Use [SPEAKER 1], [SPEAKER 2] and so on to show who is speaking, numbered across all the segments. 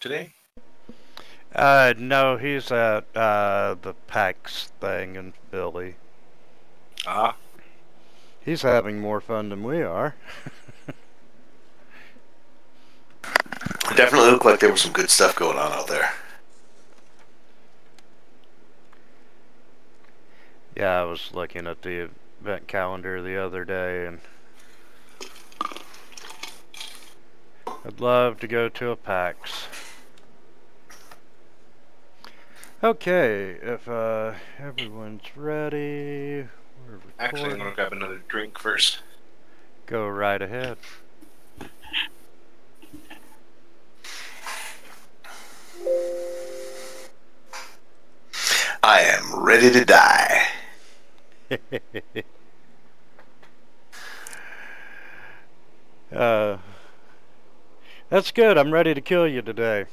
[SPEAKER 1] today?
[SPEAKER 2] No, he's at the PAX thing in Philly.
[SPEAKER 1] Ah,
[SPEAKER 2] He's having more fun than we are.
[SPEAKER 3] It definitely looked like there was some good stuff going on out there.
[SPEAKER 2] Yeah, I was looking at the event calendar the other day, and I'd love to go to a PAX. Okay, if everyone's ready, we're
[SPEAKER 1] actually, I'm
[SPEAKER 2] recording.
[SPEAKER 1] gonna grab another drink first.
[SPEAKER 2] Go right ahead.
[SPEAKER 3] I am ready to die.
[SPEAKER 2] uh, that's good. I'm ready to kill you today.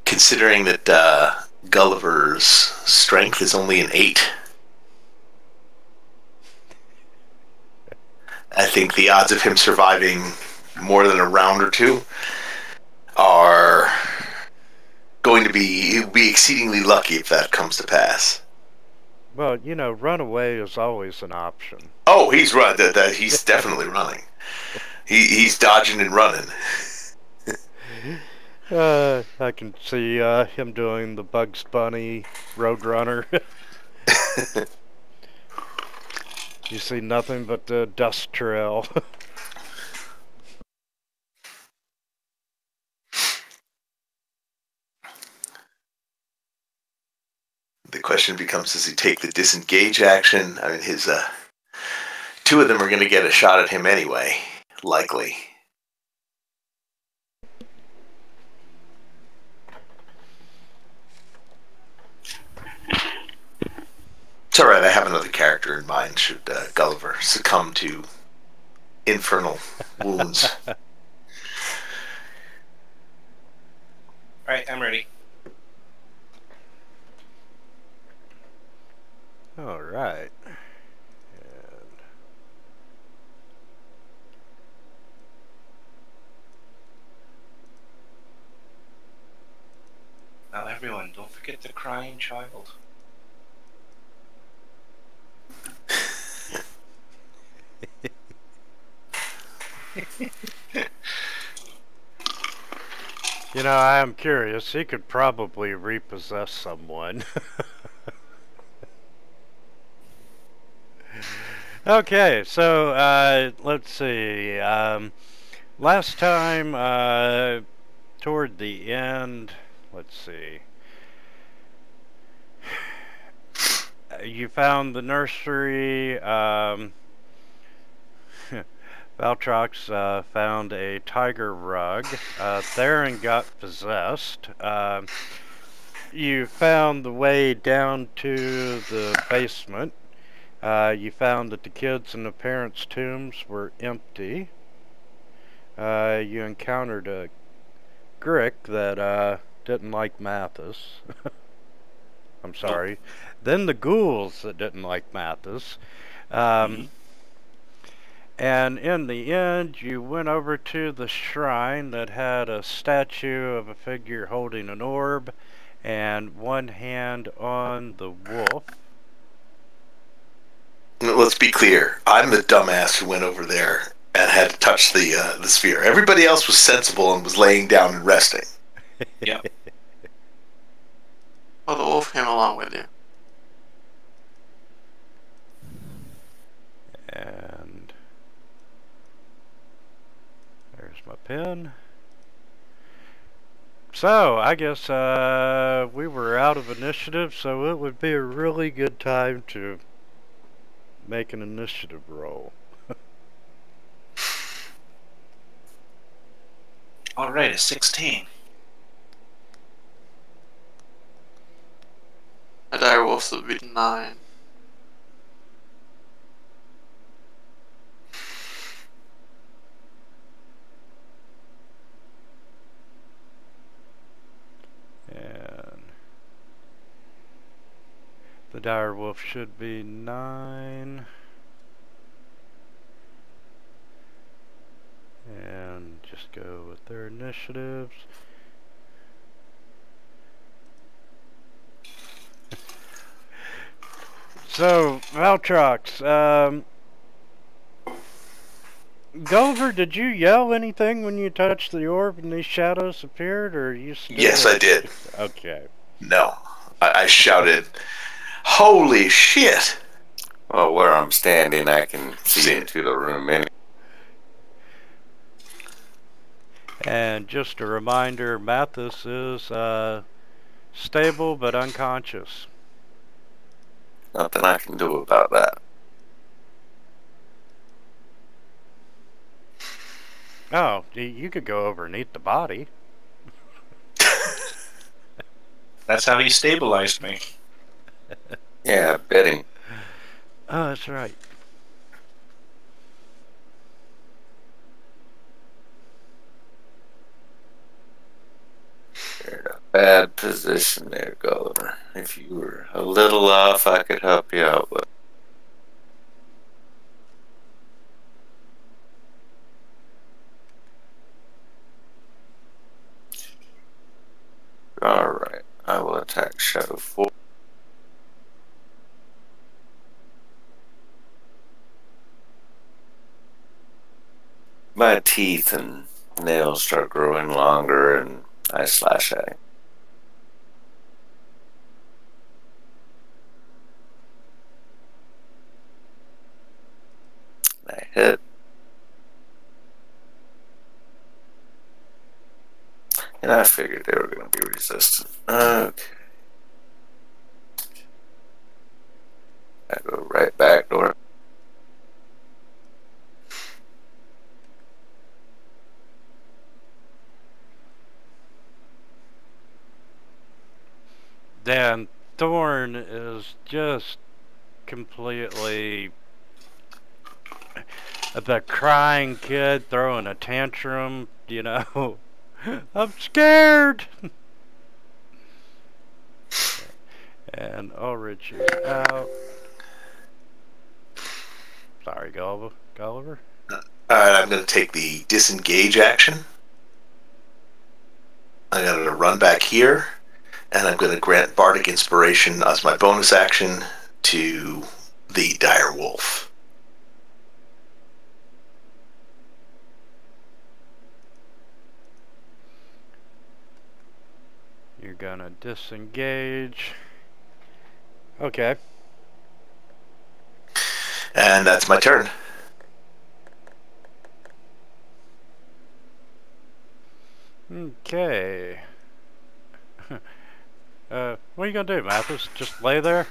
[SPEAKER 3] Considering that Gulliver's strength is only an 8, I think the odds of him surviving more than a round or two are going to be exceedingly lucky if that comes to pass.
[SPEAKER 2] Well, you know, runaway is always an option.
[SPEAKER 3] Oh, he's run. He's definitely running. He's dodging and running.
[SPEAKER 2] I can see him doing the Bugs Bunny Roadrunner. You see nothing but the dust trail.
[SPEAKER 3] The question becomes: does he take the disengage action? I mean, his two of them are going to get a shot at him anyway, likely. It's all right. I have another character in mind. Should Gulliver succumb to infernal wounds?
[SPEAKER 1] Alright, I'm ready.
[SPEAKER 2] Alright.
[SPEAKER 1] Now, everyone, don't forget the crying child.
[SPEAKER 2] You know, I am curious. He could probably repossess someone. Okay, so let's see. Last time, toward the end, let's see. You found the nursery. Valtrox found a tiger rug. Theron got possessed. You found the way down to the basement. You found that the kids in the parents' tombs were empty. You encountered a Grick that didn't like Mathis. I'm sorry.
[SPEAKER 1] Nope.
[SPEAKER 2] Then the ghouls that didn't like Mathis.
[SPEAKER 1] Mm-hmm.
[SPEAKER 2] And in the end, you went over to the shrine that had a statue of a figure holding an orb and one hand on the wolf.
[SPEAKER 3] Let's be clear. I'm the dumbass who went over there and had to touch the sphere. Everybody else was sensible and was laying down and resting.
[SPEAKER 1] Yep.
[SPEAKER 4] Well, the wolf came along with you.
[SPEAKER 2] And there's my pen. So, I guess we were out of initiative, so it would be a really good time to make an initiative roll.
[SPEAKER 1] Alright, a 16.
[SPEAKER 4] A dire wolf would be 9.
[SPEAKER 2] And the dire wolf should be 9. go with their initiatives. So, Valtrox, Gulliver, did you yell anything when you touched the orb and these shadows appeared, or you still...
[SPEAKER 3] Yes, I did.
[SPEAKER 2] Okay.
[SPEAKER 3] No. I shouted, "Holy shit!"
[SPEAKER 5] Well, where I'm standing, I can see into the room anyway.
[SPEAKER 2] And just a reminder, Mathis is stable but unconscious.
[SPEAKER 5] Nothing I can do about that.
[SPEAKER 2] Oh, you could go over and eat the body.
[SPEAKER 1] That's how he stabilized me.
[SPEAKER 5] Yeah, betting.
[SPEAKER 2] Oh, that's right.
[SPEAKER 5] You're in a bad position there, Gulliver. If you were a little off, I could help you out with. Alright, I will attack Shadow 4. My teeth and nails start growing longer and I slash at him. I hit. And I figured they were going to be resistant. Okay. I go right back door.
[SPEAKER 2] Dan Thorn is just completely the crying kid throwing a tantrum, you know. I'm scared! And Ulrich is out. Sorry, Gulliver.
[SPEAKER 3] Alright, I'm going to take the disengage action. I'm going to run back here, and I'm going to grant Bardic Inspiration as my bonus action to the dire wolf.
[SPEAKER 2] You're gonna disengage. Okay.
[SPEAKER 3] And that's my turn.
[SPEAKER 2] Okay. What are you gonna do, Mathis? Just lay there?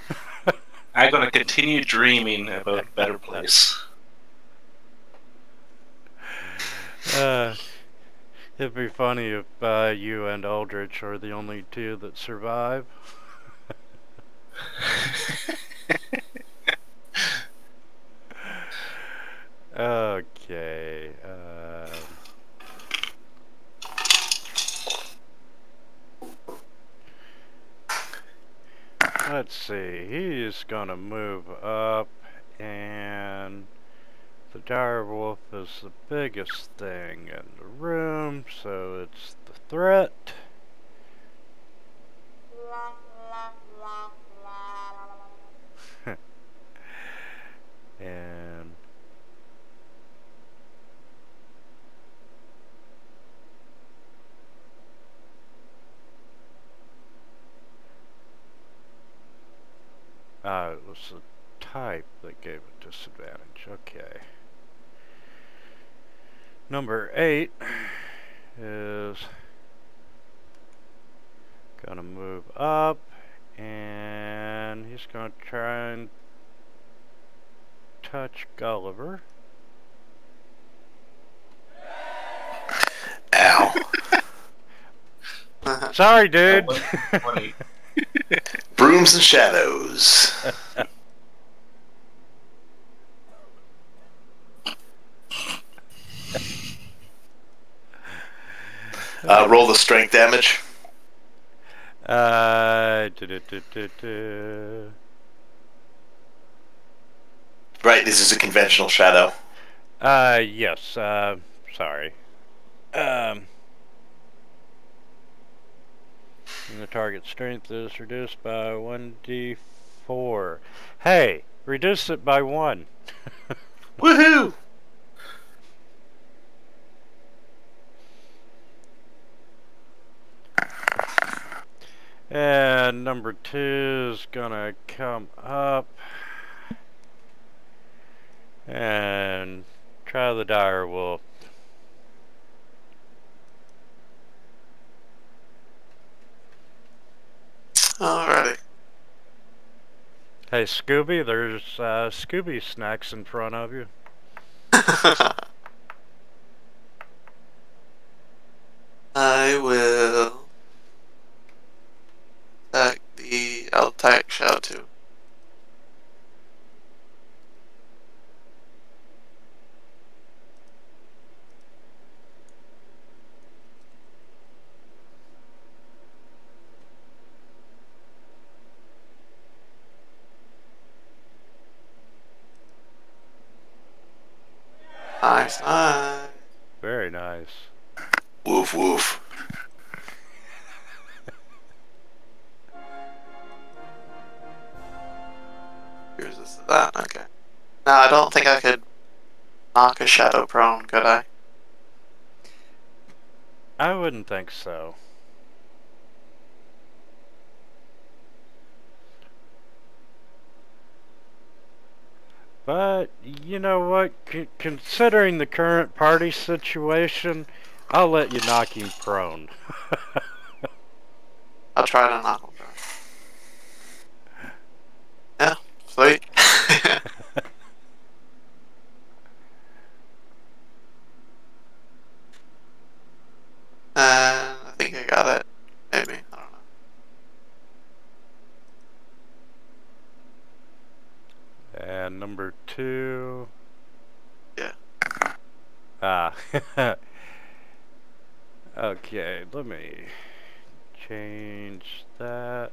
[SPEAKER 1] I'm gonna continue dreaming about a better place.
[SPEAKER 2] It'd be funny if you and Aldrich are the only two that survive. Okay. Let's see. He's gonna move up, and the dire wolf is the biggest thing in the room, so it's the threat. And it was the type that gave it disadvantage. Okay. Number 8 is gonna move up, and he's gonna try and touch Gulliver.
[SPEAKER 3] Ow.
[SPEAKER 2] Sorry, dude.
[SPEAKER 3] Brooms and shadows. Roll the strength damage. Right, this is a conventional shadow.
[SPEAKER 2] Yes, sorry. And the target strength is reduced by 1d4. Hey, reduce it by 1.
[SPEAKER 3] Woohoo!
[SPEAKER 2] And number 2 is gonna come up and try the dire wolf.
[SPEAKER 4] Alrighty.
[SPEAKER 2] Hey Scooby, there's Scooby snacks in front of you.
[SPEAKER 4] I will attack the Altair Shadow 2. Nice, nice.
[SPEAKER 2] Very nice.
[SPEAKER 3] Woof woof.
[SPEAKER 4] Here's this to that, okay. Now, I don't think I could knock a shadow prone, could I?
[SPEAKER 2] I wouldn't think so. But, you know what? Considering the current party situation, I'll let you knock him prone.
[SPEAKER 4] I'll try to knock him prone. Yeah, sweet. And I think I got it. Maybe, I don't know.
[SPEAKER 2] And number 2.
[SPEAKER 4] Yeah.
[SPEAKER 2] Ah. Okay, let me change that.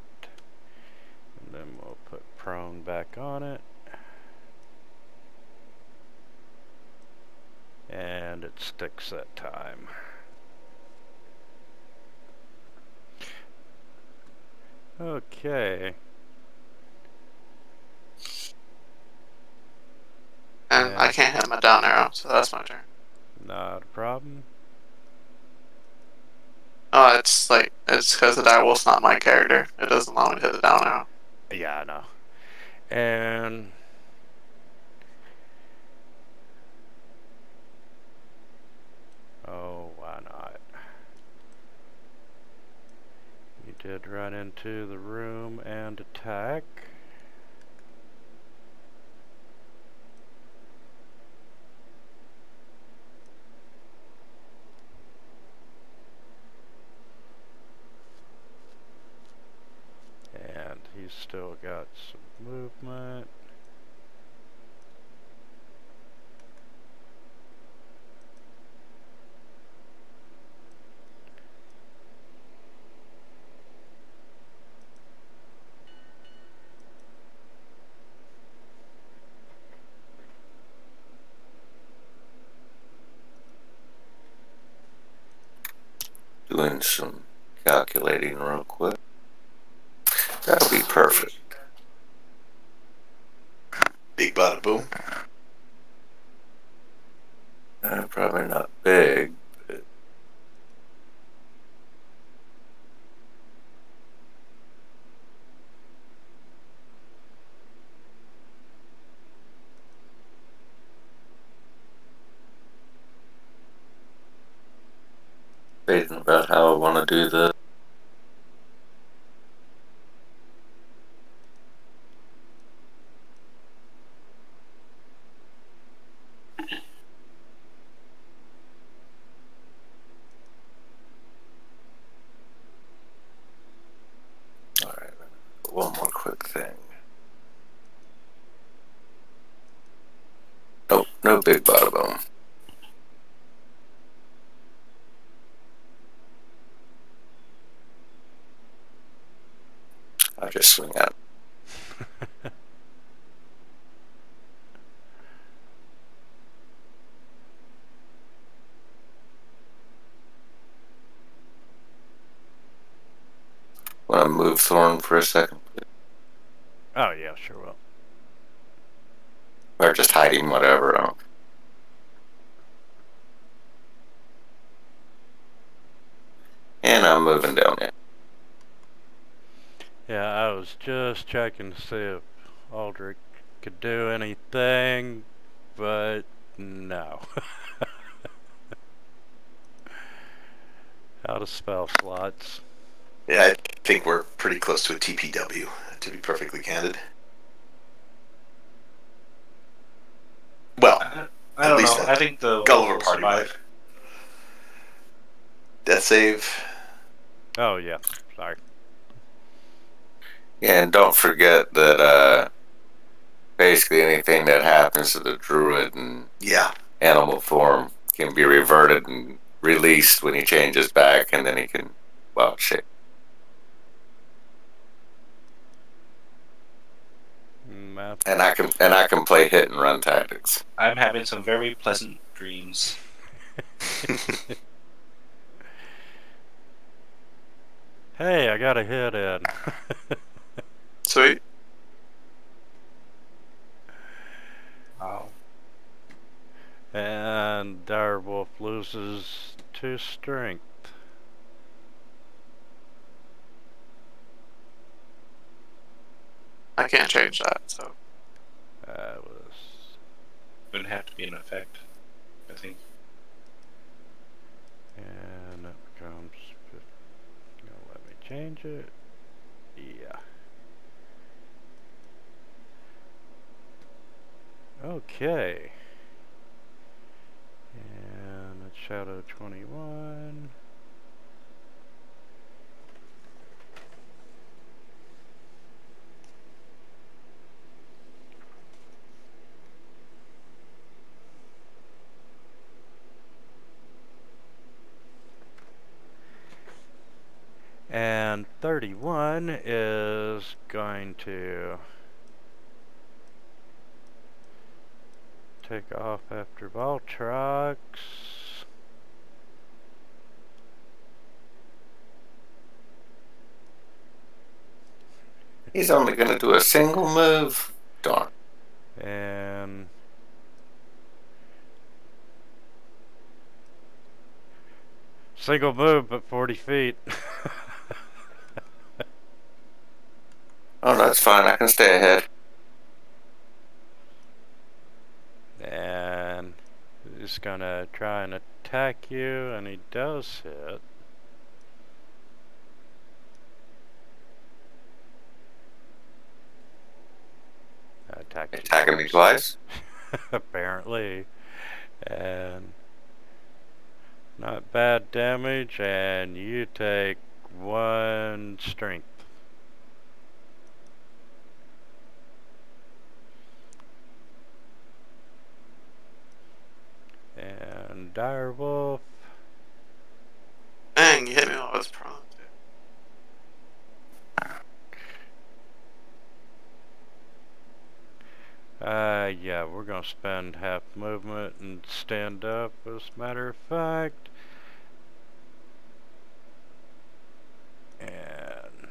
[SPEAKER 2] And then we'll put prone back on it. And it sticks that time. Okay.
[SPEAKER 4] And
[SPEAKER 2] Yeah.
[SPEAKER 4] I can't hit my down arrow, so that's my turn.
[SPEAKER 2] Not a problem.
[SPEAKER 4] Oh, it's because the direwolf's not my character. It doesn't allow me to hit the down arrow.
[SPEAKER 2] Yeah, I know. And oh, why not? You did run into the room and attack. And he's still got some movement.
[SPEAKER 5] Doing some calculating real quick. That'll be perfect.
[SPEAKER 3] Big bada boom.
[SPEAKER 5] Probably not big, but debating about how I want to do this. Alright, one more quick thing. Nope, no big bada boom. I'll just swing out. Want to move Thorn for a second?
[SPEAKER 2] Oh, yeah, sure will.
[SPEAKER 5] Or just hide him, whatever. And I'm moving down there.
[SPEAKER 2] Yeah, I was just checking to see if Aldrich could do anything, but no. Out of spell slots.
[SPEAKER 3] Yeah, I think we're pretty close to a TPW, to be perfectly candid. Well,
[SPEAKER 1] I don't
[SPEAKER 3] least
[SPEAKER 1] know. I think the
[SPEAKER 3] Gulliver
[SPEAKER 1] will
[SPEAKER 3] party
[SPEAKER 1] survive.
[SPEAKER 3] Death save.
[SPEAKER 2] Oh, yeah, sorry.
[SPEAKER 5] Yeah, and don't forget that basically anything that happens to the druid in animal form can be reverted and released when he changes back, and then he can, well, shit. And I can play hit and run tactics.
[SPEAKER 1] I'm having some very pleasant dreams.
[SPEAKER 2] Hey, I got a hit in.
[SPEAKER 4] Sweet.
[SPEAKER 1] Wow.
[SPEAKER 2] And Direwolf loses 2 strength.
[SPEAKER 4] I can't change that, so.
[SPEAKER 2] That was...
[SPEAKER 1] Wouldn't have to be an effect, I think.
[SPEAKER 2] And that becomes... Let me change it. Yeah. Okay. And it's Shadow 21. And 31 is going to take off after Voltrox.
[SPEAKER 5] He's only going to do a single move. Darn.
[SPEAKER 2] And single move, but 40 feet.
[SPEAKER 5] Oh, that's fine. I can stay ahead.
[SPEAKER 2] And he's gonna try and attack you, and he does hit.
[SPEAKER 5] Attacking me twice?
[SPEAKER 2] Apparently. And not bad damage, and you take 1 strength. And Direwolf.
[SPEAKER 4] Dang, you hit me while I was prone.
[SPEAKER 2] Yeah, we're gonna spend half movement and stand up, as a matter of fact. And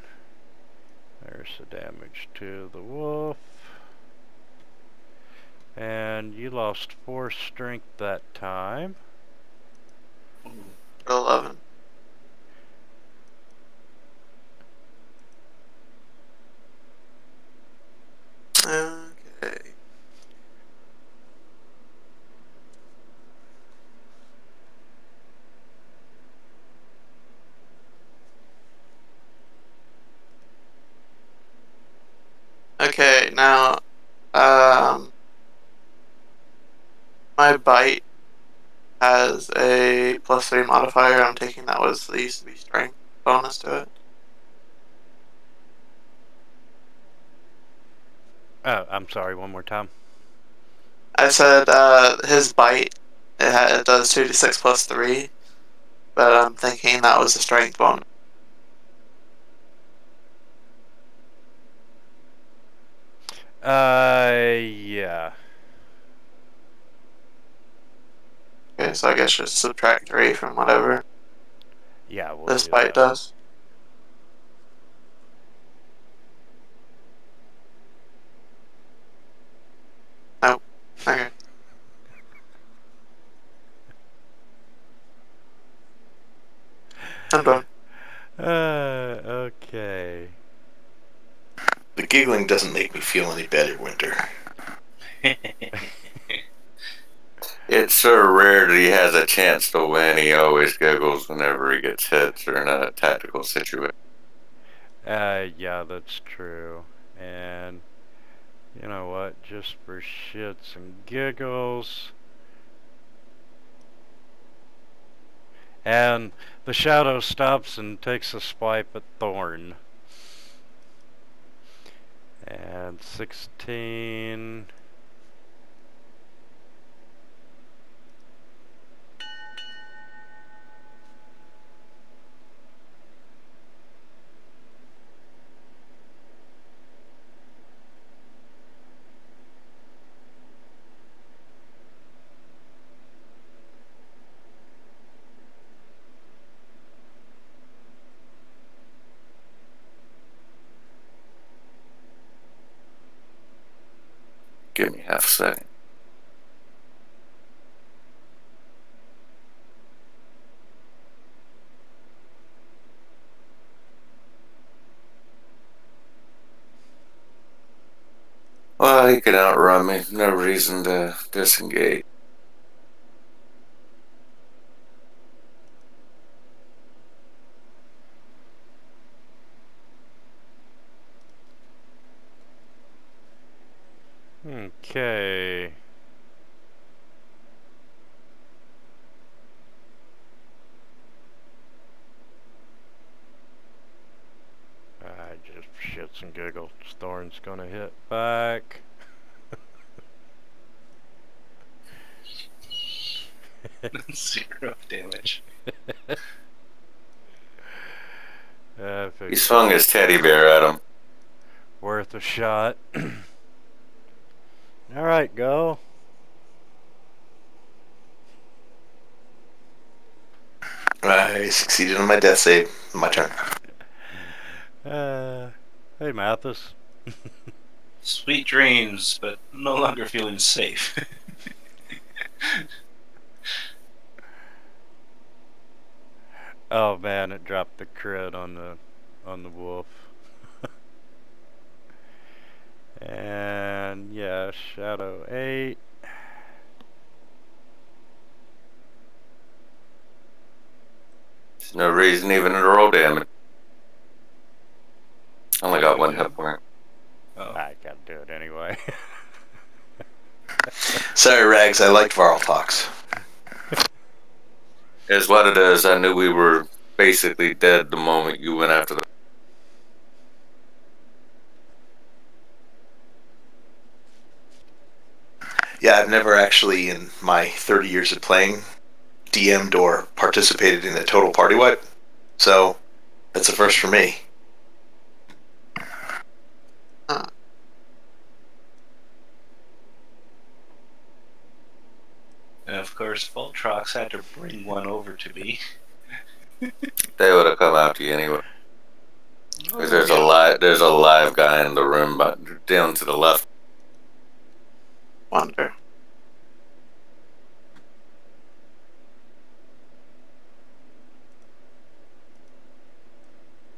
[SPEAKER 2] there's the damage to the wolf. And you lost 4 strength that time.
[SPEAKER 4] 11. Okay. Okay, now, my bite has a +3 modifier. I'm taking that was the used to be strength bonus to it.
[SPEAKER 2] Oh, I'm sorry, one more time.
[SPEAKER 4] I said his bite, it does 2d6 +3, but I'm thinking that was a strength bonus.
[SPEAKER 2] Yeah.
[SPEAKER 4] Okay, so I guess just subtract 3 from whatever
[SPEAKER 2] Yeah, we'll
[SPEAKER 4] this
[SPEAKER 2] do
[SPEAKER 4] bite
[SPEAKER 2] that.
[SPEAKER 4] does. I'm done.
[SPEAKER 2] Okay.
[SPEAKER 3] The giggling doesn't make me feel any better, Winter.
[SPEAKER 5] It's so rare that he has a chance to win. He always giggles whenever he gets hits or in a tactical situation.
[SPEAKER 2] Yeah, that's true. And you know what? Just for shits and giggles. And the shadow stops and takes a swipe at Thorn. And 16.
[SPEAKER 5] Give me half a second. Well, he can outrun me. No reason to disengage.
[SPEAKER 2] Okay. Just shits and giggles. Thorn's gonna hit back.
[SPEAKER 1] 0 damage.
[SPEAKER 5] He swung his teddy bear at him.
[SPEAKER 2] Worth a shot. Alright, go.
[SPEAKER 3] I succeeded on my death save. My turn.
[SPEAKER 2] Hey, Mathis.
[SPEAKER 1] Sweet dreams, but no longer feeling safe.
[SPEAKER 2] Oh man, it dropped the crit on the wolf. And yeah, Shadow 8.
[SPEAKER 5] There's no reason even to roll damage. Only got one hit point.
[SPEAKER 1] Oh.
[SPEAKER 2] I gotta do it anyway.
[SPEAKER 3] Sorry, Rags. I liked Varl talks.
[SPEAKER 5] Is what it is. I knew we were basically dead the moment you went after the.
[SPEAKER 3] Yeah, I've never actually, in my 30 years of playing, DM'd or participated in a total party wipe. So, that's a first for me.
[SPEAKER 1] And of course, Voltrox had to bring one over to me.
[SPEAKER 5] They would have come after you anyway. Because there's a live guy in the room, but down to the left.
[SPEAKER 4] Wonder.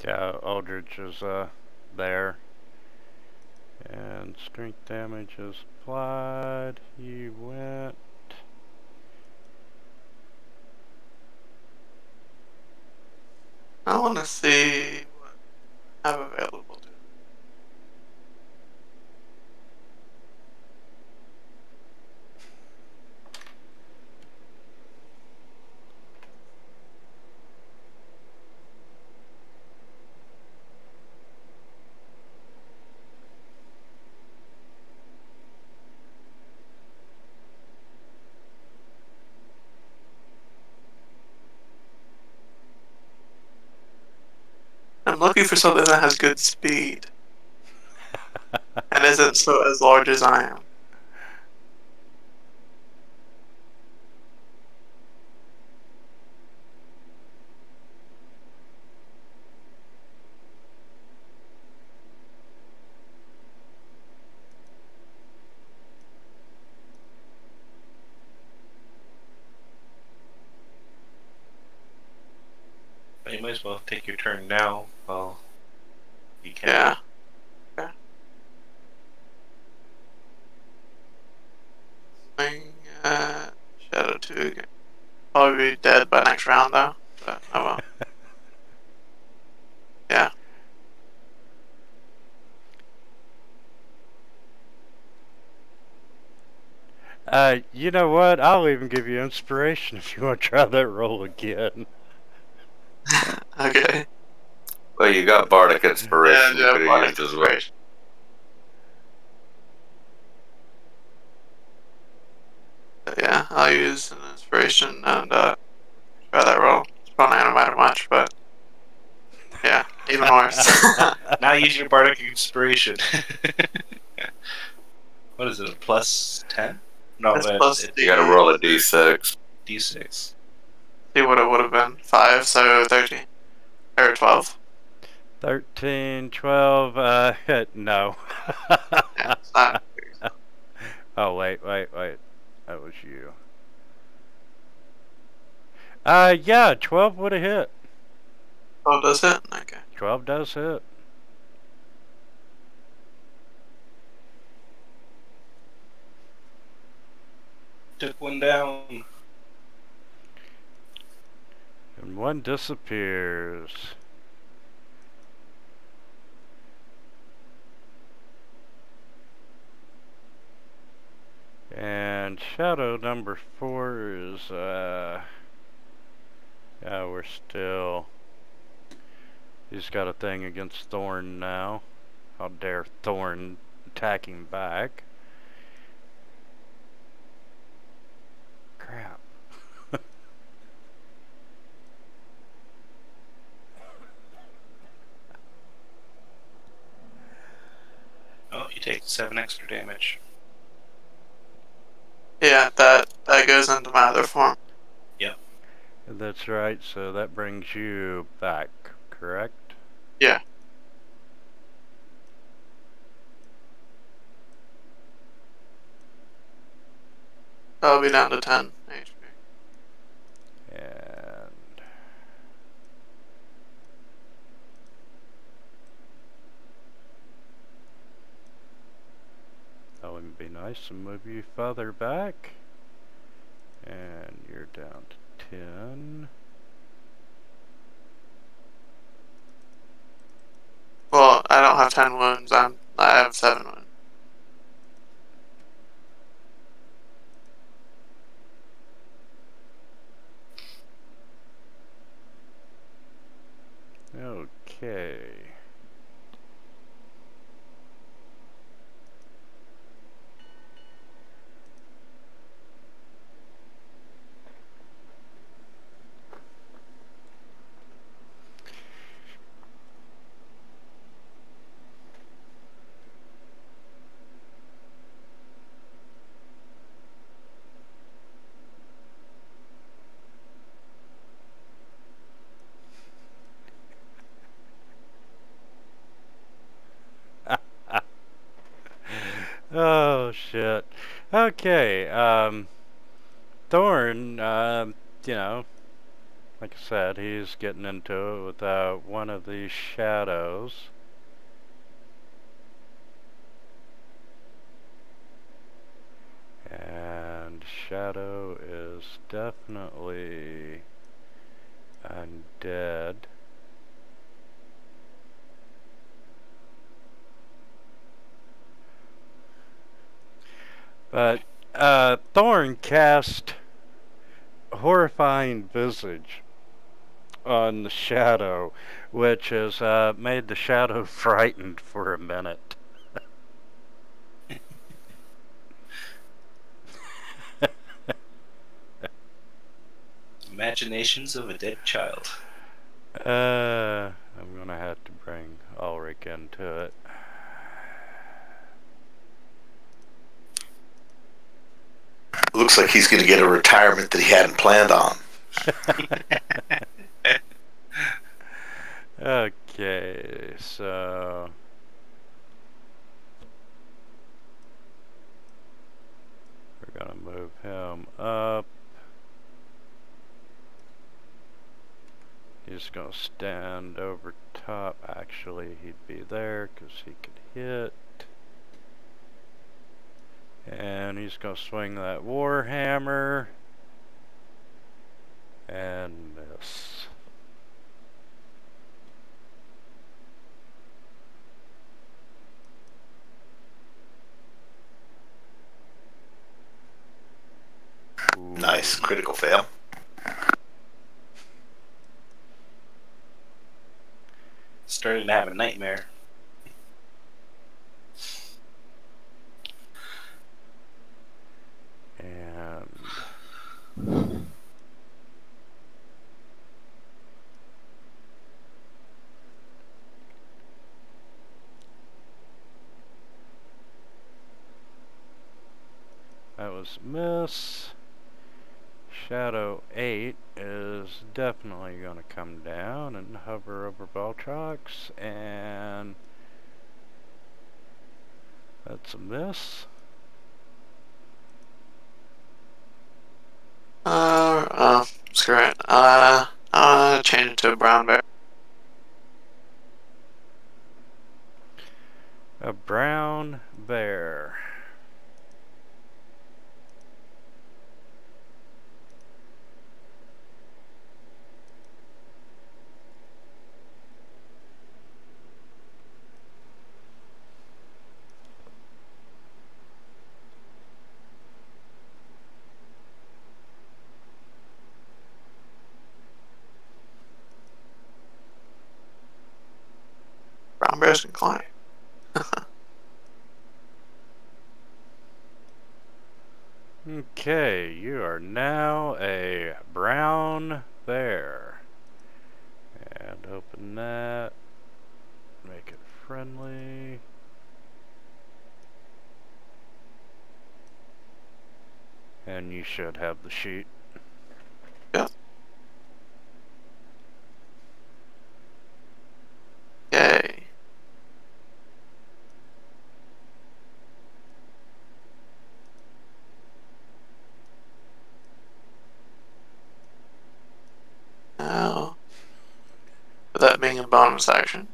[SPEAKER 2] Yeah, Aldrich is there. And strength damage is applied. He went.
[SPEAKER 4] I want to see what I have available to. I'm looking for something that has good speed and isn't so as large as I am.
[SPEAKER 1] Well, you might as well take your turn now while you can.
[SPEAKER 4] Yeah. Okay. Swing at Shadow 2 again. Probably be dead by next round though. But oh well. Yeah.
[SPEAKER 2] You know what? I'll even give you inspiration if you want to try that roll again.
[SPEAKER 4] Okay.
[SPEAKER 5] Well, you got Bardic Inspiration you could have used as well.
[SPEAKER 4] But yeah, I'll use an inspiration and try that roll. It's probably not gonna matter much, but yeah, even worse.
[SPEAKER 1] Now use your Bardic Inspiration. What is it, a plus 10? No,
[SPEAKER 4] It's plus
[SPEAKER 5] you gotta roll a d6.
[SPEAKER 1] D6.
[SPEAKER 4] See what it would have been. 5, so 13. Or 12.
[SPEAKER 2] 13, 12, no.
[SPEAKER 4] Yeah, it's not.
[SPEAKER 2] Oh, wait. That was you. Yeah, 12 would have hit.
[SPEAKER 4] 12 does hit? Okay.
[SPEAKER 2] 12 does hit.
[SPEAKER 1] Took one down.
[SPEAKER 2] And one disappears. And shadow number 4 is, yeah, we're still... He's got a thing against Thorn now. How dare Thorn attacking back. Crap.
[SPEAKER 1] Oh, you take 7 extra damage.
[SPEAKER 4] Yeah, that goes into my other form.
[SPEAKER 1] Yep.
[SPEAKER 2] That's right, so that brings you back, correct?
[SPEAKER 4] Yeah. I'll be down to 10 HP.
[SPEAKER 2] And... that would be nice to move you further back. And you're down to 10.
[SPEAKER 4] Well, I don't have 10 wounds. I have 7 wounds.
[SPEAKER 2] Okay. Oh shit. Okay, Thorn, you know, like I said, he's getting into it with one of these shadows. And shadow is definitely undead. But Thorn cast Horrifying Visage on the shadow, which has made the shadow frightened for a minute.
[SPEAKER 1] Imaginations of a dead child.
[SPEAKER 2] I'm gonna have to bring Ulrich into it.
[SPEAKER 3] Looks like he's going to get a retirement that he hadn't planned on.
[SPEAKER 2] Okay, so we're gonna move him up. He's going to stand over top. Actually, he'd be there because he could hit. And he's going to swing that Warhammer. And miss. Ooh.
[SPEAKER 3] Nice. Critical fail.
[SPEAKER 1] Starting to have a nightmare.
[SPEAKER 2] And that was a miss. Shadow 8 is definitely going to come down and hover over Baltrox, and that's a miss.
[SPEAKER 4] Screw it. I'll change it to a brown bear.
[SPEAKER 2] A brown bear.
[SPEAKER 4] Brown bears can climb.
[SPEAKER 2] Okay, you are now a brown bear. And open that. Make it friendly. And you should have the sheet.
[SPEAKER 4] Yeah. Yay. Now, with that being a bonus action,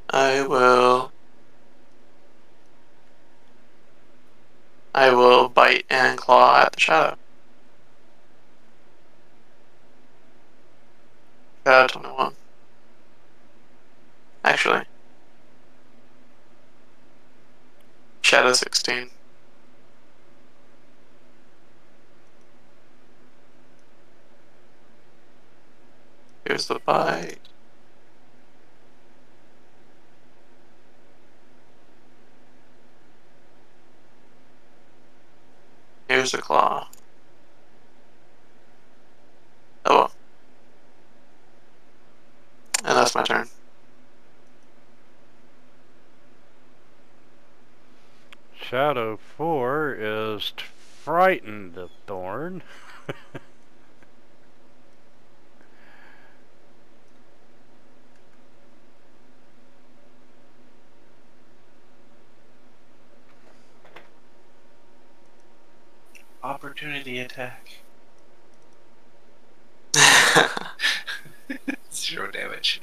[SPEAKER 4] I will bite and claw at the shadow. Shadow 21. Actually, Shadow 16. Here's the bite. Here's the claw. Oh well. And that's my turn.
[SPEAKER 2] Shadow 4 is frightened of Thorn.
[SPEAKER 1] Opportunity attack. 0 damage.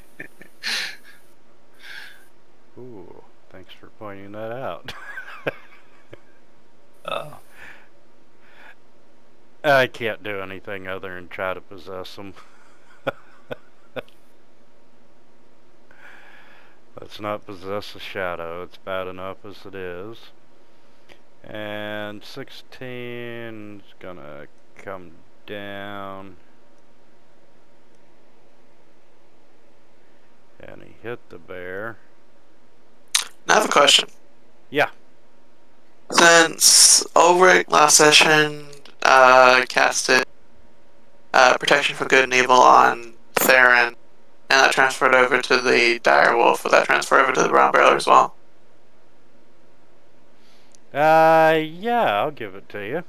[SPEAKER 2] Ooh, thanks for pointing that out. I can't do anything other than try to possess them. Let's not possess a shadow. It's bad enough as it is. And 16 is gonna come down. And he hit the bear.
[SPEAKER 4] Now I have a question.
[SPEAKER 2] Yeah.
[SPEAKER 4] Since Ulrich last session casted Protection for Good and Evil on Theron, and that transferred over to the Dire Wolf, will that transfer over to the Brown Bear as well?
[SPEAKER 2] Yeah, I'll give it to you.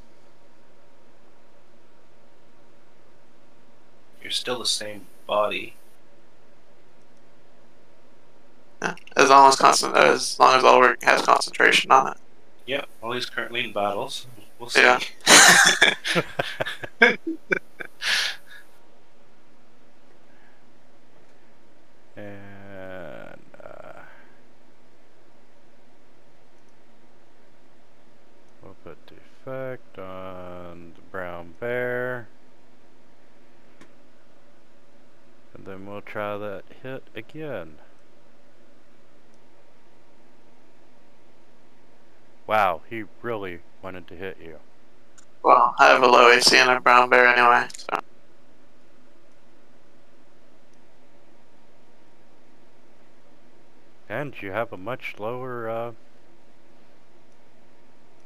[SPEAKER 1] You're still the same body.
[SPEAKER 4] Yeah, as long as Ulrich has concentration on it.
[SPEAKER 1] Yep, well, he's currently in battles. We'll see.
[SPEAKER 4] Yeah.
[SPEAKER 2] And we'll put defect on the brown bear. And then we'll try that hit again. Wow, he really wanted to hit you.
[SPEAKER 4] Well, I have a low AC and a brown bear anyway, so.
[SPEAKER 2] And you have a much lower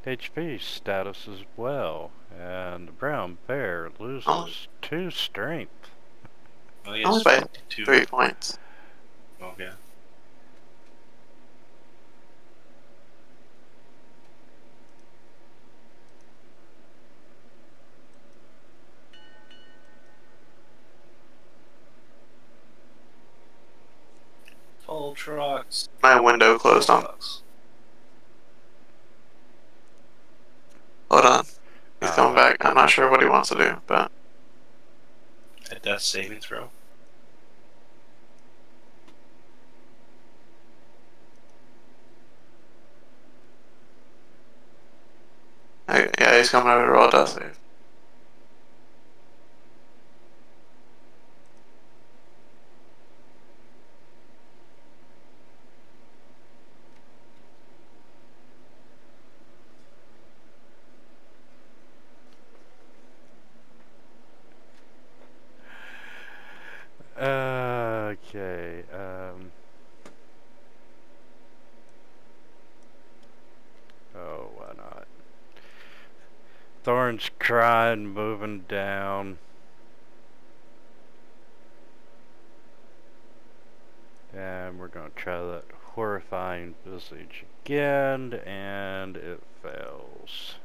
[SPEAKER 2] HP status as well. And the brown bear loses 2 strength.
[SPEAKER 1] Well,
[SPEAKER 4] Only by 3 points.
[SPEAKER 1] Oh, yeah. Full trucks.
[SPEAKER 4] My window closed on. Hold on. He's coming back. I'm not sure what he wants to do, but.
[SPEAKER 1] A death saving throw.
[SPEAKER 4] Yeah, he's coming over to roll a death save.
[SPEAKER 2] Okay, oh, why not? Thorn's crying, moving down. And we're gonna try that horrifying visage again, and it fails.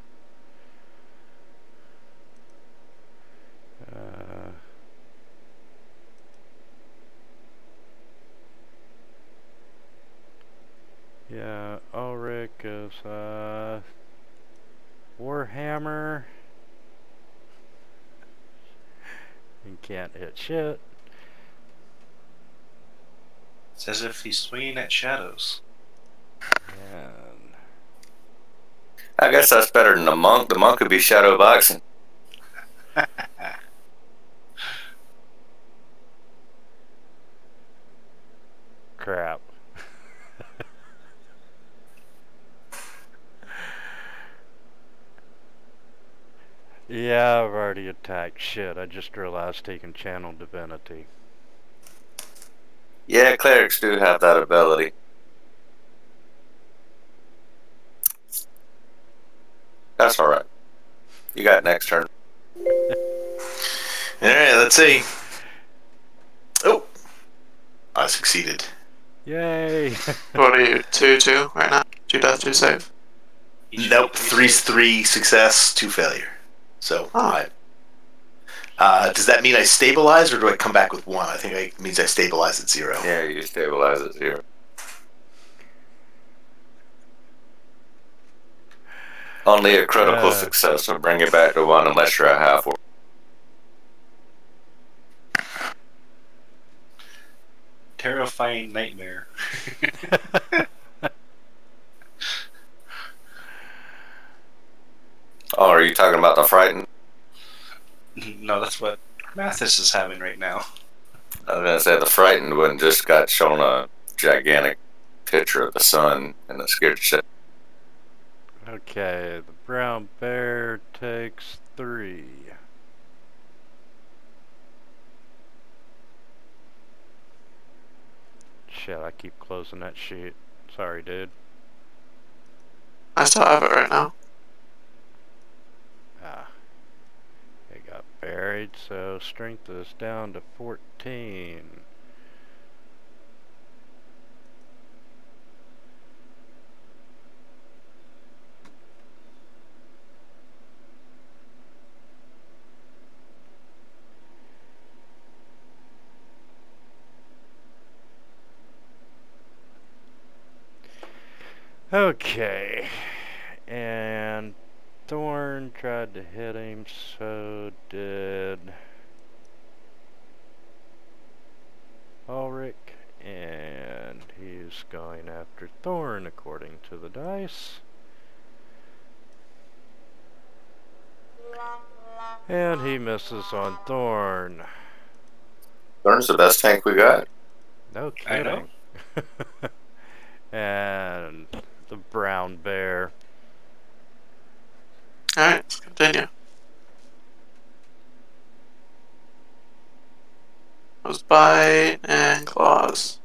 [SPEAKER 2] Yeah, Ulrich is, Warhammer. He can't hit shit.
[SPEAKER 1] It's as if he's swinging at shadows.
[SPEAKER 2] And
[SPEAKER 5] I guess that's better than the monk. The monk could be shadow boxing.
[SPEAKER 2] crap. Yeah, I've already attacked. Shit, I just realized he can channel divinity.
[SPEAKER 5] Yeah, clerics do have that ability. That's alright. You got next turn.
[SPEAKER 3] Alright, let's see. Oh! I succeeded.
[SPEAKER 2] Yay!
[SPEAKER 4] What are you, 2-2 right now? 2 death, 2 save?
[SPEAKER 3] Nope, 3 success, 2 failure. So, does that mean I stabilize, or do I come back with 1? I think it means I stabilize at 0.
[SPEAKER 5] Yeah, you stabilize at 0. Only a critical success will bring it back to 1 unless you're at half.
[SPEAKER 1] Terrifying nightmare.
[SPEAKER 5] Oh, are you talking about the frightened?
[SPEAKER 1] No, that's what Mathis is having right now.
[SPEAKER 5] I was gonna say the frightened one just got shown a gigantic picture of the sun and it scared shit.
[SPEAKER 2] Okay, the brown bear takes 3. Shit, I keep closing that sheet. Sorry, dude.
[SPEAKER 4] I still have it right now.
[SPEAKER 2] It got buried, so strength is down to 14. Okay, and Thorn tried to hit him, so did Ulrich, and he's going after Thorn according to the dice. And he misses on Thorn.
[SPEAKER 5] Thorn's the best tank we got.
[SPEAKER 2] No
[SPEAKER 1] I know.
[SPEAKER 2] kidding. And the brown bear.
[SPEAKER 4] Alright, let's continue. Was bite and claws.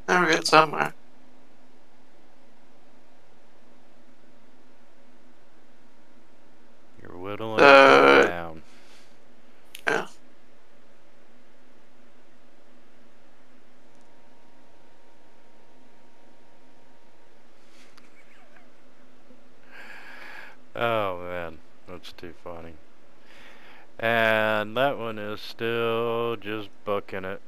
[SPEAKER 4] Now we're getting somewhere.
[SPEAKER 2] You're whittling it down.
[SPEAKER 4] Yeah.
[SPEAKER 2] Oh man, that's too funny. And that one is still just booking it.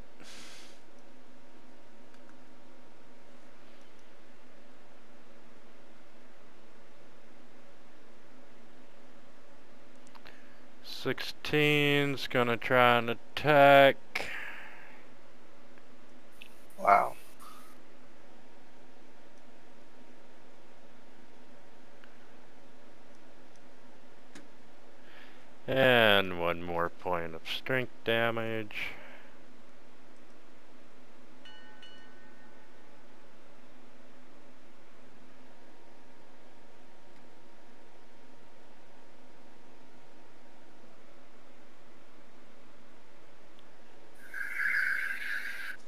[SPEAKER 2] Sixteen's gonna try and attack.
[SPEAKER 1] Wow.
[SPEAKER 2] And one more point of strength damage.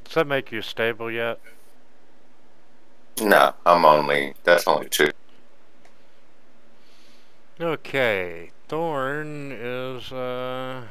[SPEAKER 2] Does that make you stable yet?
[SPEAKER 5] No, that's only 2.
[SPEAKER 2] Okay, Thorn is, wow.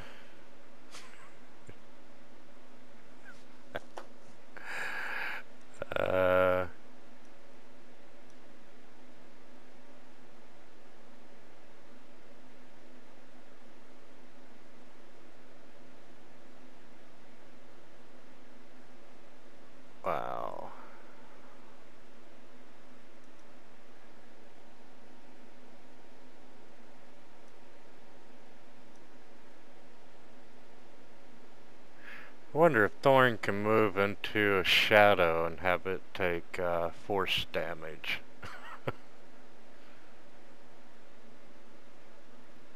[SPEAKER 2] I wonder if Thorn can move into a shadow and have it take force damage.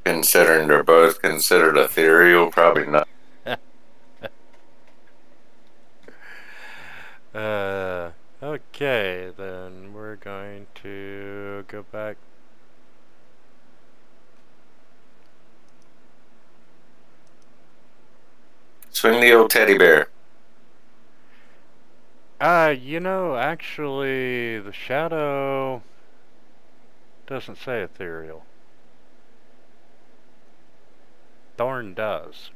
[SPEAKER 5] Considering they're both considered ethereal, probably not.
[SPEAKER 2] Okay, then we're going to go back.
[SPEAKER 5] Swing the old teddy bear.
[SPEAKER 2] You know, actually, the shadow doesn't say ethereal. Thorn does.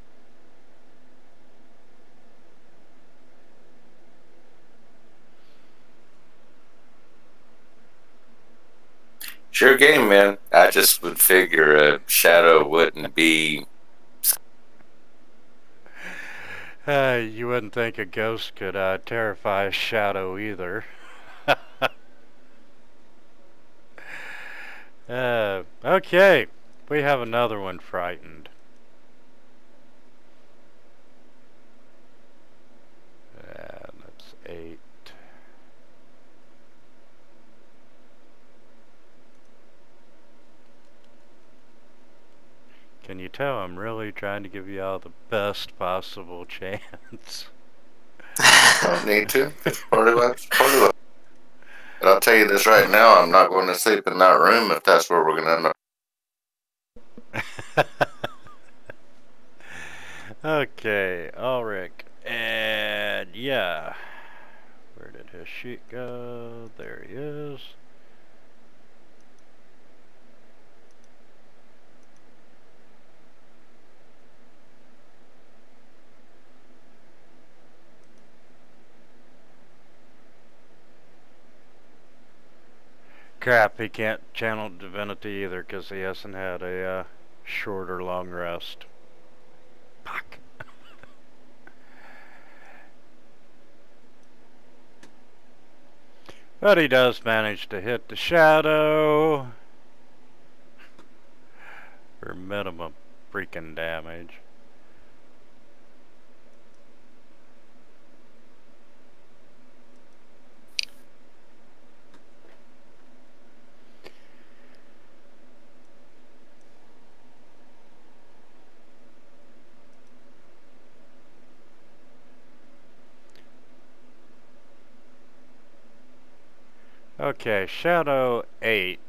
[SPEAKER 5] Sure game, man. I just would figure a shadow wouldn't be.
[SPEAKER 2] You wouldn't think a ghost could terrify a shadow either. Okay, we have another one frightened. That's 8. Can you tell I'm really trying to give you all the best possible chance?
[SPEAKER 5] Don't need to. It's part of life. But I'll tell you this right now, I'm not going to sleep in that room if that's where we're going to end up.
[SPEAKER 2] Okay, Ulrich. And yeah. Where did his sheet go? There he is. Crap, he can't channel divinity either because he hasn't had a short or long rest. Fuck. But he does manage to hit the shadow. minimum freaking damage. Okay, Shadow 8.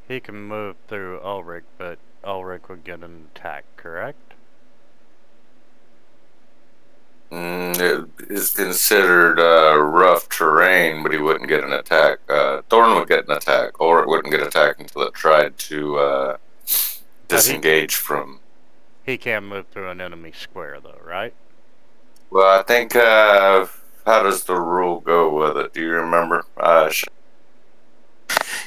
[SPEAKER 2] He can move through Ulrich, but Ulrich would get an attack, correct?
[SPEAKER 5] It is considered rough terrain, but he wouldn't get an attack. Thorn would get an attack, or it wouldn't get attacked until it tried to disengage from.
[SPEAKER 2] He can't move through an enemy square, though, right?
[SPEAKER 5] Well, I think. How does the rule go with it? Do you remember?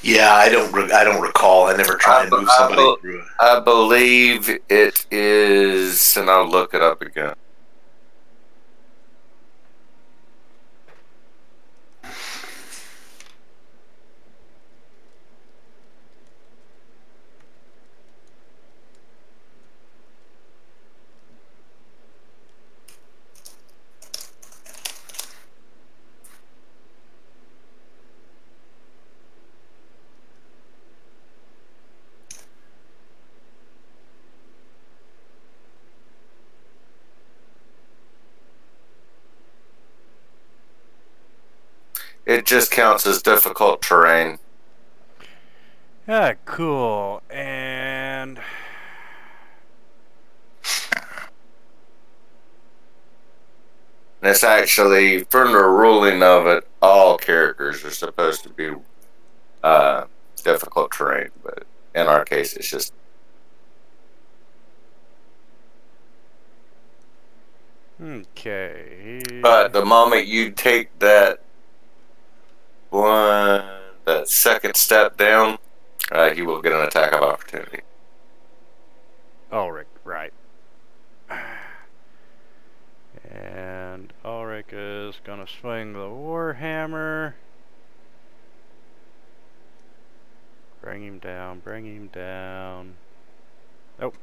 [SPEAKER 3] Yeah, I don't recall. I never tried to move somebody through.
[SPEAKER 5] I believe it is, and I'll look it up again. It just counts as difficult terrain.
[SPEAKER 2] Yeah, cool. And
[SPEAKER 5] it's actually, from the ruling of it, all characters are supposed to be difficult terrain, but in our case, it's just.
[SPEAKER 2] okay.
[SPEAKER 5] But the moment you take that second step down, he will get an attack of opportunity.
[SPEAKER 2] Ulrich, right. And Ulrich is gonna swing the Warhammer. Bring him down, bring him down. Nope.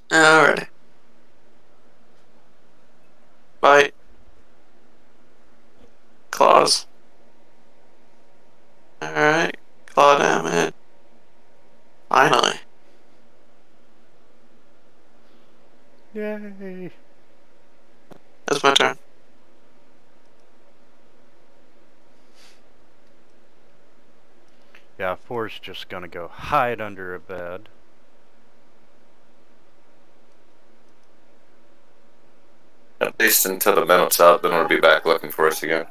[SPEAKER 4] Alrighty. Bite. Claws. Alright. Claw damage. Finally.
[SPEAKER 2] Yay.
[SPEAKER 4] It's my turn.
[SPEAKER 2] Yeah, Four's just gonna go hide under a bed.
[SPEAKER 5] At least until the minute's up, then we'll be back looking for us again.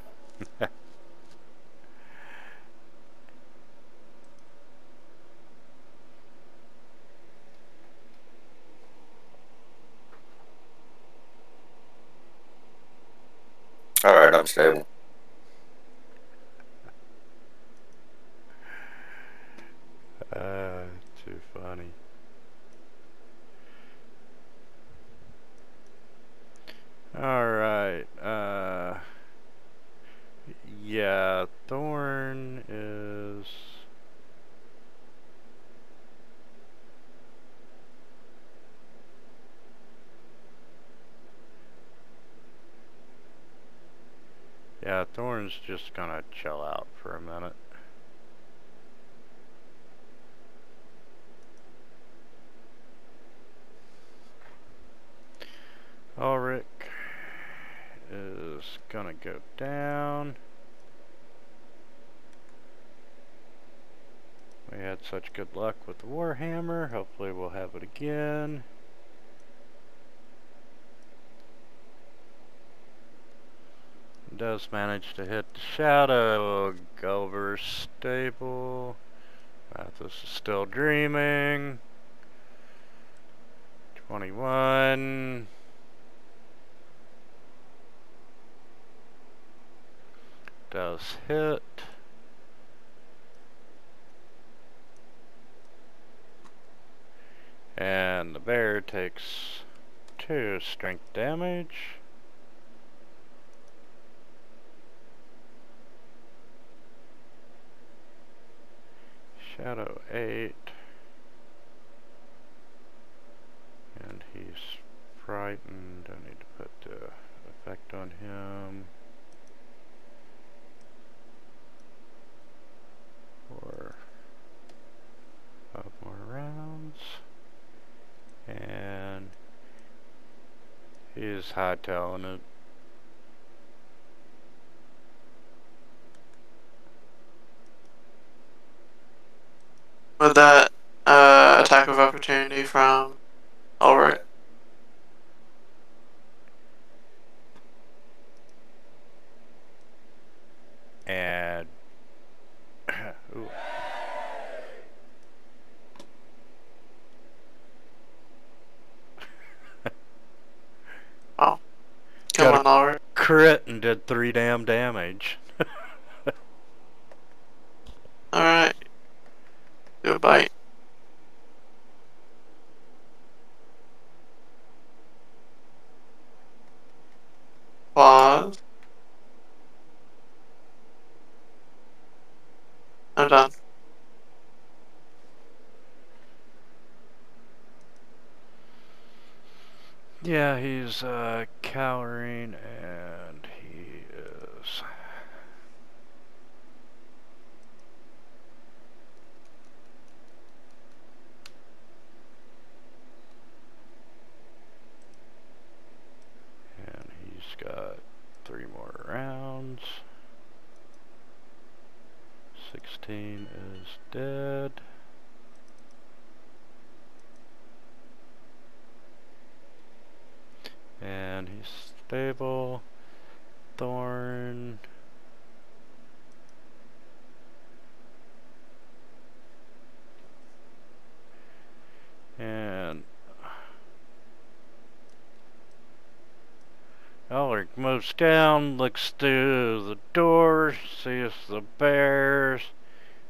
[SPEAKER 5] Alright, I'm stable.
[SPEAKER 2] Too funny. Alright, yeah, Thorn is... Yeah, Thorn's just gonna chill out for a minute. Ulrich is gonna go down. We had such good luck with the Warhammer. Hopefully we'll have it again. Does manage to hit the Shadow. Gulliver's stable. Mathis is still dreaming. 21. Does hit. And the bear takes 2 strength damage. Shadow 8. And he's frightened. I need to put the effect on him. For 5 more rounds. And he's hightailing it.
[SPEAKER 4] With that attack of opportunity from Ulrich.
[SPEAKER 2] And ooh.
[SPEAKER 4] Oh. Come on, Ulrich.
[SPEAKER 2] Crit and did 3 damn damage.
[SPEAKER 4] Alright. Do a bite. Pause. I'm done.
[SPEAKER 2] Yeah, he's cowering, and he is... And he's got 3 more rounds. 16 is dead. And he's stable. Thorn. And Ulrich moves down, looks through the door, sees the bears,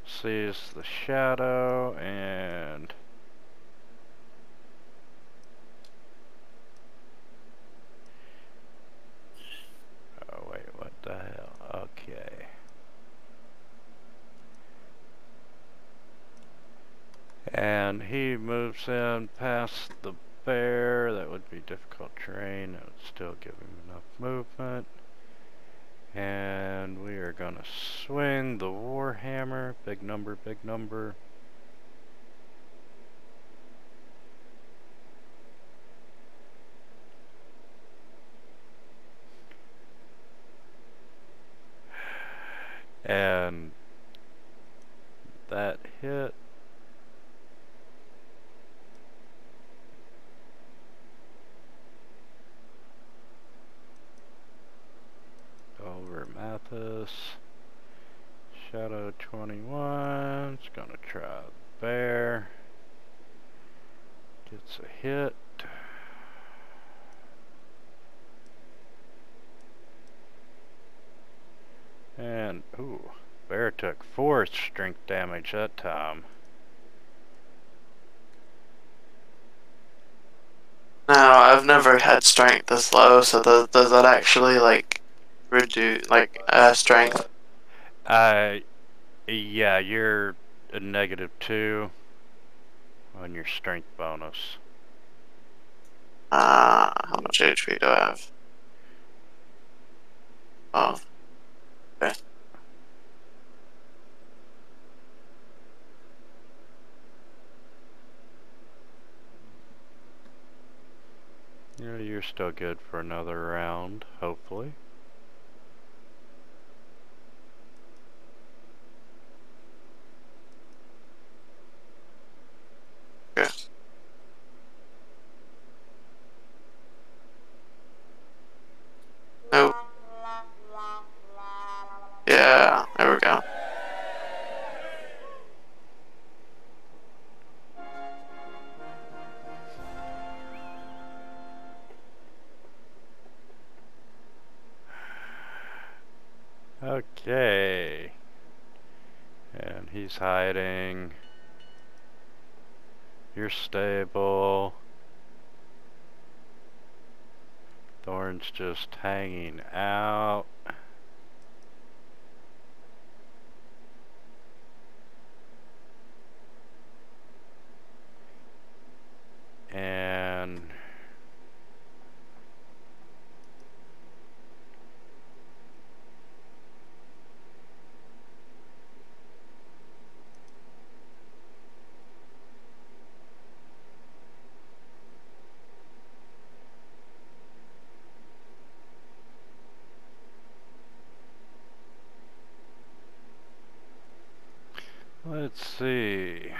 [SPEAKER 2] sees the shadow, and oh wait, what the hell? Okay. And he moves in past the bear. That would be difficult terrain. That would still give him enough movement. And we are gonna swing the warhammer. Big number, big number. And that hit. Over Mathis. Shadow 21. It's gonna try the bear. Gets a hit. And, ooh, bear took 4 strength damage that time.
[SPEAKER 4] No, I've never had strength this low, so does that actually, like, reduce, like, strength?
[SPEAKER 2] Yeah, you're a -2 on your strength bonus.
[SPEAKER 4] How much HP do I have? Oh. Okay.
[SPEAKER 2] Yeah, you're still good for another round, hopefully.
[SPEAKER 4] Okay. Nope. Yeah, there we go.
[SPEAKER 2] Okay. And he's hiding. You're stable. Thorn's just hanging out. Let's see.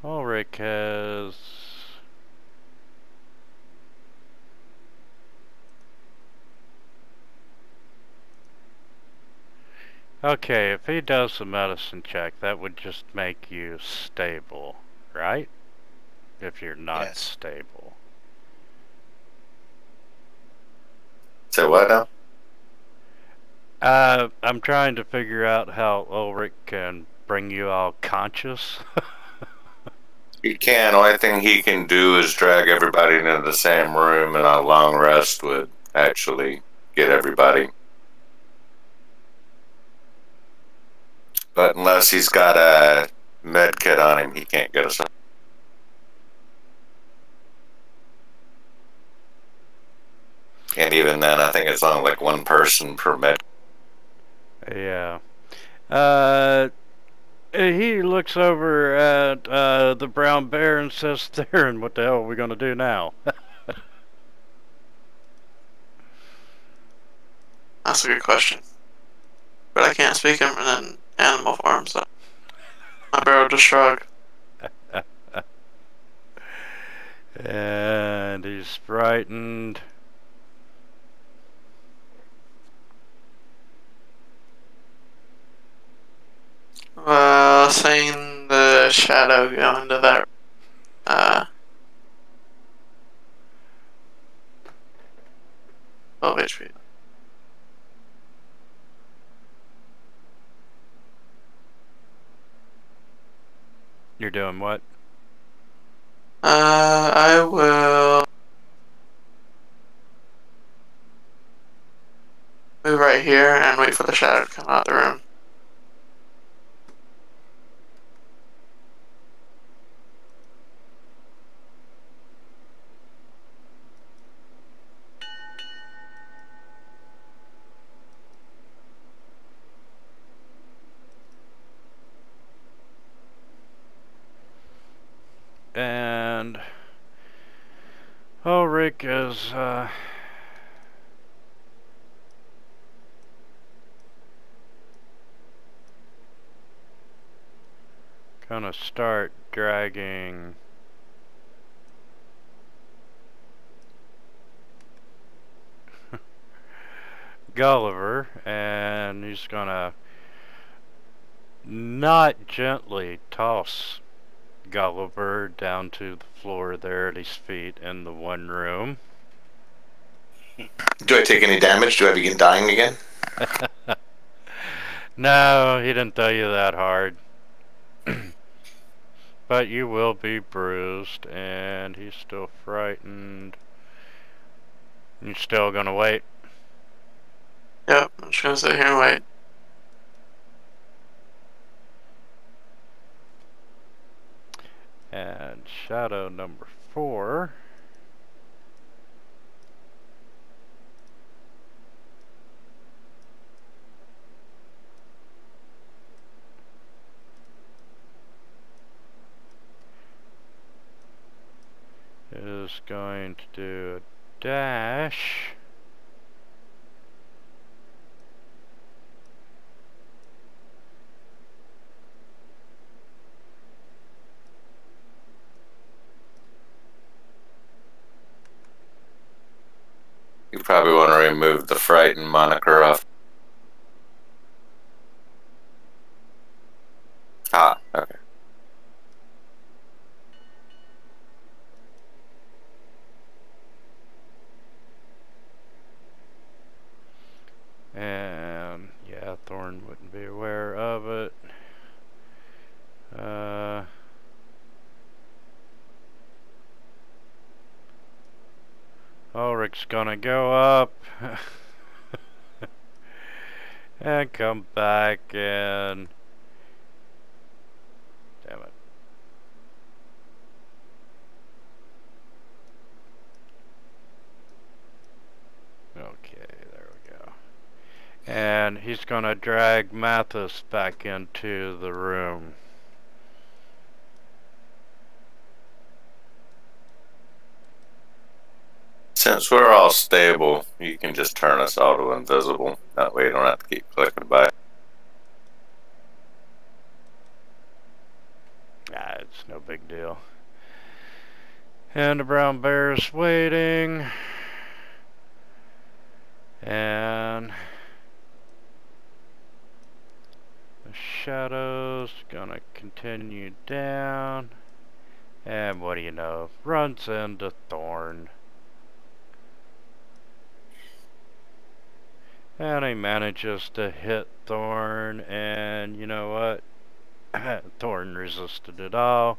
[SPEAKER 2] Ulrich has... Okay, if he does the medicine check, that would just make you stable, right? If you're not stable.
[SPEAKER 5] So what now?
[SPEAKER 2] I'm trying to figure out how Ulrich can bring you all conscious.
[SPEAKER 5] He can. Only thing he can do is drag everybody into the same room, and a long rest would actually get everybody. But unless he's got a med kit on him, he can't get us up. And even then, I think it's only like one person per med.
[SPEAKER 2] Yeah. He looks over at the brown bear and says, Theron, what the hell are we going to do now?
[SPEAKER 4] That's a good question. But I can't speak him in an animal form, so my bear will just shrug.
[SPEAKER 2] And he's frightened.
[SPEAKER 4] Seeing the shadow go into that, 12 HP.
[SPEAKER 2] You're doing what?
[SPEAKER 4] I will move right here and wait for the shadow to come out of the room.
[SPEAKER 2] And Ulrich is gonna start dragging Gulliver, and he's gonna not gently toss Gulliver down to the floor there at his feet in the one room.
[SPEAKER 3] Do I take any damage? Do I begin dying again?
[SPEAKER 2] No, he didn't tell you that hard. But you will be bruised, and he's still frightened. You're still gonna wait?
[SPEAKER 4] Yep, I'm just gonna sit here and wait.
[SPEAKER 2] And shadow number 4 is going to do a dash.
[SPEAKER 5] You probably want to remove the frightened moniker off. Ah, okay.
[SPEAKER 2] And yeah, Thorn wouldn't be aware of it. Ulrich's gonna go up and come back and damn it. Okay, there we go. And he's gonna drag Mathis back into the room.
[SPEAKER 5] Since we're all stable, you can just turn us auto invisible. That way you don't have to keep clicking by.
[SPEAKER 2] And the brown bear's waiting. And the shadow's gonna continue down. And what do you know? Runs into Thorn. And he manages to hit Thorn, and you know what? Thorn resisted it all.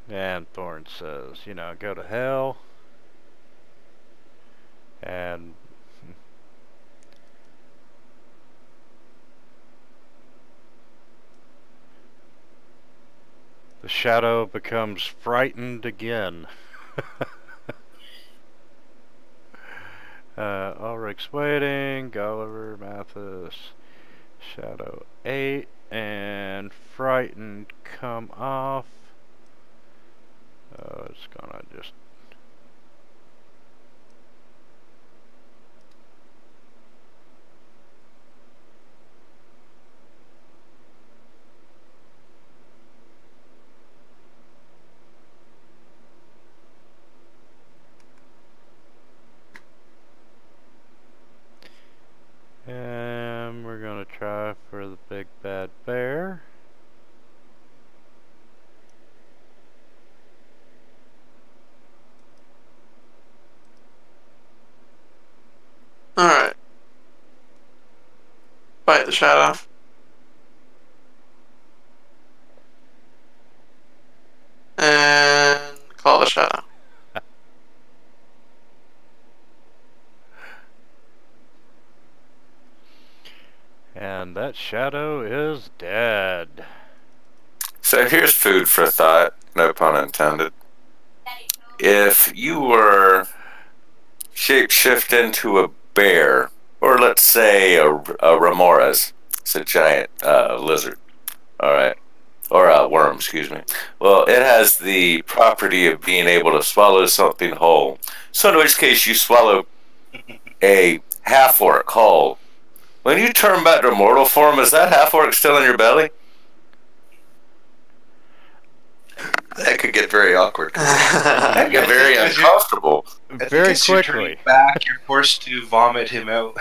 [SPEAKER 2] And Thorn says, you know, go to hell. And the shadow becomes frightened again. Ulrich's waiting. Gulliver, Mathis, Shadow 8, and frightened come off. It's gonna just... And we're gonna try for the big bad bear.
[SPEAKER 4] Alright. Fight the shadow. And call the shadow.
[SPEAKER 2] And that shadow is dead.
[SPEAKER 5] So here's food for thought, no pun intended. If you were shapeshift into a bear, or let's say a remorhaz, it's a giant lizard, alright, or a worm, excuse me. Well, it has the property of being able to swallow something whole. So in which case you swallow a half-orc whole. When you turn back to mortal form, is that half-orc still in your belly?
[SPEAKER 3] That could get very awkward.
[SPEAKER 5] That could get very uncomfortable.
[SPEAKER 2] Very quickly.
[SPEAKER 1] Back, you're forced to vomit him out.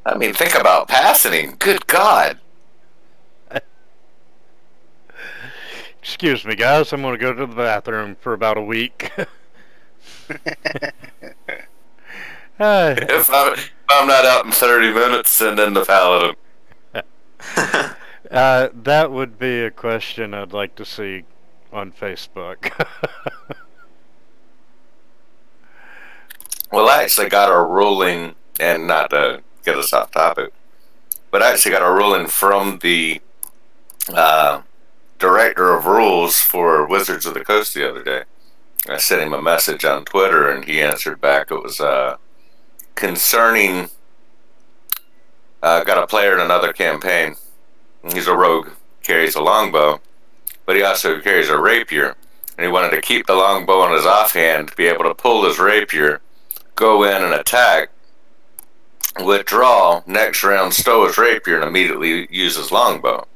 [SPEAKER 5] I mean, think about passing him. Good God.
[SPEAKER 2] Excuse me, guys. I'm going to go to the bathroom for about a week.
[SPEAKER 5] If I'm not out in 30 minutes, send in the paladin.
[SPEAKER 2] That would be a question I'd like to see on Facebook.
[SPEAKER 5] Well, I actually got a ruling, and not to get us off topic, but I actually got a ruling from the director of rules for Wizards of the Coast the other day. I sent him a message on Twitter, and he answered back. It was concerning, got a player in another campaign. He's a rogue, carries a longbow, but he also carries a rapier. And he wanted to keep the longbow in his offhand to be able to pull his rapier, go in and attack, withdraw, next round stow his rapier, and immediately use his longbow.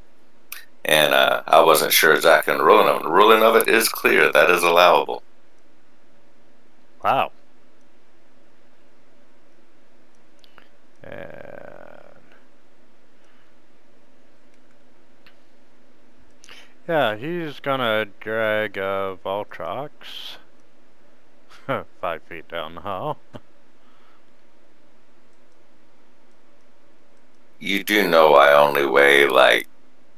[SPEAKER 5] And I wasn't sure exactly on the ruling of it. The ruling of it is clear. That is allowable.
[SPEAKER 2] Wow. And yeah, he's gonna drag Voltrox 5 feet down the hall.
[SPEAKER 5] You do know I only weigh like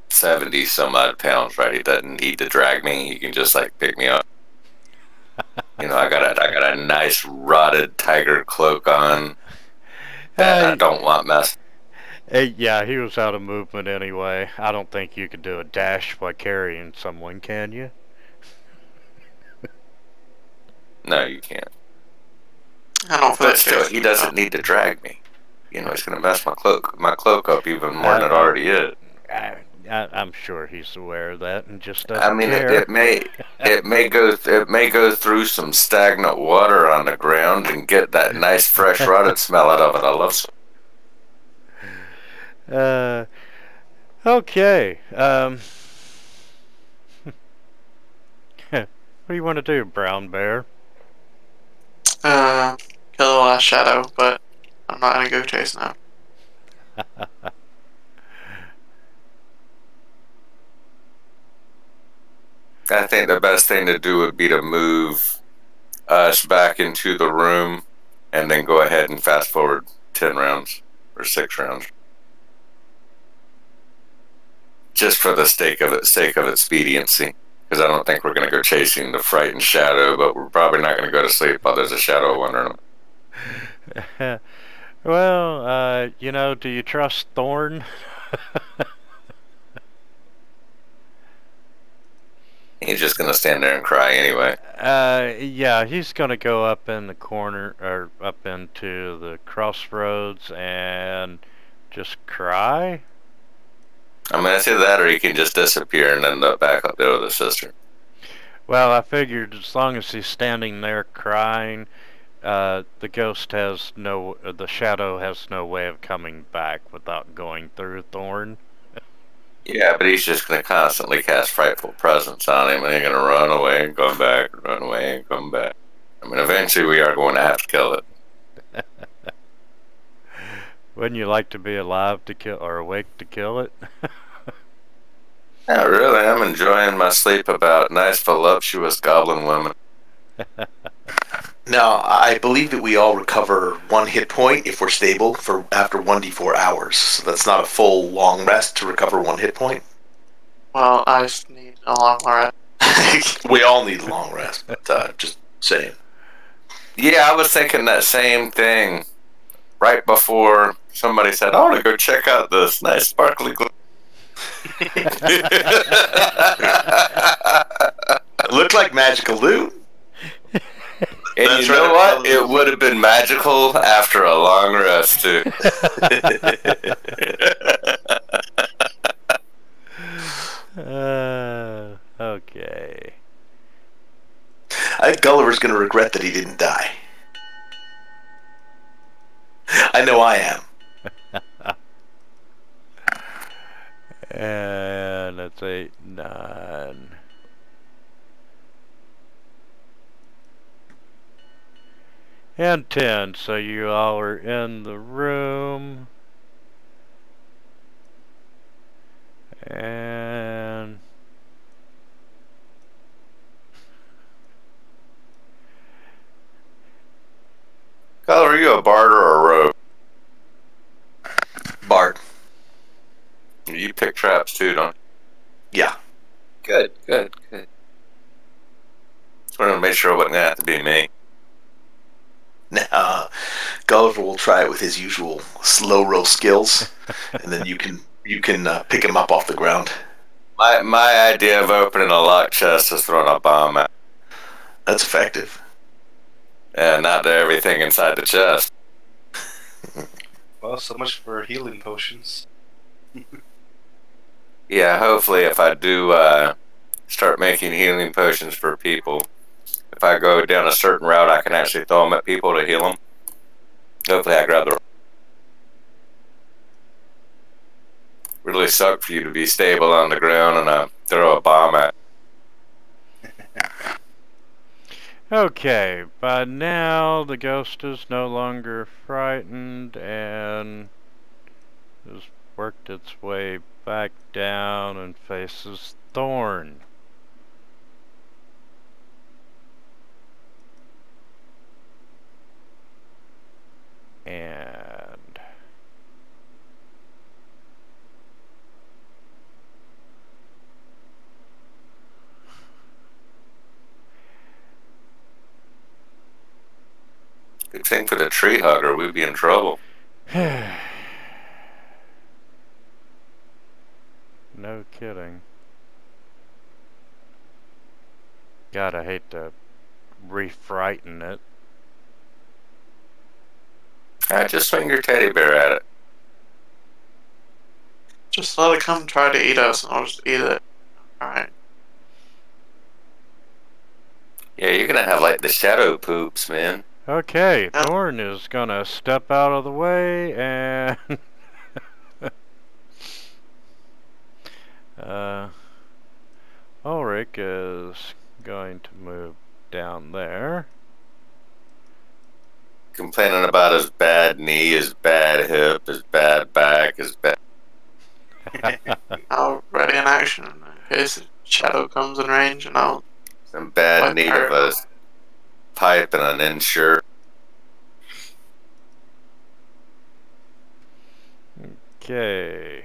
[SPEAKER 5] 70 some odd pounds, right? He doesn't need to drag me. He can just like pick me up. You know, I got a nice rotted tiger cloak on that I don't want mess.
[SPEAKER 2] Yeah, he was out of movement anyway. I don't think you could do a dash by carrying someone, can you?
[SPEAKER 5] No, you can't.
[SPEAKER 4] I don't feel
[SPEAKER 5] But still, he doesn't need to drag me. You know, he's gonna mess my cloak up even more than it already is.
[SPEAKER 2] I'm sure he's aware of that and just doesn't care.
[SPEAKER 5] It may go through some stagnant water on the ground and get that nice fresh rotted smell out of it. I love some.
[SPEAKER 2] Okay. What do you want to do, Brown Bear?
[SPEAKER 4] Kill the last shadow, but I'm not gonna go chase now.
[SPEAKER 5] I think the best thing to do would be to move us back into the room and then go ahead and fast forward 10 rounds or 6 rounds. Just for the sake of expediency. Because I don't think we're going to go chasing the frightened shadow, but we're probably not going to go to sleep while there's a shadow wandering.
[SPEAKER 2] Well, you know, do you trust Thorn?
[SPEAKER 5] He's just going to stand there and cry anyway.
[SPEAKER 2] Yeah, he's going to go up in the corner, or up into the crossroads and just cry?
[SPEAKER 5] I mean, it's either that or he can just disappear and end up back up there with his sister.
[SPEAKER 2] Well, I figured as long as he's standing there crying, the shadow has no way of coming back without going through Thorn.
[SPEAKER 5] Yeah, but he's just going to constantly cast frightful presence on him, and he's going to run away and come back, run away and come back. I mean, eventually we are going to have to kill it.
[SPEAKER 2] Wouldn't you like to be alive to kill, or awake to kill it?
[SPEAKER 5] Yeah, really, I'm enjoying my sleep about nice, voluptuous goblin women.
[SPEAKER 3] Now, I believe that we all recover 1 hit point if we're stable for after 1d4 hours. So that's not a full long rest to recover 1 hit point.
[SPEAKER 4] Well, I just need a long rest.
[SPEAKER 3] We all need a long rest, but just saying.
[SPEAKER 5] Yeah, I was thinking that same thing right before somebody said, I want to go check out this nice sparkly glue.
[SPEAKER 3] It looked like magical loot.
[SPEAKER 5] And that's you know what? It would have been magical after a long rest, too.
[SPEAKER 2] Okay.
[SPEAKER 3] I think Gulliver's going to regret that he didn't die. I know I am.
[SPEAKER 2] And that's 8, 9. And 10, so you all are in the room. And
[SPEAKER 5] Color, are you a bard or a rogue?
[SPEAKER 3] Bard.
[SPEAKER 5] You pick traps too, don't you?
[SPEAKER 3] Yeah.
[SPEAKER 5] Good. Just wanted to make sure it wasn't going to have to be me.
[SPEAKER 3] Now, Gulliver will try it with his usual slow roll skills, and then you can pick him up off the ground.
[SPEAKER 5] My idea of opening a locked chest is throwing a bomb at.
[SPEAKER 3] That's effective.
[SPEAKER 5] And not to everything inside the chest.
[SPEAKER 1] Well, so much for healing potions.
[SPEAKER 5] Yeah, hopefully if I do start making healing potions for people, if I go down a certain route, I can actually throw them at people to heal them. Hopefully I grab the... Really suck for you to be stable on the ground and throw a bomb at.
[SPEAKER 2] okay, by now the ghost is no longer frightened and has worked its way back down and faces Thorn. And
[SPEAKER 5] Good thing for the tree hugger, we'd be in trouble.
[SPEAKER 2] no kidding. Gotta hate to re-frighten it.
[SPEAKER 5] Just swing your teddy bear at it.
[SPEAKER 4] Just let it come try to eat us, and I'll just eat it. Alright.
[SPEAKER 5] Yeah, you're gonna have like the shadow poops, man.
[SPEAKER 2] Okay, Thorn is gonna step out of the way and Ulrich is going to move down there.
[SPEAKER 5] Complaining about his bad knee, his bad hip, his bad back, his bad...
[SPEAKER 4] Already in action. In case Shadow comes in range, and I'll...
[SPEAKER 5] Some bad need of a pipe and an insert.
[SPEAKER 2] Okay.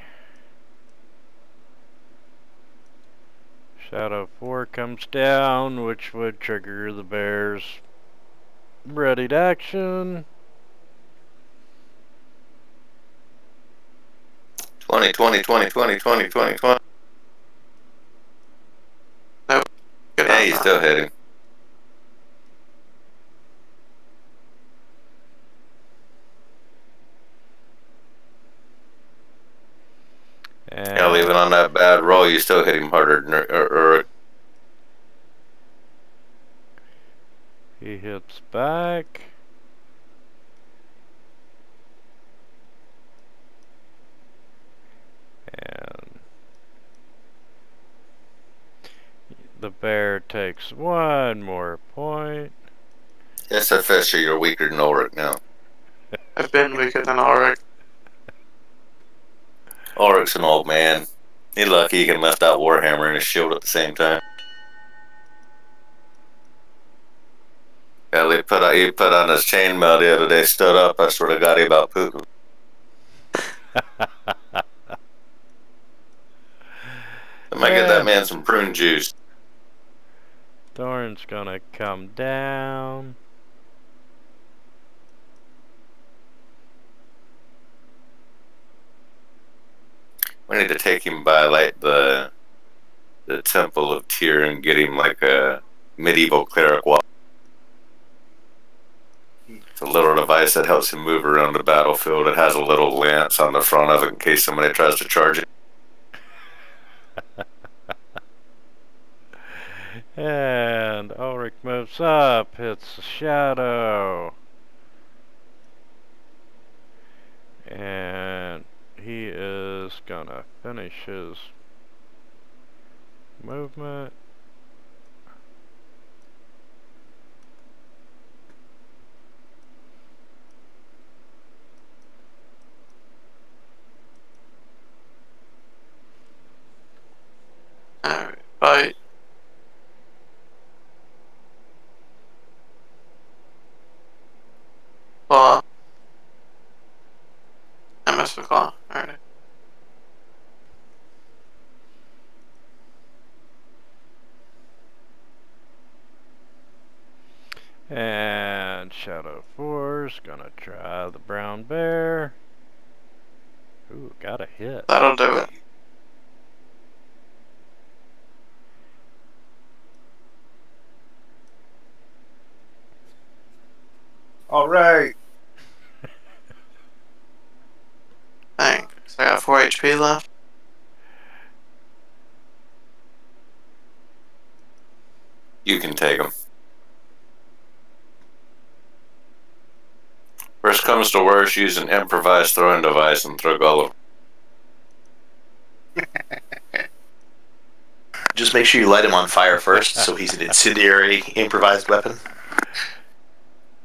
[SPEAKER 2] Shadow 4 comes down, which would trigger the bears ready to action.
[SPEAKER 5] 20, 20, 20, 20, 20, 20, 20.
[SPEAKER 4] Nope.
[SPEAKER 5] Yeah, you still hit him. Yeah, leaving on that bad roll, you still hit him harder than
[SPEAKER 2] he hits back. And the bear takes one more point.
[SPEAKER 5] Yes, Fisher, you're weaker than Ulrich now.
[SPEAKER 4] I've been weaker than Ulrich.
[SPEAKER 5] Ulrich's an old man. He's lucky he can lift out Warhammer and his shield at the same time. Yeah, he put on his chainmail the other day, stood up, I sort of got him about Putin. I might get that man some prune juice.
[SPEAKER 2] Thorn's gonna come down.
[SPEAKER 5] We need to take him by like the Temple of Tyr and get him like a medieval cleric walk. It's a little device that helps him move around the battlefield. It has a little lance on the front of it in case somebody tries to charge it.
[SPEAKER 2] And Ulrich moves up, hits the Shadow. And he is gonna finish his movement.
[SPEAKER 4] Alright, bye. Claw. I missed the claw. Alright.
[SPEAKER 2] And Shadow 4's gonna try the brown bear. Ooh, got a hit.
[SPEAKER 4] That'll do it.
[SPEAKER 3] All right.
[SPEAKER 4] Thanks. I got 4 HP left.
[SPEAKER 5] You can take him. Worst comes to worst, use an improvised throwing device and throw all of them.
[SPEAKER 3] Just make sure you light him on fire first, so he's an incendiary improvised weapon.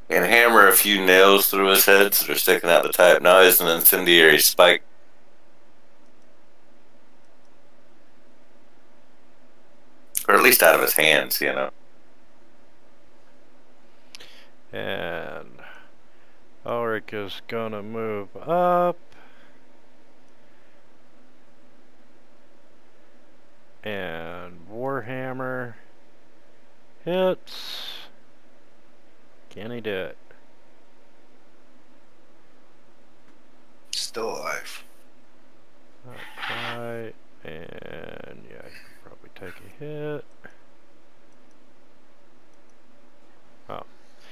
[SPEAKER 5] And hammer a few nails through his head so they're sticking out the top. Now he's an incendiary spike. Or at least out of his hands, you know.
[SPEAKER 2] And Ulrich is gonna move up. And Warhammer hits. Can he do it?
[SPEAKER 3] Still alive.
[SPEAKER 2] Not quite. And yeah, he can probably take a hit. Oh.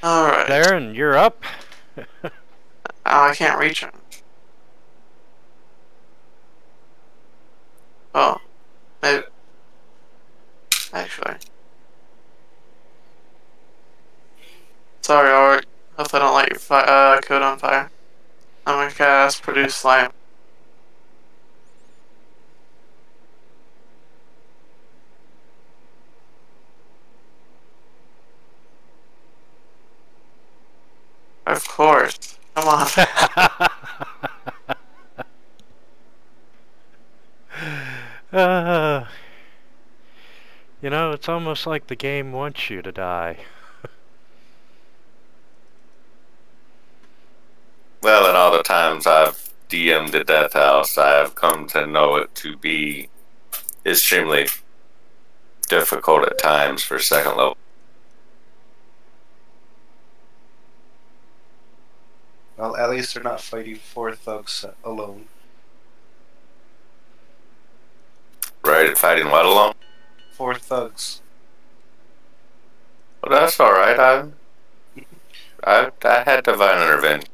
[SPEAKER 4] Alright.
[SPEAKER 2] Darren, you're up.
[SPEAKER 4] Oh, I can't reach him. Oh. Maybe. Actually. Sorry, Ulrich. Hope I don't light your code on fire. I'm gonna cast Produce Flame. Of course. Come on.
[SPEAKER 2] uh, you know, it's almost like the game wants you to die.
[SPEAKER 5] Well, in all the times I've DM'd the Death House, I have come to know it to be extremely difficult at times for second level.
[SPEAKER 1] Well, at least they're not fighting 4 thugs alone.
[SPEAKER 5] Right? Fighting what alone?
[SPEAKER 1] 4 thugs.
[SPEAKER 5] Well, that's all right. I had divine intervention.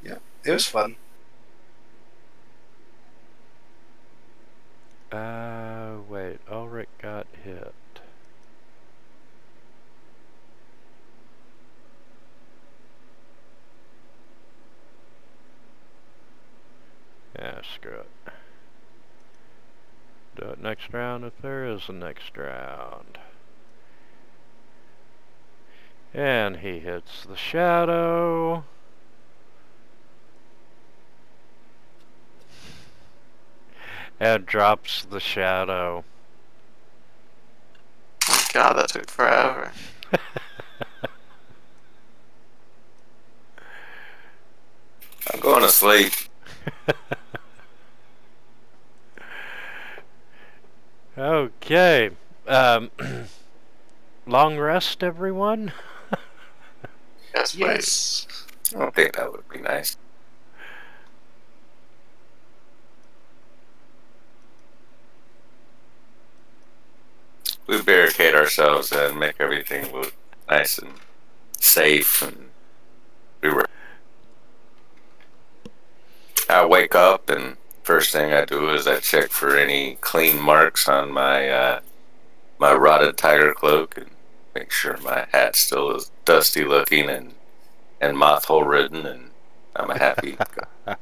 [SPEAKER 1] Yeah, it was fun.
[SPEAKER 2] Wait, Ulrich got hit. Yeah, screw it. Do it next round if there is a next round. And he hits the shadow. And drops the shadow.
[SPEAKER 4] Oh god, that took forever.
[SPEAKER 5] I'm going to sleep.
[SPEAKER 2] Okay. Long rest, everyone?
[SPEAKER 4] Yes, please.
[SPEAKER 1] Yes.
[SPEAKER 5] I don't think that would be nice. We barricade ourselves and make everything look nice and safe, and I wake up and first thing I do is I check for any clean marks on my my rotted tiger cloak and make sure my hat still is dusty looking and moth hole ridden, and I'm a happy. I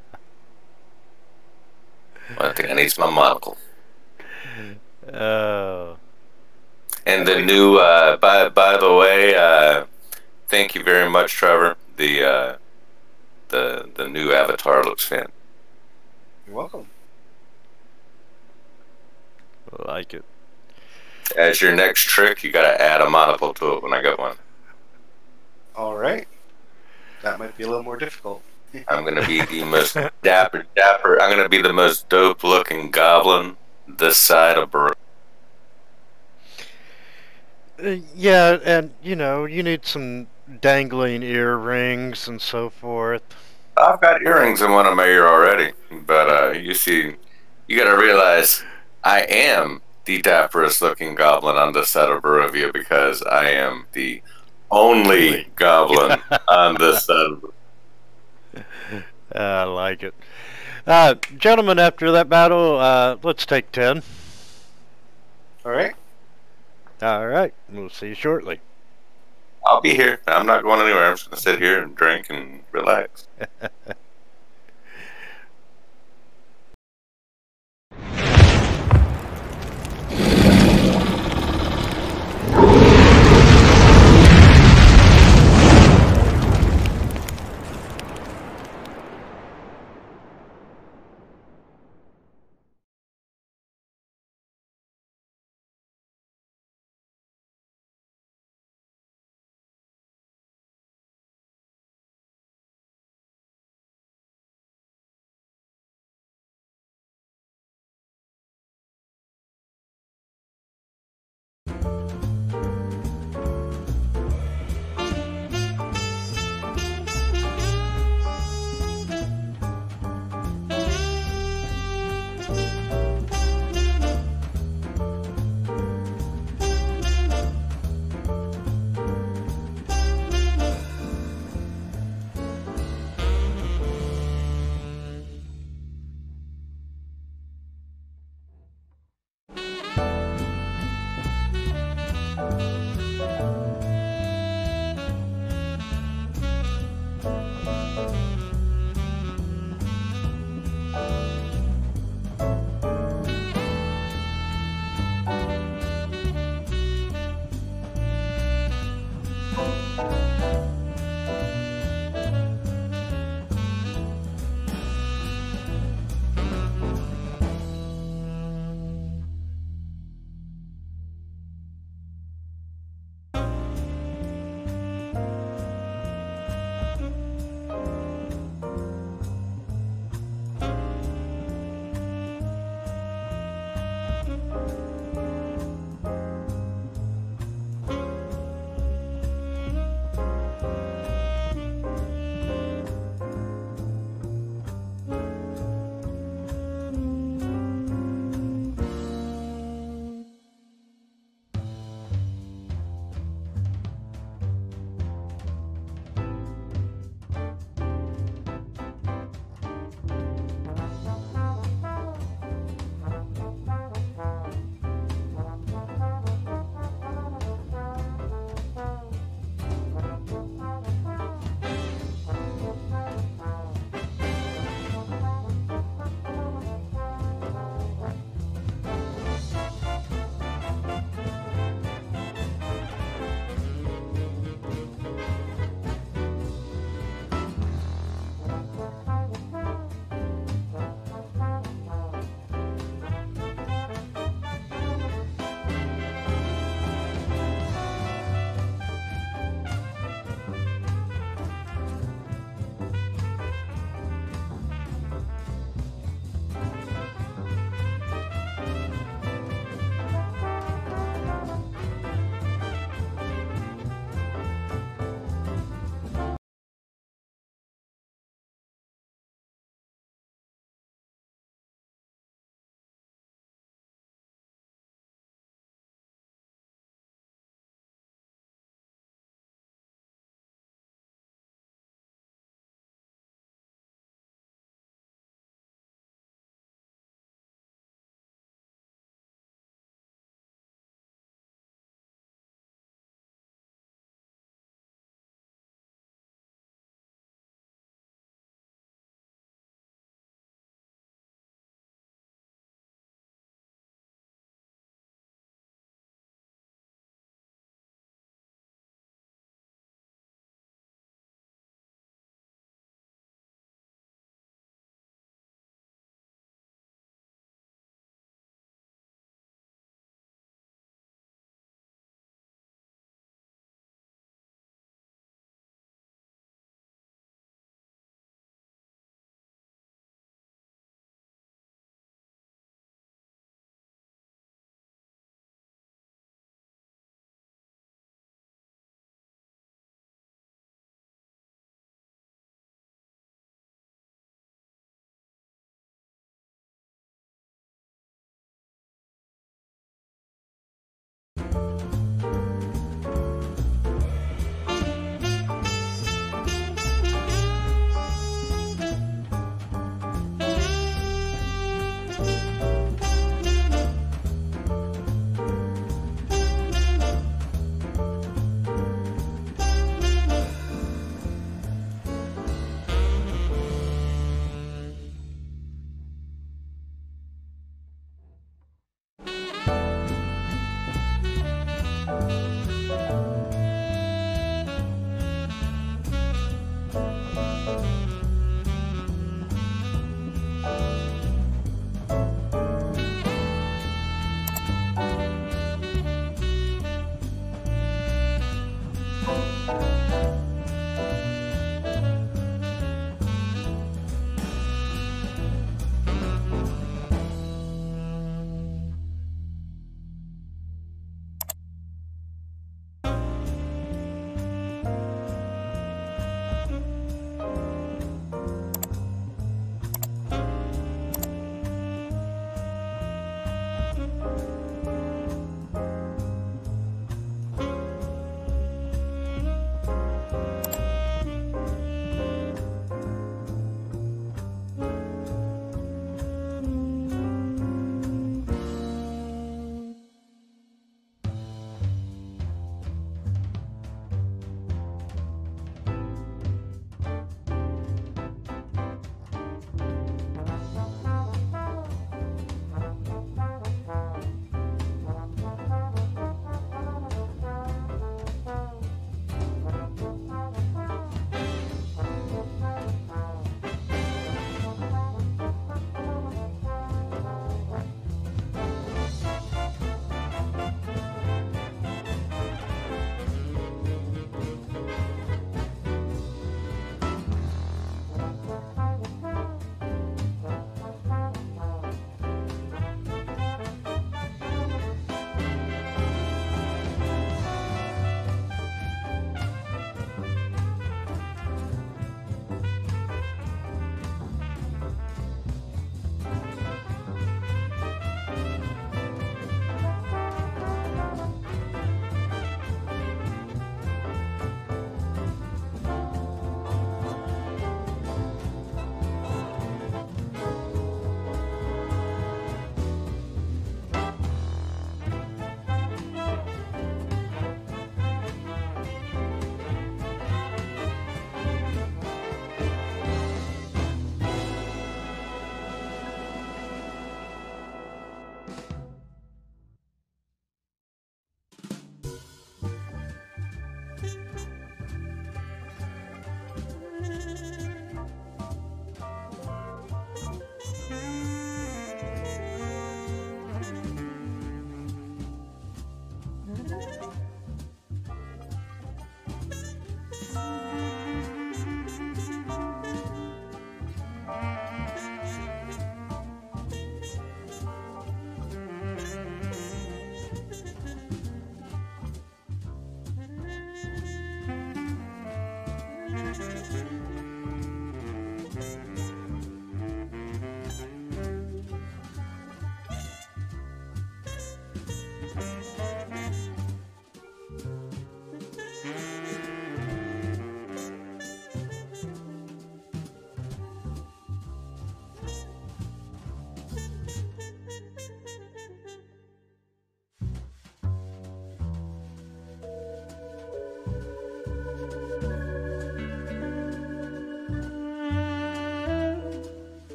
[SPEAKER 5] think I need my monocle.
[SPEAKER 2] Oh.
[SPEAKER 5] And the new, by the way, thank you very much, Trevor. The new avatar looks fantastic.
[SPEAKER 1] You're welcome.
[SPEAKER 2] Like it.
[SPEAKER 5] As your next trick, you gotta add a monocle to it when I get one.
[SPEAKER 1] Alright. That might be a little more difficult.
[SPEAKER 5] I'm gonna be the most dapper. I'm gonna be the most dope looking goblin this side of Baroque.
[SPEAKER 2] Yeah, and you know, you need some dangling earrings and so forth.
[SPEAKER 5] I've got earrings in one of my ear already, but you see, you gotta realize I am the dapperest looking goblin on this side of Barovia because I am the only goblin on this side of
[SPEAKER 2] I like it. Gentlemen, after that battle, let's take 10.
[SPEAKER 1] Alright.
[SPEAKER 2] Alright, we'll see you shortly.
[SPEAKER 5] I'll be here. I'm not going anywhere. I'm just gonna sit here and drink and relax.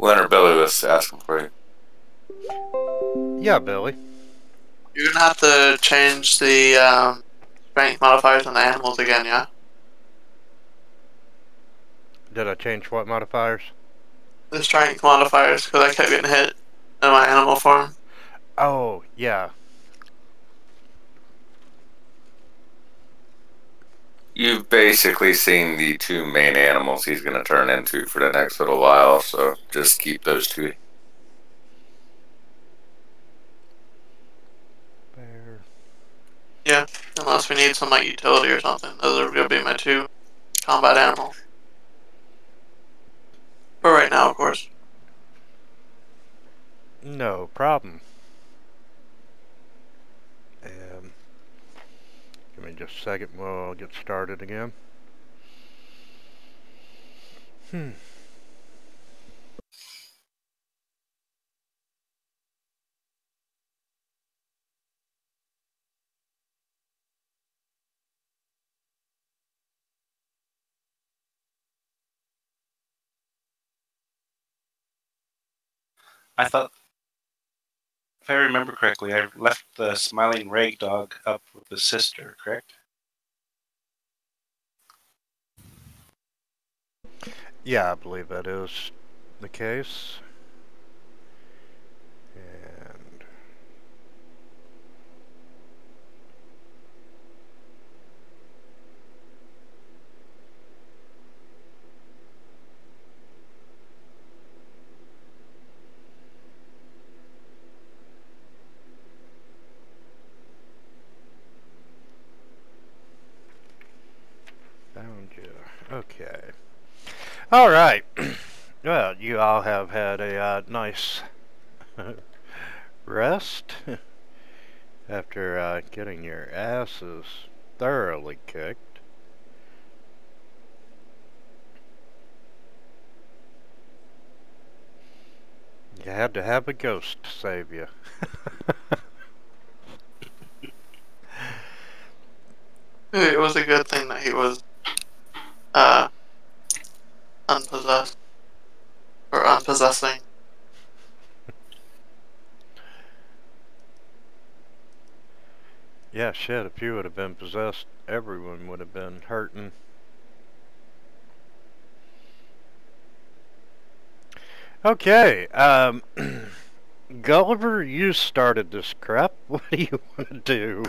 [SPEAKER 5] Leonard Billy was asking for you.
[SPEAKER 2] Yeah, Billy.
[SPEAKER 4] You're gonna have to change the strength modifiers on the animals again, yeah?
[SPEAKER 2] Did I change what modifiers?
[SPEAKER 4] The strength modifiers, because I kept getting hit in my animal form.
[SPEAKER 2] Oh, yeah.
[SPEAKER 5] You've basically seen the two main animals he's going to turn into for the next little while, so just keep those two.
[SPEAKER 2] Bear.
[SPEAKER 4] Yeah, unless we need some like utility or something. Those are gonna be my two combat animals. For right now, of course.
[SPEAKER 2] No problem. Give me just a second. We'll get started again.
[SPEAKER 1] I thought, if I remember correctly, I left the smiling rag dog up with the sister, correct?
[SPEAKER 2] Yeah, I believe that is the case. And found you. Okay. All right. Well, you all have had a nice rest after getting your asses thoroughly kicked. You had to have a ghost to save you.
[SPEAKER 4] It was a good thing that he was unpossessed. Or unpossessing.
[SPEAKER 2] Yeah, shit, if you would have been possessed, everyone would have been hurting. Okay, Gulliver, you started this crap. What do you want to do?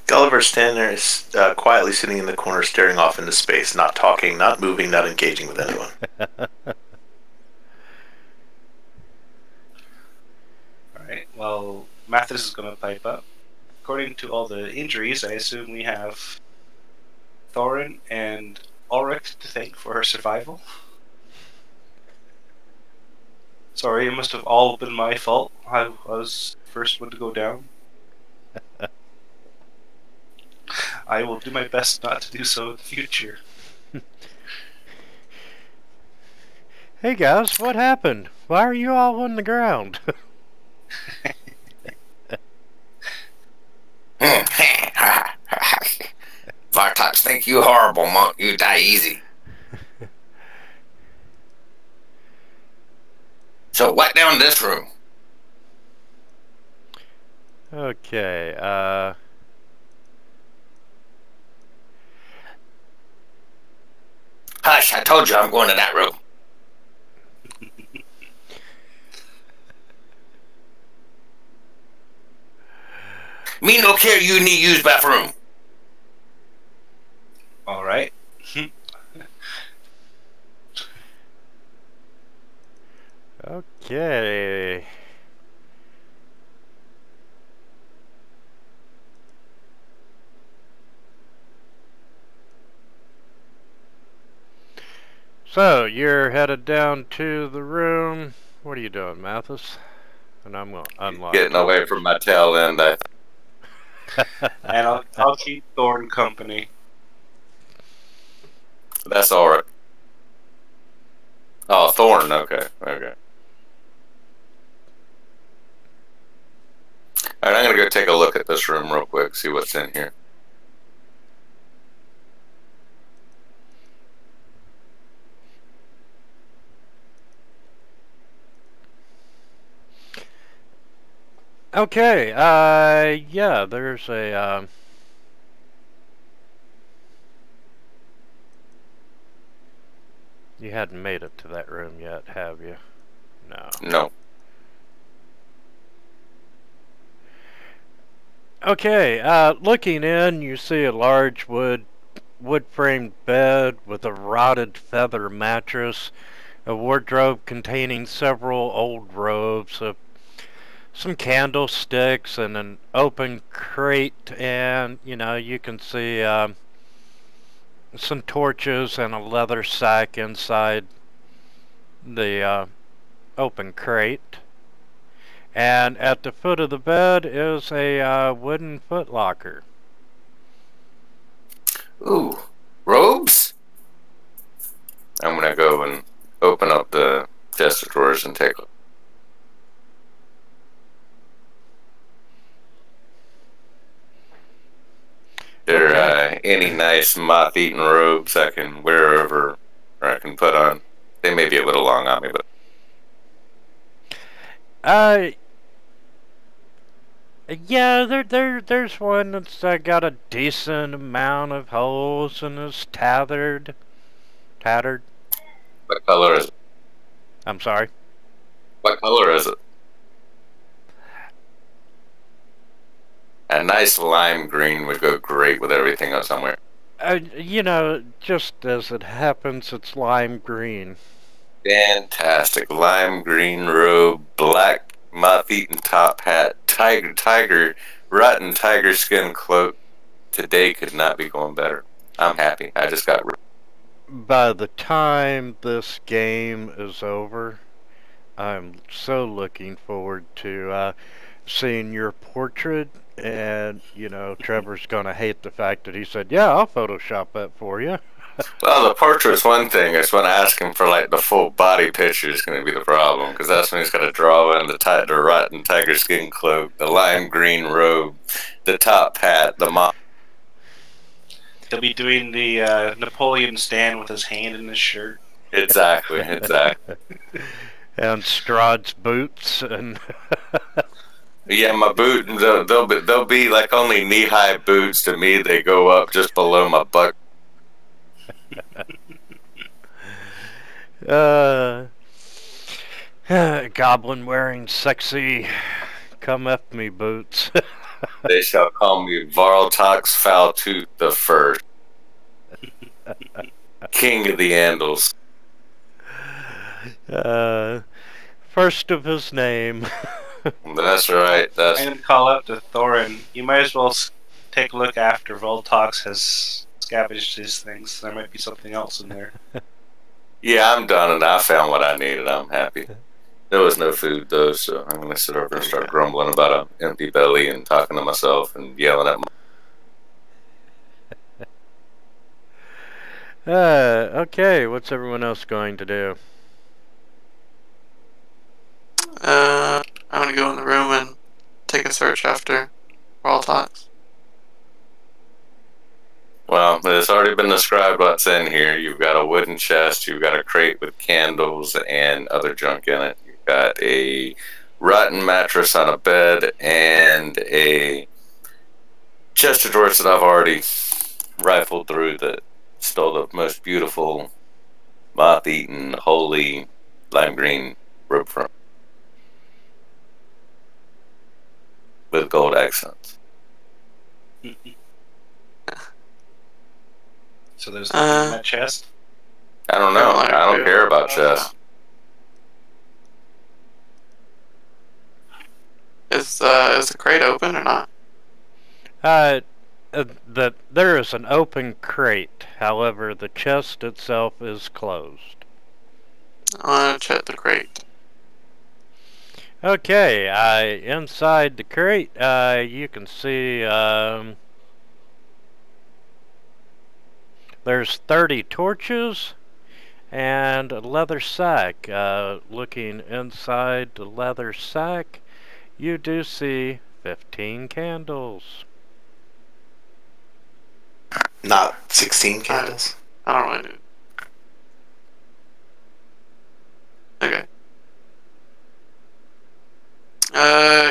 [SPEAKER 3] Gulliver's standing there, is quietly sitting in the corner, staring off into space, not talking, not moving, not engaging with anyone.
[SPEAKER 1] Alright, well, Mathis is going to pipe up. According to all the injuries, I assume we have Thorin and Ulrich to thank for her survival. Sorry, it must have all been my fault. I was the first one to go down. I will do my best not to do so in the future.
[SPEAKER 2] Hey guys, what happened? Why are you all on the ground?
[SPEAKER 5] Vartox think you horrible, monk. You die easy. So what down this room?
[SPEAKER 2] Okay,
[SPEAKER 5] Hush, I told you I'm going to that room. Me no care you need use bathroom.
[SPEAKER 1] Alright.
[SPEAKER 2] okay. So, you're headed down to the room. What are you doing, Mathis? And I'm going to unlock.
[SPEAKER 5] Getting away from my tail end.
[SPEAKER 1] And I'll keep Thorn company.
[SPEAKER 5] That's alright. Oh, Thorn. Okay. Okay. Alright, I'm going to go take a look at this room real quick, see what's in here.
[SPEAKER 2] Okay, yeah, there's a, you hadn't made it to that room yet, have you? No.
[SPEAKER 5] No.
[SPEAKER 2] Okay, looking in, you see a large wood-framed bed with a rotted feather mattress, a wardrobe containing several old robes, some candlesticks, and an open crate, and, you can see some torches and a leather sack inside the open crate. And at the foot of the bed is a wooden footlocker.
[SPEAKER 5] Ooh, robes? I'm gonna go and open up the chest of drawers and take a look. There any nice moth-eaten robes I can wear over, or I can put on? They may be a little long on me, but
[SPEAKER 2] yeah, there's one that's got a decent amount of holes and is tattered.
[SPEAKER 5] what color is it?
[SPEAKER 2] I'm sorry.
[SPEAKER 5] What color is it? A nice lime green would go great with everything else somewhere.
[SPEAKER 2] Just as it happens, it's lime green.
[SPEAKER 5] Fantastic. Lime green robe, black moth-eaten top hat, rotten tiger skin cloak. Today could not be going better. I'm happy. I just got...
[SPEAKER 2] By the time this game is over, I'm so looking forward to seeing your portrait. And, Trevor's going to hate the fact that he said, yeah, I'll Photoshop that for you.
[SPEAKER 5] Well, the portrait's one thing. It's when I ask him for, the full body picture is going to be the problem. Because that's when he's got to draw in the rotten tiger skin cloak, the lime green robe, the top hat, the moth.
[SPEAKER 1] He'll be doing the Napoleon stand with his hand in his shirt.
[SPEAKER 5] Exactly.
[SPEAKER 2] And Strahd's boots and...
[SPEAKER 5] Yeah, my boot, they'll be like only knee-high boots. To me, they go up just below my butt.
[SPEAKER 2] Goblin wearing sexy come up me boots.
[SPEAKER 5] They shall call me Varltox Foultooth the First, King of the Andals.
[SPEAKER 2] First of his name.
[SPEAKER 5] That's right.
[SPEAKER 1] I'm going to call out to Thorin. You might as well take a look after Voltox has scavenged his things. There might be something else in there.
[SPEAKER 5] Yeah, I'm done and I found what I needed. I'm happy. There was no food though, so I'm going to sit over and start grumbling about an empty belly and talking to myself and yelling at my...
[SPEAKER 2] Okay, what's everyone else going to do?
[SPEAKER 4] I'm gonna go in the room and take a search after Varltox.
[SPEAKER 5] Well, it's already been described what's in here. You've got a wooden chest, you've got a crate with candles and other junk in it. You've got a rotten mattress on a bed and a chest of drawers that I've already rifled through that stole the most beautiful moth-eaten, holy lime green robe from. With gold accents.
[SPEAKER 1] So there's nothing in that chest?
[SPEAKER 5] I don't know. I don't care about chest.
[SPEAKER 4] Is the crate open or not?
[SPEAKER 2] There is an open crate. However, the chest itself is closed.
[SPEAKER 4] I want to check the crate.
[SPEAKER 2] Okay, inside the crate, you can see there's 30 torches and a leather sack. Looking inside the leather sack, you do see 15 candles.
[SPEAKER 3] Not 16 candles?
[SPEAKER 4] I don't really do. Okay.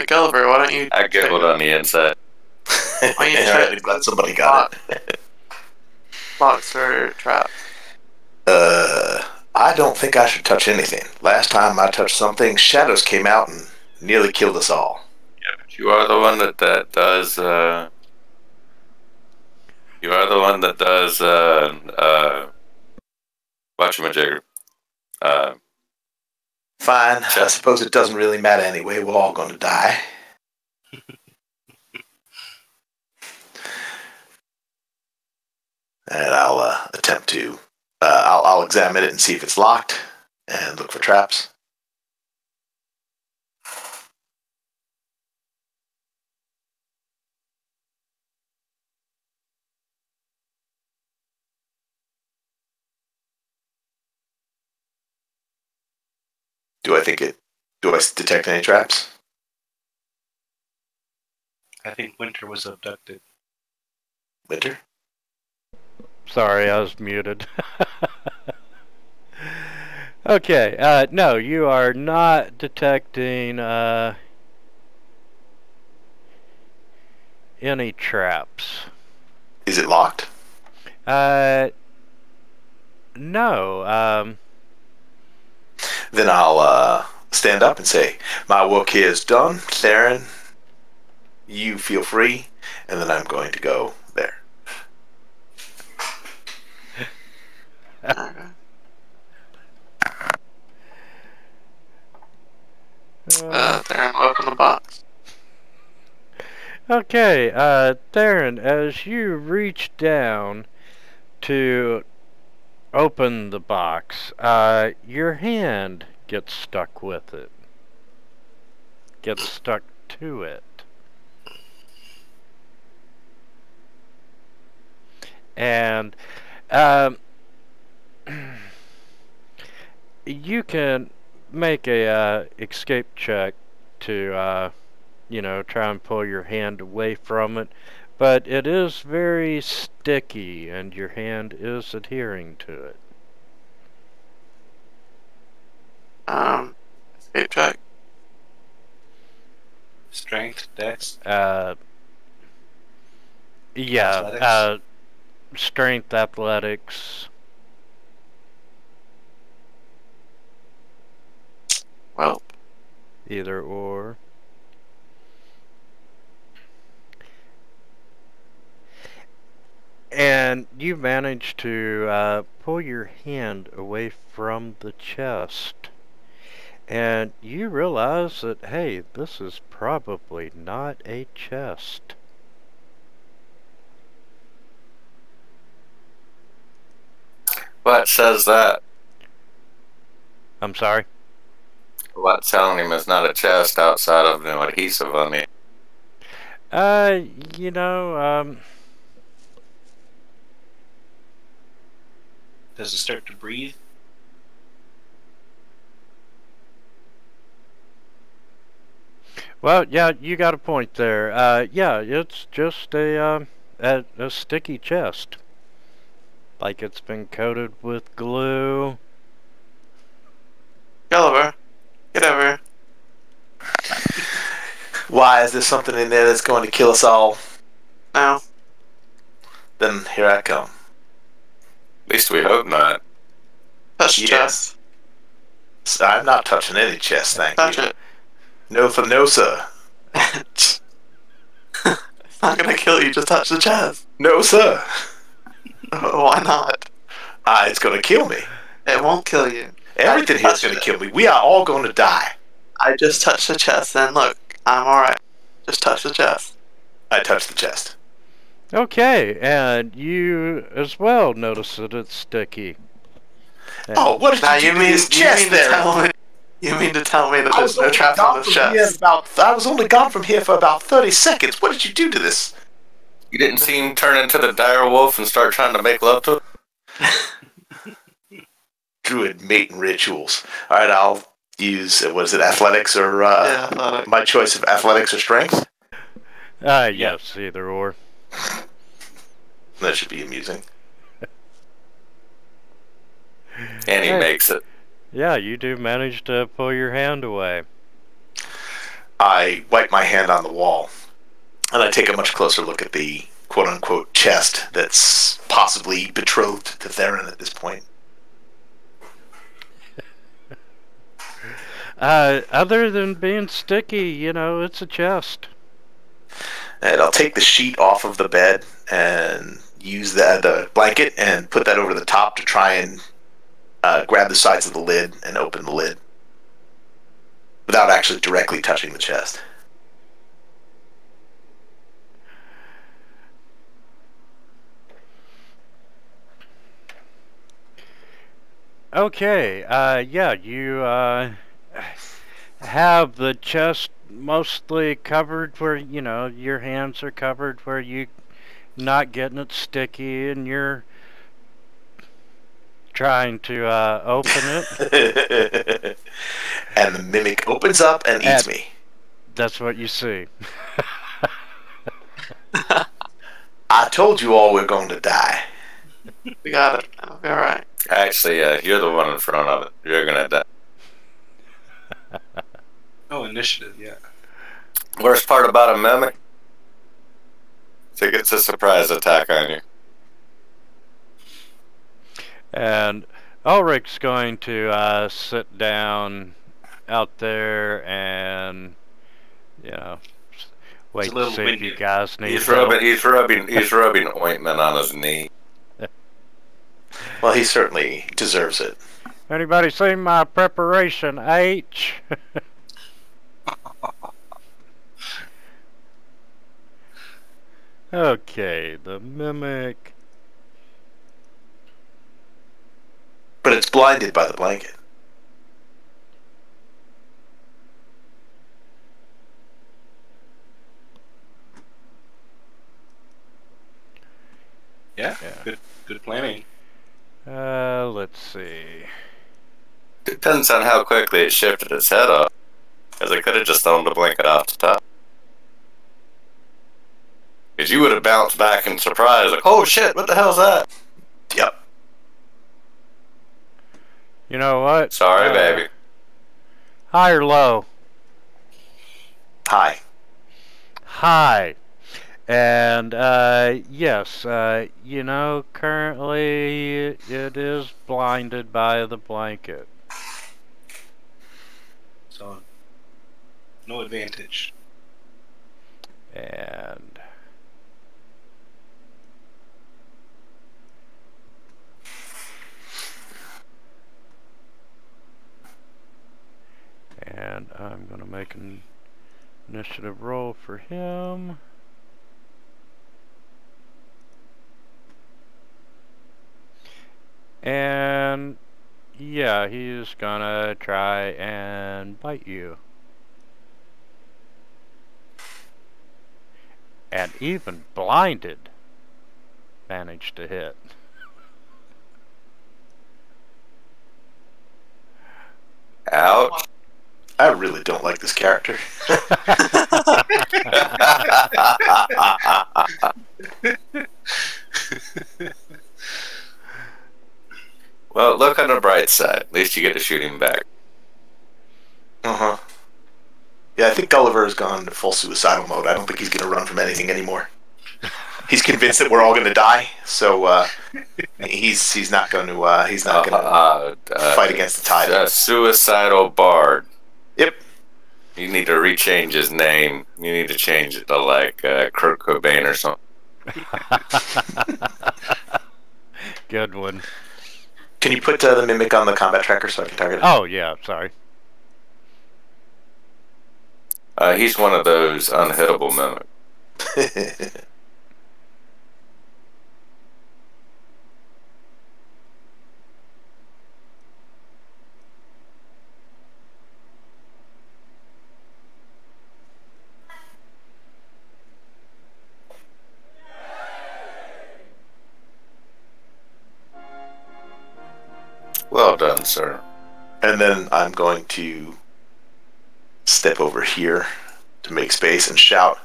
[SPEAKER 4] Gulliver, why don't you...
[SPEAKER 5] I giggled on the inside.
[SPEAKER 4] Why don't you check...
[SPEAKER 3] Glad somebody got it.
[SPEAKER 4] Box or trap?
[SPEAKER 3] I don't think I should touch anything. Last time I touched something, shadows came out and nearly killed us all.
[SPEAKER 5] Yeah, but you are the one that does, you are the one that does, whatchamajigger.
[SPEAKER 3] Fine. I suppose it doesn't really matter anyway. We're all going to die. And I'll attempt to... I'll examine it and see if it's locked and look for traps. Do I detect any traps?
[SPEAKER 1] I think Winter was abducted.
[SPEAKER 3] Winter?
[SPEAKER 2] Sorry, I was muted. Okay, no, you are not detecting any traps.
[SPEAKER 3] Is it locked?
[SPEAKER 2] No.
[SPEAKER 3] Then I'll stand up and say, my work here is done. Theron, you feel free. And then I'm going to go there.
[SPEAKER 4] Theron, open the box.
[SPEAKER 2] Okay, Theron, as you reach down to open the box, your hand gets stuck with it. Gets stuck to it. And, you can make a, escape check to, try and pull your hand away from it. But it is very sticky, and your hand is adhering to it.
[SPEAKER 4] Escape check.
[SPEAKER 1] Strength, dex.
[SPEAKER 2] Yeah. Strength, athletics.
[SPEAKER 4] Well,
[SPEAKER 2] Either or. And you manage to pull your hand away from the chest. And you realize that, hey, this is probably not a chest.
[SPEAKER 5] What says that?
[SPEAKER 2] I'm sorry?
[SPEAKER 5] What's telling him it's not a chest outside of the adhesive on it?
[SPEAKER 2] You know,
[SPEAKER 1] Does it start to breathe?
[SPEAKER 2] well, yeah, you got a point there. Yeah, it's just a sticky chest. Like it's been coated with glue.
[SPEAKER 4] Gulliver, get over here.
[SPEAKER 3] Why? Is there something in there that's going to kill us all?
[SPEAKER 4] No.
[SPEAKER 3] Then here I come.
[SPEAKER 5] At least we hope not.
[SPEAKER 4] Touch the chest.
[SPEAKER 3] I'm not touching any chest, thank
[SPEAKER 4] Touch
[SPEAKER 3] you.
[SPEAKER 4] it.
[SPEAKER 3] No, sir.
[SPEAKER 4] It's not gonna kill you, just touch the chest.
[SPEAKER 3] No, sir.
[SPEAKER 4] Why not?
[SPEAKER 3] It's going to kill me.
[SPEAKER 4] It won't kill you.
[SPEAKER 3] Everything here is going to kill me. We are all going to die.
[SPEAKER 4] I just touched the chest and look, I'm alright. Just touch the chest.
[SPEAKER 3] I touched the chest.
[SPEAKER 2] Okay, and you as well notice that it's sticky.
[SPEAKER 3] Oh, what did you do to this chest there?
[SPEAKER 4] You mean to tell me that there's no traps on this chest?
[SPEAKER 3] I was only gone from here for about 30 seconds. What did you do to this?
[SPEAKER 5] You didn't see him turn into the dire wolf and start trying to make love to it?
[SPEAKER 3] Druid mating rituals. Alright, I'll use, athletics or,
[SPEAKER 4] athletics.
[SPEAKER 3] My choice of athletics or strength?
[SPEAKER 2] Yes, either or.
[SPEAKER 3] That should be amusing.
[SPEAKER 5] And he makes it.
[SPEAKER 2] Yeah, you do manage to pull your hand away.
[SPEAKER 3] I wipe my hand on the wall, and I take a much closer look at the quote-unquote chest that's possibly betrothed to Theron at this point.
[SPEAKER 2] Other than being sticky, you know, it's a chest.
[SPEAKER 3] And I'll take the sheet off of the bed and use the blanket and put that over the top to try and grab the sides of the lid and open the lid without actually directly touching the chest.
[SPEAKER 2] Okay, yeah, you have the chest mostly covered where, you know, your hands are covered where you not getting it sticky, and you're trying to open it.
[SPEAKER 3] And the mimic opens up and eats me.
[SPEAKER 2] That's what you see.
[SPEAKER 3] I told you all we're going to die.
[SPEAKER 4] We got it. It'll be alright.
[SPEAKER 5] Actually, you're the one in front of it. You're gonna die.
[SPEAKER 1] Oh, initiative, yeah.
[SPEAKER 5] Worst part about a mimic? It gets a surprise attack on you.
[SPEAKER 2] And Ulrich's going to sit down out there and, you know, wait to see if you guys need help.
[SPEAKER 5] He's rubbing ointment on his knee.
[SPEAKER 3] Well, he certainly deserves it.
[SPEAKER 2] Anybody seen my preparation, H? Okay, the mimic.
[SPEAKER 3] But it's blinded by the blanket.
[SPEAKER 1] Yeah. Good planning.
[SPEAKER 2] Let's see.
[SPEAKER 5] Depends on how quickly it shifted its head up, because it could have just thrown the blanket off the top. Because you would have bounced back in surprise, like, oh shit, what the hell's that?
[SPEAKER 3] Yep.
[SPEAKER 2] You know what?
[SPEAKER 5] Sorry, baby.
[SPEAKER 2] High or low?
[SPEAKER 3] High.
[SPEAKER 2] High. And, yes, you know, currently it is blinded by the blanket.
[SPEAKER 1] So, no advantage.
[SPEAKER 2] And... I'm going to make an initiative roll for him. And yeah, he's gonna try and bite you. And even blinded, managed to hit.
[SPEAKER 5] Ouch.
[SPEAKER 3] I really don't like this character.
[SPEAKER 5] Well, look on the bright side. At least you get to shoot him back.
[SPEAKER 3] Uh-huh. Yeah, I think Gulliver has gone into full suicidal mode. I don't think he's going to run from anything anymore. He's convinced that we're all going to die, so he's not going to fight against the tide.
[SPEAKER 5] A suicidal bard.
[SPEAKER 3] Yep.
[SPEAKER 5] You need to rechange his name. You need to change it to like Kurt Cobain or something.
[SPEAKER 2] Good one.
[SPEAKER 3] Can you put the mimic on the combat tracker so I can target it?
[SPEAKER 2] Oh, yeah, sorry.
[SPEAKER 5] He's one of those unhittable mimics. Well done, sir.
[SPEAKER 3] And then I'm going to step over here to make space and shout,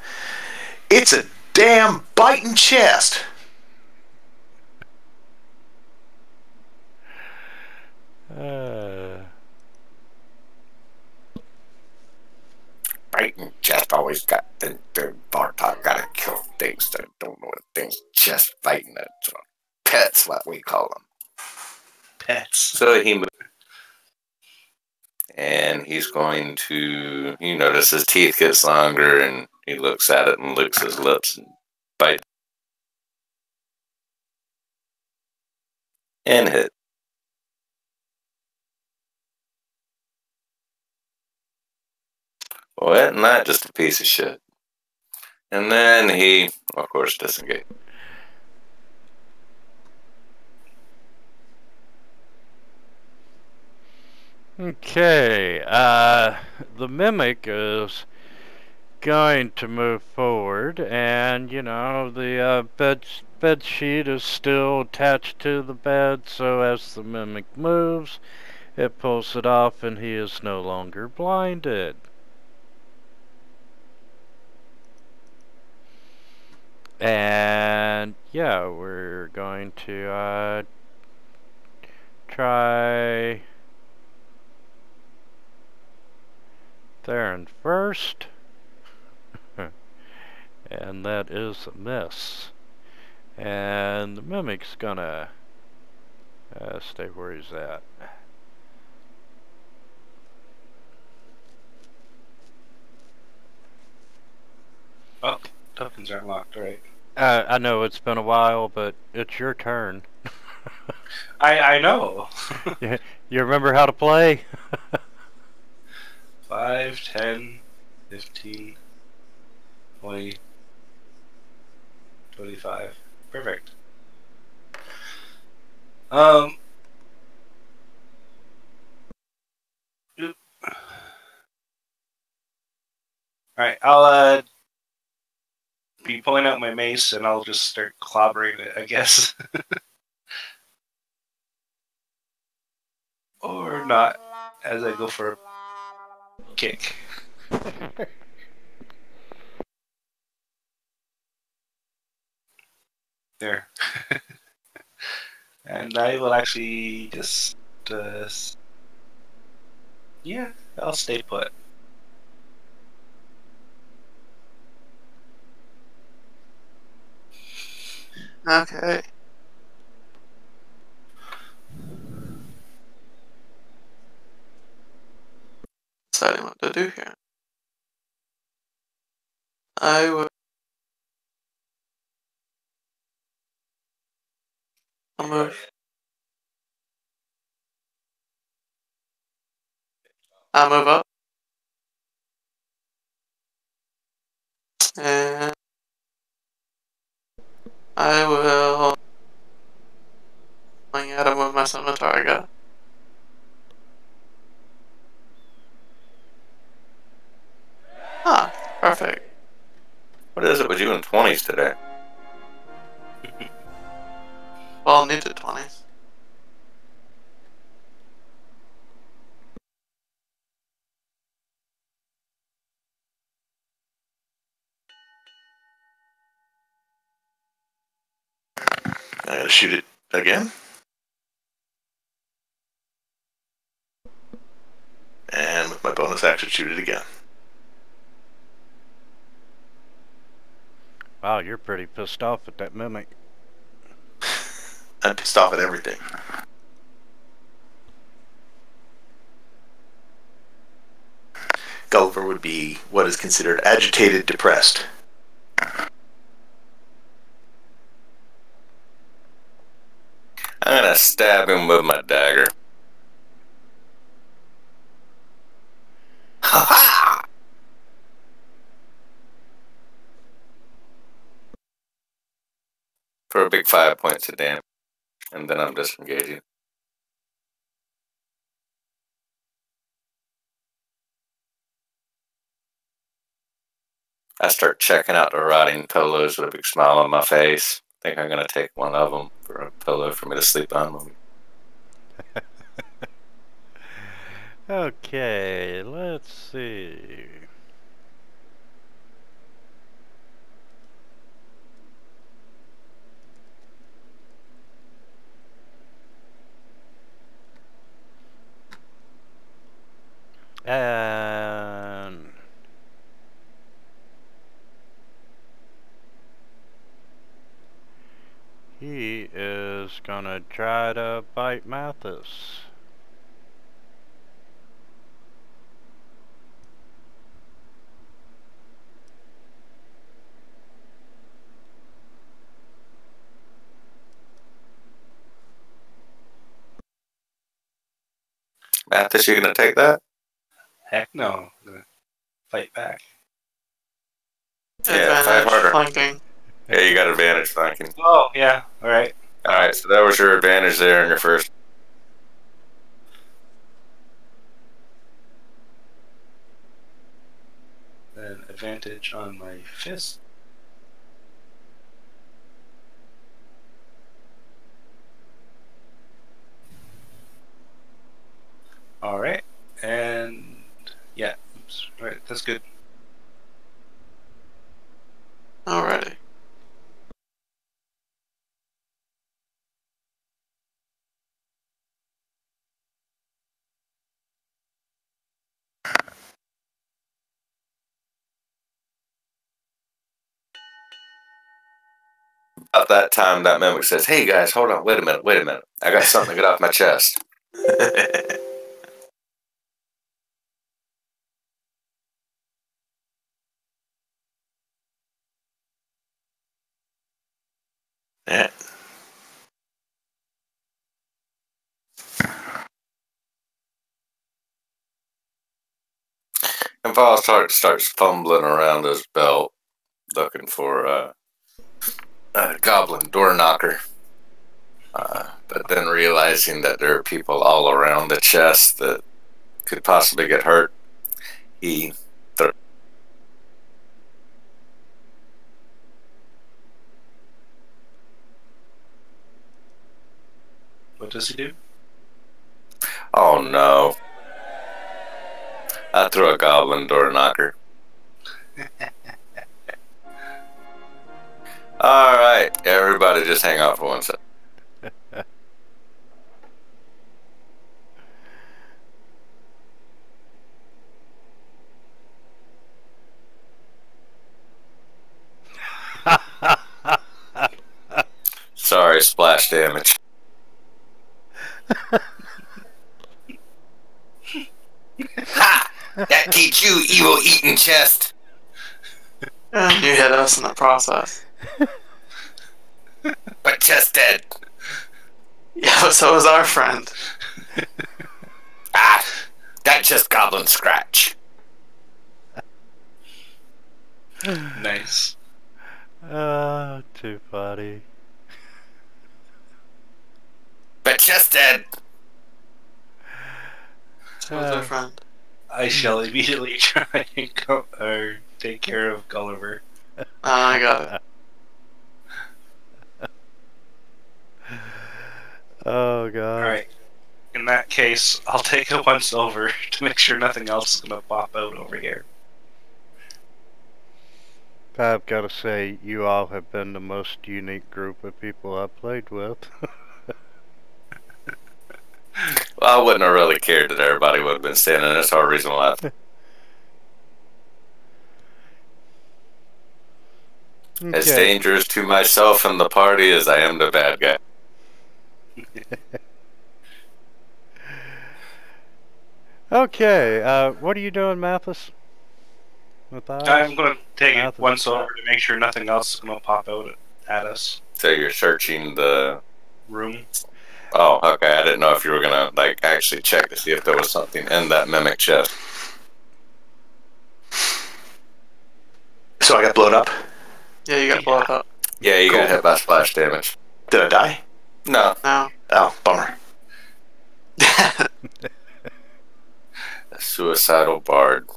[SPEAKER 3] "It's a damn biting chest!"
[SPEAKER 5] Biting always got the Bartok gotta kill things that don't know what things just fighting. That's pets, what we call them.
[SPEAKER 1] Pets.
[SPEAKER 5] So he moved. And he's going to, you notice his teeth gets longer, and he looks at it and licks his lips and bites. And hit. Well, isn't that just a piece of shit? And then he, of course, disengaged.
[SPEAKER 2] Okay, the Mimic is going to move forward, and, you know, the bed sheet is still attached to the bed, so as the Mimic moves, it pulls it off, and he is no longer blinded. And yeah, we're going to try Theron first. And that is a miss. And the Mimic's gonna stay where he's at.
[SPEAKER 1] Oh, tokens aren't locked, right?
[SPEAKER 2] I know it's been a while, but it's your turn.
[SPEAKER 1] I know.
[SPEAKER 2] You remember how to play?
[SPEAKER 1] 5, 10, 15, 20, 25. Perfect. Oop. Alright, I'll be pulling out my mace and I'll just start clobbering it, I guess. Or not, as I go for a kick. There. And I will actually just, yeah, I'll stay put.
[SPEAKER 4] Okay. Deciding what to do here. I will. I'll move. I'll move up. And I will swing at him with my scimitar again. Ah, perfect.
[SPEAKER 5] What is it with you in 20s today?
[SPEAKER 4] Well, need the 20s.
[SPEAKER 3] I gotta shoot it again. And with my bonus action, shoot it again.
[SPEAKER 2] Wow, you're pretty pissed off at that Mimic.
[SPEAKER 3] I'm pissed off at everything. Gulliver would be what is considered agitated, depressed.
[SPEAKER 5] I'm gonna stab him with my dagger. Ha ha! For a big 5 points of damage. And then I'm disengaging. I start checking out the rotting pillows with a big smile on my face. I think I'm gonna take one of them for a pillow for me to sleep on.
[SPEAKER 2] Okay, let's see. And gonna try to bite Mathis.
[SPEAKER 5] Mathis, you gonna take that?
[SPEAKER 1] Heck no. I'm gonna fight back.
[SPEAKER 5] Yeah, fight
[SPEAKER 4] Advantage
[SPEAKER 5] harder.
[SPEAKER 4] flanking.
[SPEAKER 5] Yeah, you got advantage flanking.
[SPEAKER 1] Oh, yeah. Alright.
[SPEAKER 5] Alright, so that was your advantage there in your first.
[SPEAKER 1] Then advantage on my fist. Alright. And yeah. Oops. Alright, that's good.
[SPEAKER 4] Alrighty.
[SPEAKER 5] About that time, that mimic says, "Hey guys, hold on, wait a minute. I got something to get off my chest."
[SPEAKER 3] Yeah.
[SPEAKER 5] And Val starts fumbling around his belt, looking for a goblin door knocker. But then realizing that there are people all around the chest that could possibly get hurt, he
[SPEAKER 1] What does he do?
[SPEAKER 5] Oh no. I threw a goblin door knocker. Alright, everybody just hang out for 1 second. Sorry, splash damage. Ha! That teach you, evil eating chest.
[SPEAKER 4] And you hit us in the process.
[SPEAKER 5] But chest dead.
[SPEAKER 4] Yeah, but so is our friend.
[SPEAKER 5] Ah, that just goblin scratch.
[SPEAKER 1] Nice.
[SPEAKER 2] Too funny.
[SPEAKER 5] But chest dead.
[SPEAKER 4] So is our friend.
[SPEAKER 1] I shall immediately try and go or take care of Gulliver.
[SPEAKER 4] I got it.
[SPEAKER 2] Oh god.
[SPEAKER 1] Alright. In that case, I'll take a once over to make sure nothing else is gonna pop out over here.
[SPEAKER 2] I've got to say, you all have been the most unique group of people I've played with.
[SPEAKER 5] Well, I wouldn't have really cared that everybody would have been standing. That's the whole reason why. As dangerous to myself and the party as I am the bad guy.
[SPEAKER 2] Okay, what are you doing, Mathis? With us?
[SPEAKER 1] I'm gonna take it
[SPEAKER 2] Mathis.
[SPEAKER 1] once over to make sure nothing else is gonna pop out at us.
[SPEAKER 5] So you're searching the
[SPEAKER 1] Room.
[SPEAKER 5] Oh, okay. I didn't know if you were gonna like actually check to see if there was something in that mimic chest.
[SPEAKER 3] So I got blown up.
[SPEAKER 4] Yeah, you got blown up.
[SPEAKER 5] Yeah, you got hit by splash damage.
[SPEAKER 3] Did I die?
[SPEAKER 5] No.
[SPEAKER 4] No.
[SPEAKER 3] Oh, bummer.
[SPEAKER 5] A suicidal bard.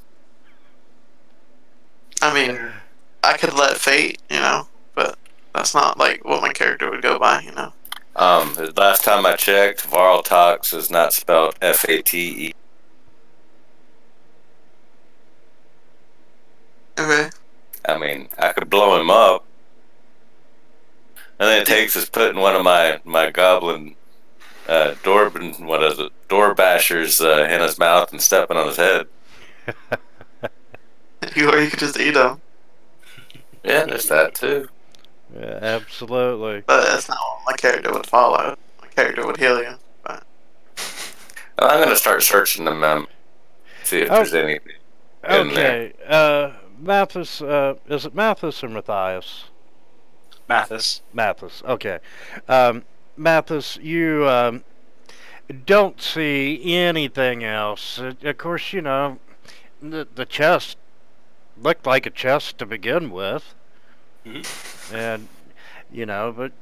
[SPEAKER 4] I mean, I could let fate, but that's not like what my character would go by,
[SPEAKER 5] The last time I checked, Varltox is not spelled F-A-T-E.
[SPEAKER 4] Okay.
[SPEAKER 5] I mean, I could blow him up. And then it takes is putting one of my goblin door bashers in his mouth and stepping on his head.
[SPEAKER 4] Or you could just eat them.
[SPEAKER 5] Yeah, there's that too.
[SPEAKER 2] Yeah, absolutely.
[SPEAKER 4] But that's not what my character would follow. My character would heal you. But
[SPEAKER 5] I'm going to start searching the mem, see if there's anything in there.
[SPEAKER 2] Okay, Mathis, is it Mathis or Matthias?
[SPEAKER 1] Mathis.
[SPEAKER 2] Mathis, okay. Mathis, you don't see anything else. Of course, you know, the chest looked like a chest to begin with. Mm-hmm. And, you know, but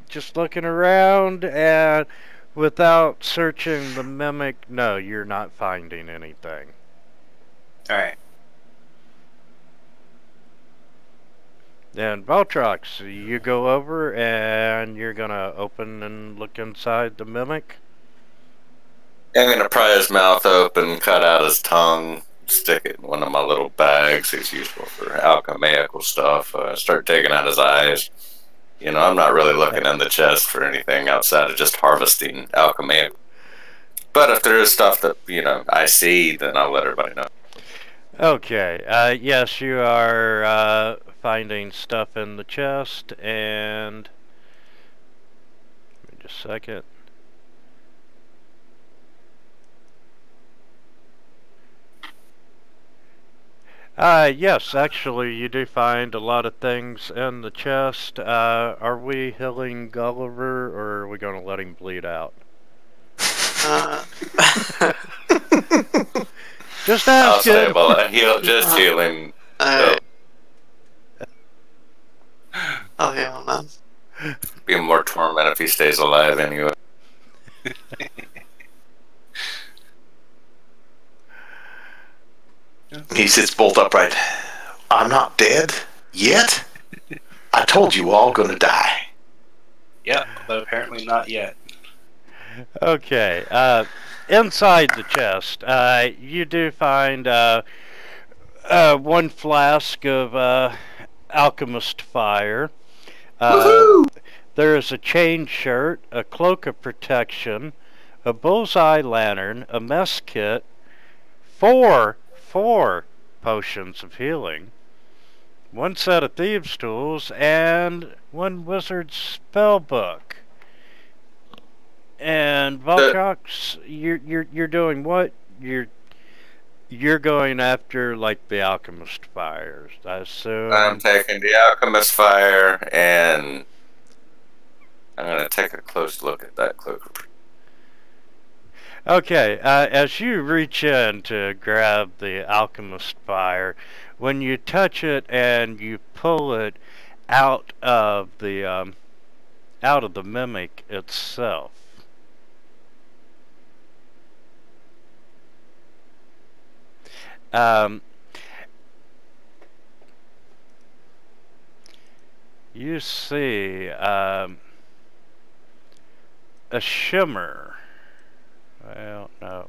[SPEAKER 2] just looking around and without searching the mimic, no, you're not finding anything.
[SPEAKER 1] Alright.
[SPEAKER 2] Then Valtrox, you go over and you're gonna open and look inside the mimic.
[SPEAKER 5] I'm gonna pry his mouth open, cut out his tongue, stick it in one of my little bags. It's useful for alchemical stuff. Start taking out his eyes. You know, I'm not really looking in the chest for anything outside of just harvesting alchemy. But if there is stuff that, you know, I see, then I'll let everybody know.
[SPEAKER 2] Okay, yes, you are finding stuff in the chest, and give me just a second. Yes, actually, you do find a lot of things in the chest. Are we healing Gulliver, or are we going to let him bleed out? Just asking.
[SPEAKER 5] I'll say, well, just healing.
[SPEAKER 4] I'll heal him then.
[SPEAKER 5] Be more torment if he stays alive anyway.
[SPEAKER 3] He sits bolt upright. I'm not dead yet. I told you all gonna die.
[SPEAKER 1] Yeah, but apparently not yet.
[SPEAKER 2] Okay. Inside the chest, you do find one flask of alchemist fire. There is a chain shirt, a cloak of protection, a bullseye lantern, a mess kit, four potions of healing, one set of thieves' tools, and one wizard's spell book. And Valtrox, you're doing what? You're going after like the alchemist fires, I assume.
[SPEAKER 5] I'm taking the alchemist fire, and I'm gonna take a close look at that cloak.
[SPEAKER 2] Okay, as you reach in to grab the alchemist fire, when you touch it and you pull it out of the mimic itself, you see a shimmer. Well, no.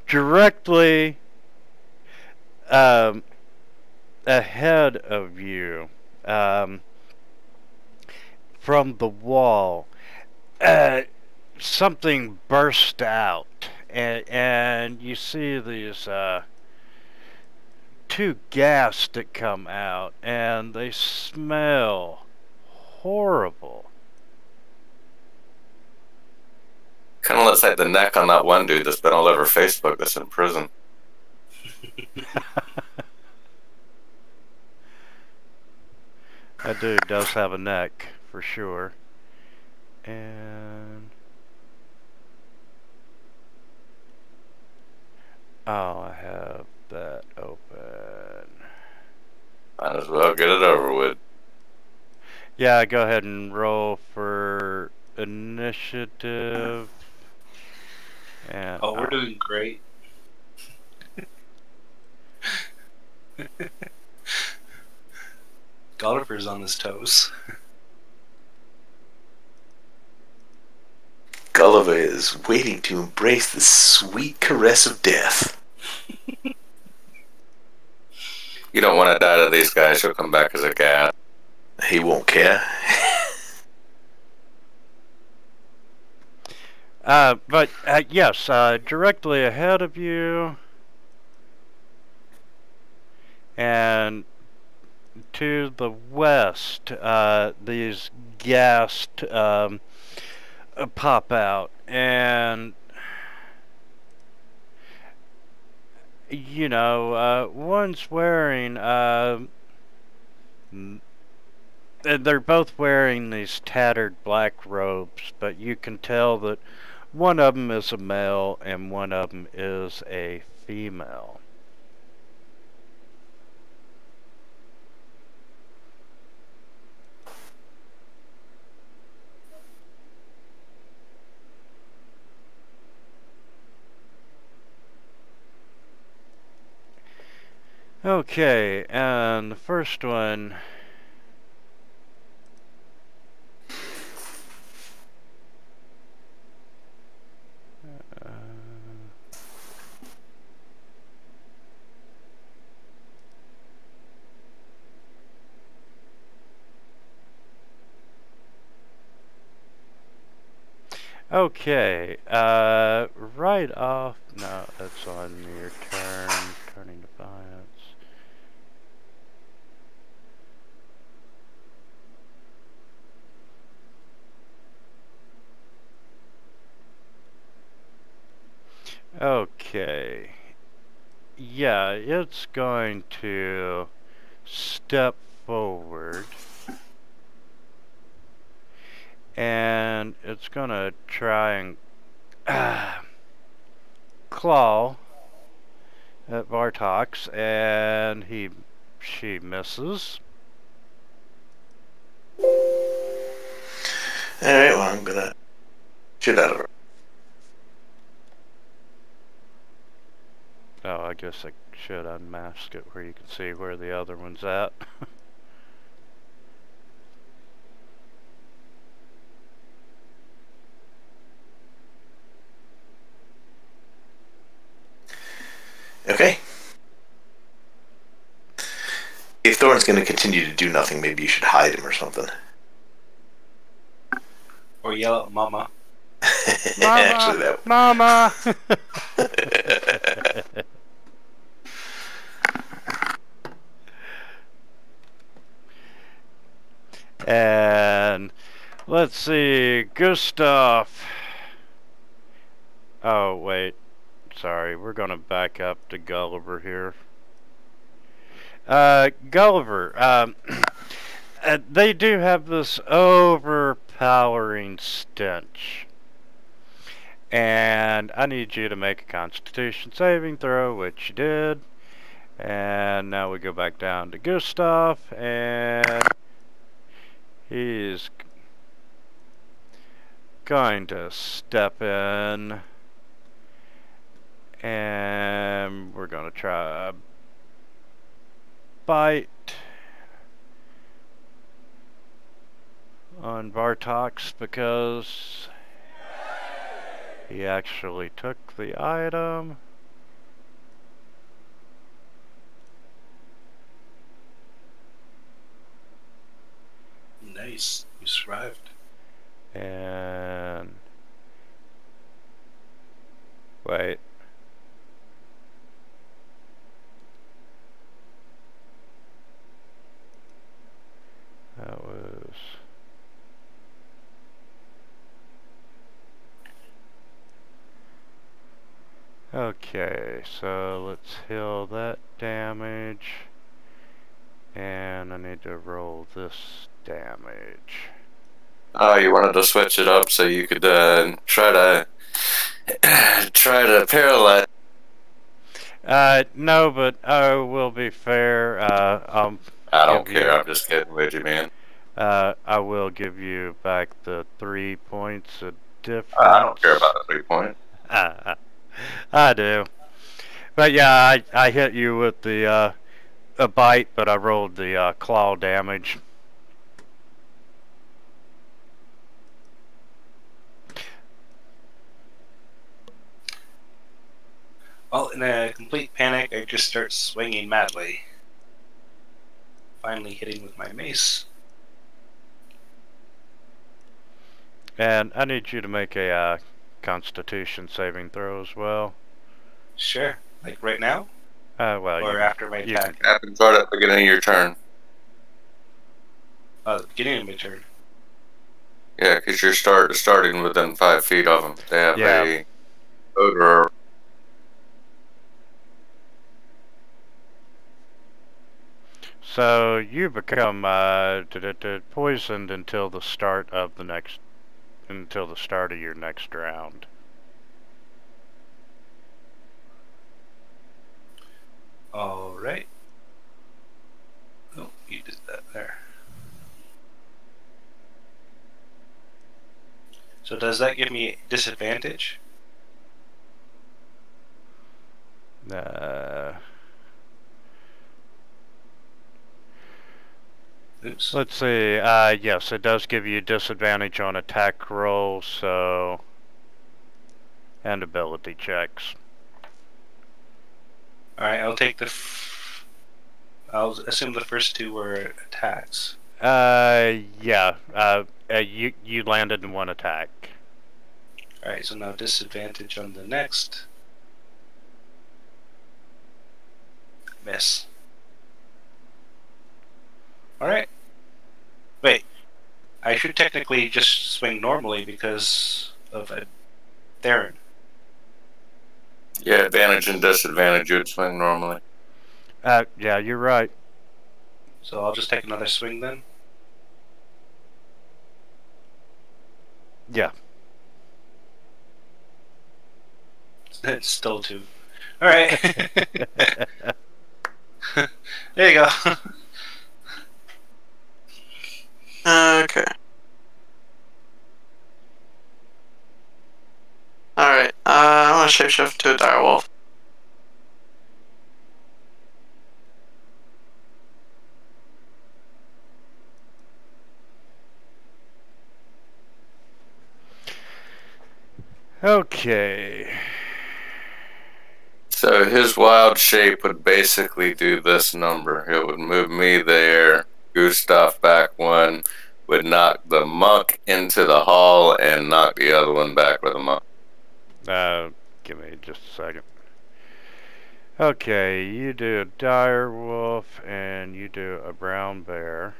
[SPEAKER 2] Directly ahead of you, from the wall, something burst out, and you see these two gas that come out, and they smell horrible.
[SPEAKER 5] Kind of looks like the neck on that one dude that's been all over Facebook that's in prison.
[SPEAKER 2] That dude does have a neck, for sure. And oh, I have that open.
[SPEAKER 5] Might as well get it over with.
[SPEAKER 2] Yeah, go ahead and roll for initiative. And
[SPEAKER 1] oh, we're doing great. Gulliver's on his toes.
[SPEAKER 3] Gulliver is waiting to embrace the sweet caress of death.
[SPEAKER 5] You don't want to die to these guys. He'll come back as a gas.
[SPEAKER 3] He won't care.
[SPEAKER 2] But yes, directly ahead of you and to the west, these gas pop out, and you know, one's wearing they're both wearing these tattered black robes, but you can tell that one of them is a male and one of them is a female. Okay, and the first one. Okay, right off. No, that's on your turn. Turning defiance. Okay. Yeah, it's going to step forward. And it's gonna try and claw at Vartox, and she misses.
[SPEAKER 3] Alright, well, I'm gonna shoot out of her.
[SPEAKER 2] Oh, I guess I should unmask it where you can see where the other one's at.
[SPEAKER 3] Okay. If Thorn's gonna continue to do nothing, maybe you should hide him or something.
[SPEAKER 1] Or yell at Mama.
[SPEAKER 2] Mama!
[SPEAKER 3] Actually, that
[SPEAKER 2] Mama! And let's see, Gustav. Oh, wait. Sorry, we're gonna back up to Gulliver here. Gulliver, they do have this overpowering stench. And I need you to make a Constitution saving throw, which you did. And now we go back down to Gustav, and he's going to step in. And we're going to try a bite on Vartox because he actually took the item.
[SPEAKER 1] Nice. You survived.
[SPEAKER 2] And wait. That was okay, so let's heal that damage, and I need to roll this damage.
[SPEAKER 5] Oh, you wanted to switch it up so you could try to paralyze.
[SPEAKER 2] No, but I will be fair.
[SPEAKER 5] I don't care. I'm just kidding with you, man.
[SPEAKER 2] I will give you back the 3 points of difference.
[SPEAKER 5] I don't care about the 3 point.
[SPEAKER 2] I do. But yeah, I hit you with the a bite, but I rolled the claw damage.
[SPEAKER 1] Well, in a complete panic, I just start swinging madly. Finally hitting with my mace.
[SPEAKER 2] And I need you to make a Constitution saving throw as well.
[SPEAKER 1] Sure. Like right now?
[SPEAKER 2] Well,
[SPEAKER 1] or after my attack?
[SPEAKER 5] Happens right at the beginning of your turn.
[SPEAKER 1] The beginning of my turn.
[SPEAKER 5] Yeah, because you're starting within 5 feet of them. They have
[SPEAKER 2] Yeah.
[SPEAKER 5] a odor.
[SPEAKER 2] So you become poisoned until the start of your next round.
[SPEAKER 1] All right. Oh, you did that there. So does that give me disadvantage? Oops.
[SPEAKER 2] Let's see. Yes, it does give you disadvantage on attack rolls, so and ability checks.
[SPEAKER 1] All right, I'll take I'll assume the first two were attacks.
[SPEAKER 2] Yeah. You landed in one attack.
[SPEAKER 1] All right, so now disadvantage on the next. Miss. All right. Wait. I should technically just swing normally because of a Theron.
[SPEAKER 5] Yeah, advantage and disadvantage you'd swing normally.
[SPEAKER 2] Yeah, you're right.
[SPEAKER 1] So I'll just take another swing then.
[SPEAKER 2] Yeah.
[SPEAKER 1] It's still two. All right. There you go.
[SPEAKER 4] Okay. Alright, I want to shapeshift to a direwolf.
[SPEAKER 2] Okay.
[SPEAKER 5] So his wild shape would basically do this number. It would move me there, Gustav back one, would knock the monk into the hall, and knock the other one back with a monk.
[SPEAKER 2] Give me just a second. Okay, you do a dire wolf and you do a brown bear.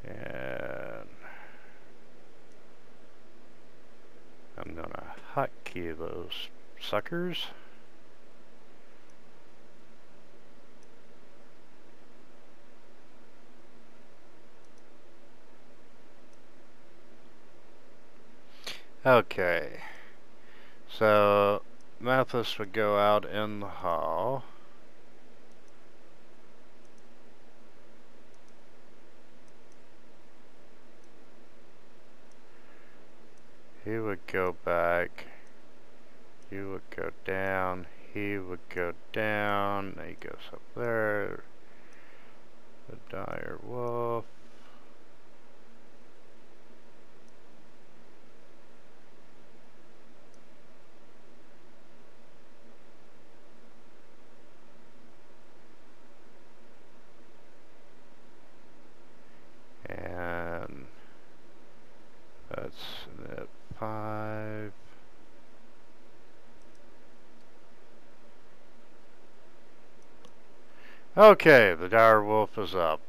[SPEAKER 2] And I'm gonna hotkey those suckers. Okay, so Mathis would go out in the hall. He would go back. You would go down. He would go down. He goes up there. The dire wolf. And that's at 5. Okay, the dire wolf is up.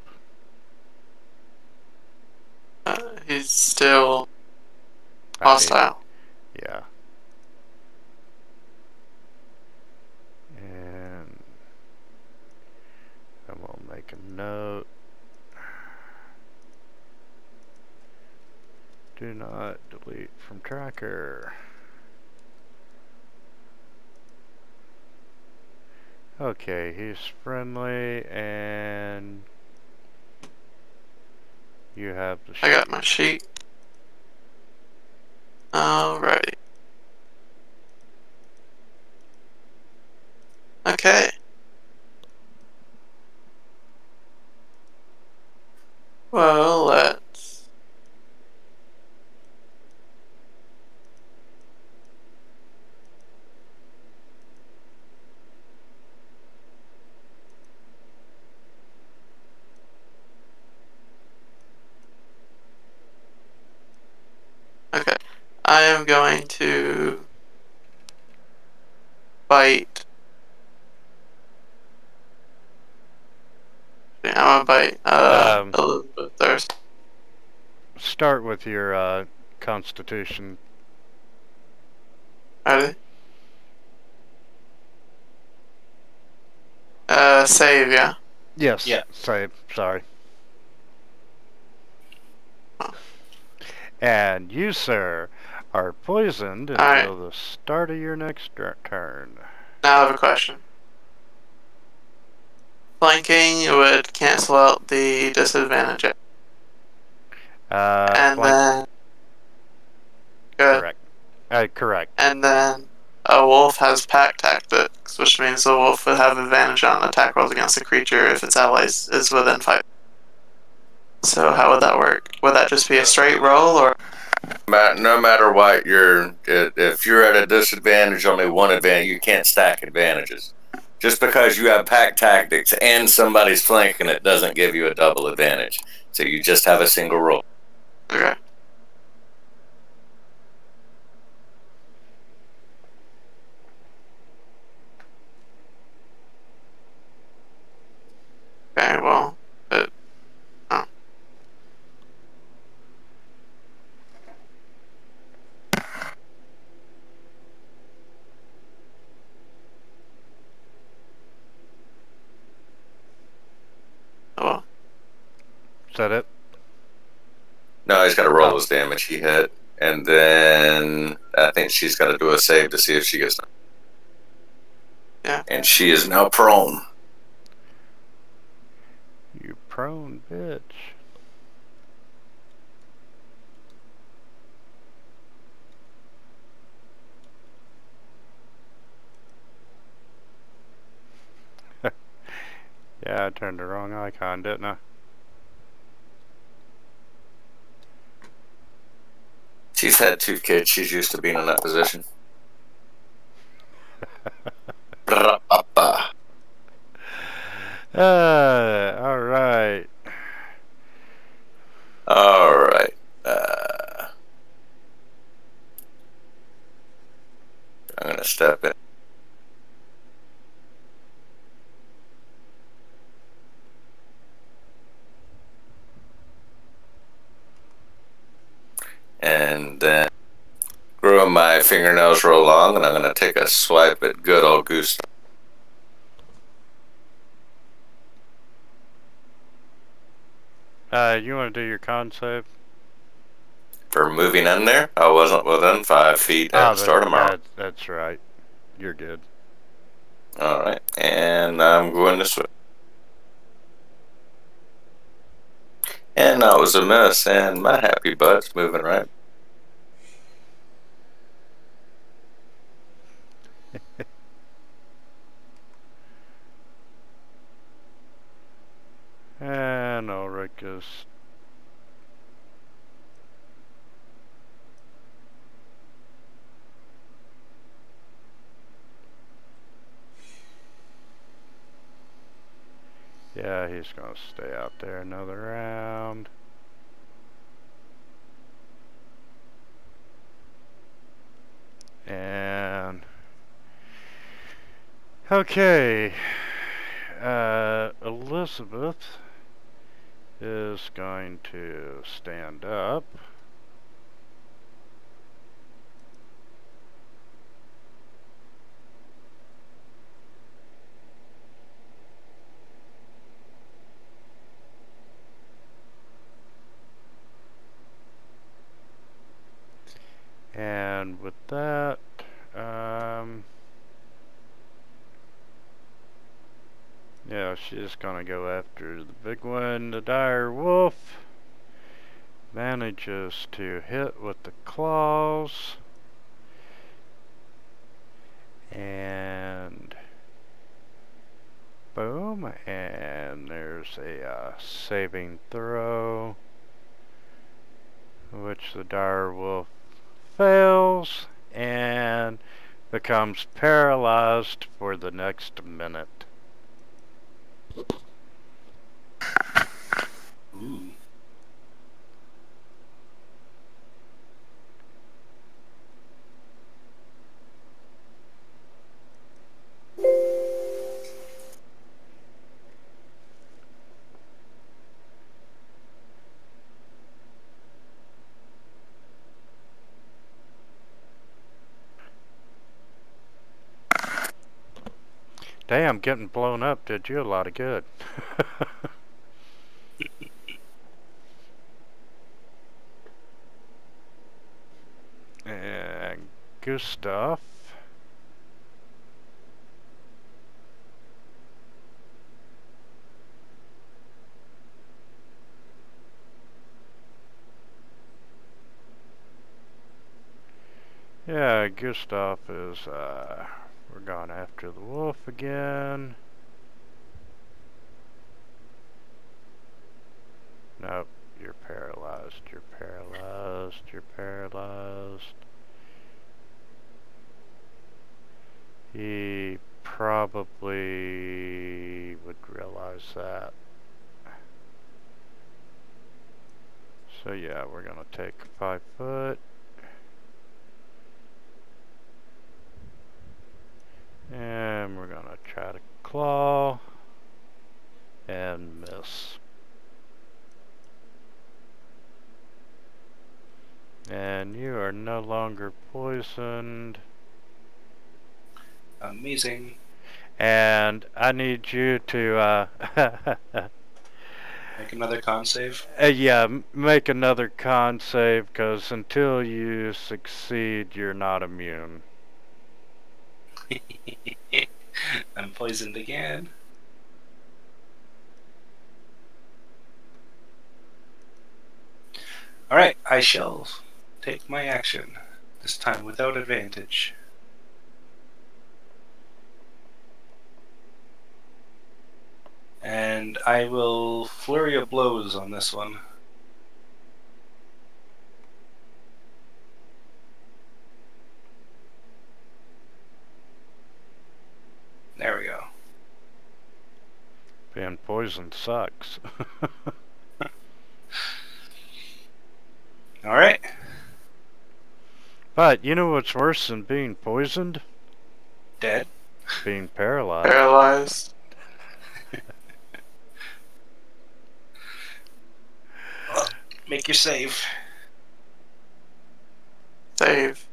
[SPEAKER 4] He's still hostile.
[SPEAKER 2] Yeah. And then we'll make a note. Do not delete from tracker. Okay, he's friendly and you have the sheet.
[SPEAKER 4] I got my sheet. Alrighty. Okay. Well, let's... I am going to bite. I'm gonna bite Elizabeth first.
[SPEAKER 2] Start with your Constitution.
[SPEAKER 4] Ready? Save, yeah.
[SPEAKER 2] Yes.
[SPEAKER 1] Yeah.
[SPEAKER 2] Save. Sorry.
[SPEAKER 4] Oh.
[SPEAKER 2] And you, sir, are poisoned until the start of your next turn.
[SPEAKER 4] Now I have a question. Flanking would cancel out the disadvantage. And then... Good.
[SPEAKER 2] Correct. Correct.
[SPEAKER 4] And then a wolf has pack tactics, which means the wolf would have advantage on attack rolls against the creature if its allies is within 5. So how would that work? Would that just be a straight roll, or?
[SPEAKER 5] No matter what, if you're at a disadvantage, only one advantage, you can't stack advantages. Just because you have pack tactics and somebody's flanking it doesn't give you a double advantage. So you just have a single roll.
[SPEAKER 4] Okay. Okay, well, oh. Oh.
[SPEAKER 2] Is that it?
[SPEAKER 5] No, he's got to roll his damage he hit. And then I think she's got to do a save to see if she gets...
[SPEAKER 4] Yeah.
[SPEAKER 5] And she is now prone.
[SPEAKER 2] You prone bitch. Yeah, I turned the wrong icon, didn't I?
[SPEAKER 5] She's had 2 kids. She's used to being in that position.
[SPEAKER 2] Alright.
[SPEAKER 5] Alright. I'm going to step in. And then growing my fingernails real long, and I'm going to take a swipe at good old Goose.
[SPEAKER 2] You want to do your con save?
[SPEAKER 5] For moving in there, I wasn't within 5 feet at the start of my...
[SPEAKER 2] That's right. You're good.
[SPEAKER 5] Alright, and I'm going to switch. And that was a miss, and my happy butt's moving right.
[SPEAKER 2] And Ulrich is... Yeah, he's gonna stay out there another round. And... Okay. Elizabeth is going to stand up. And with that, yeah, she's gonna go after the big one. The dire wolf manages to hit with the claws, and boom, and there's a saving throw, which the dire wolf fails and becomes paralyzed for the next minute.
[SPEAKER 1] Ooh.
[SPEAKER 2] Damn, getting blown up did you a lot of good. And Gustav. Yeah, Gustav is, we're going after the wolf again. Nope, you're paralyzed, you're paralyzed, you're paralyzed. He probably would realize that. So yeah, we're gonna take 5 foot. And we're gonna try to claw and miss. And you are no longer poisoned.
[SPEAKER 1] Amazing.
[SPEAKER 2] And I need you to
[SPEAKER 1] Make another con save.
[SPEAKER 2] Yeah, make another con save, because until you succeed, you're not immune.
[SPEAKER 1] I'm poisoned again. Alright, I shall take my action. This time without advantage. And I will flurry of blows on this one. There we go.
[SPEAKER 2] Being poisoned sucks.
[SPEAKER 1] Alright.
[SPEAKER 2] But you know what's worse than being poisoned?
[SPEAKER 1] Dead.
[SPEAKER 2] Being paralyzed.
[SPEAKER 4] Paralyzed.
[SPEAKER 1] Make your save.
[SPEAKER 4] Save.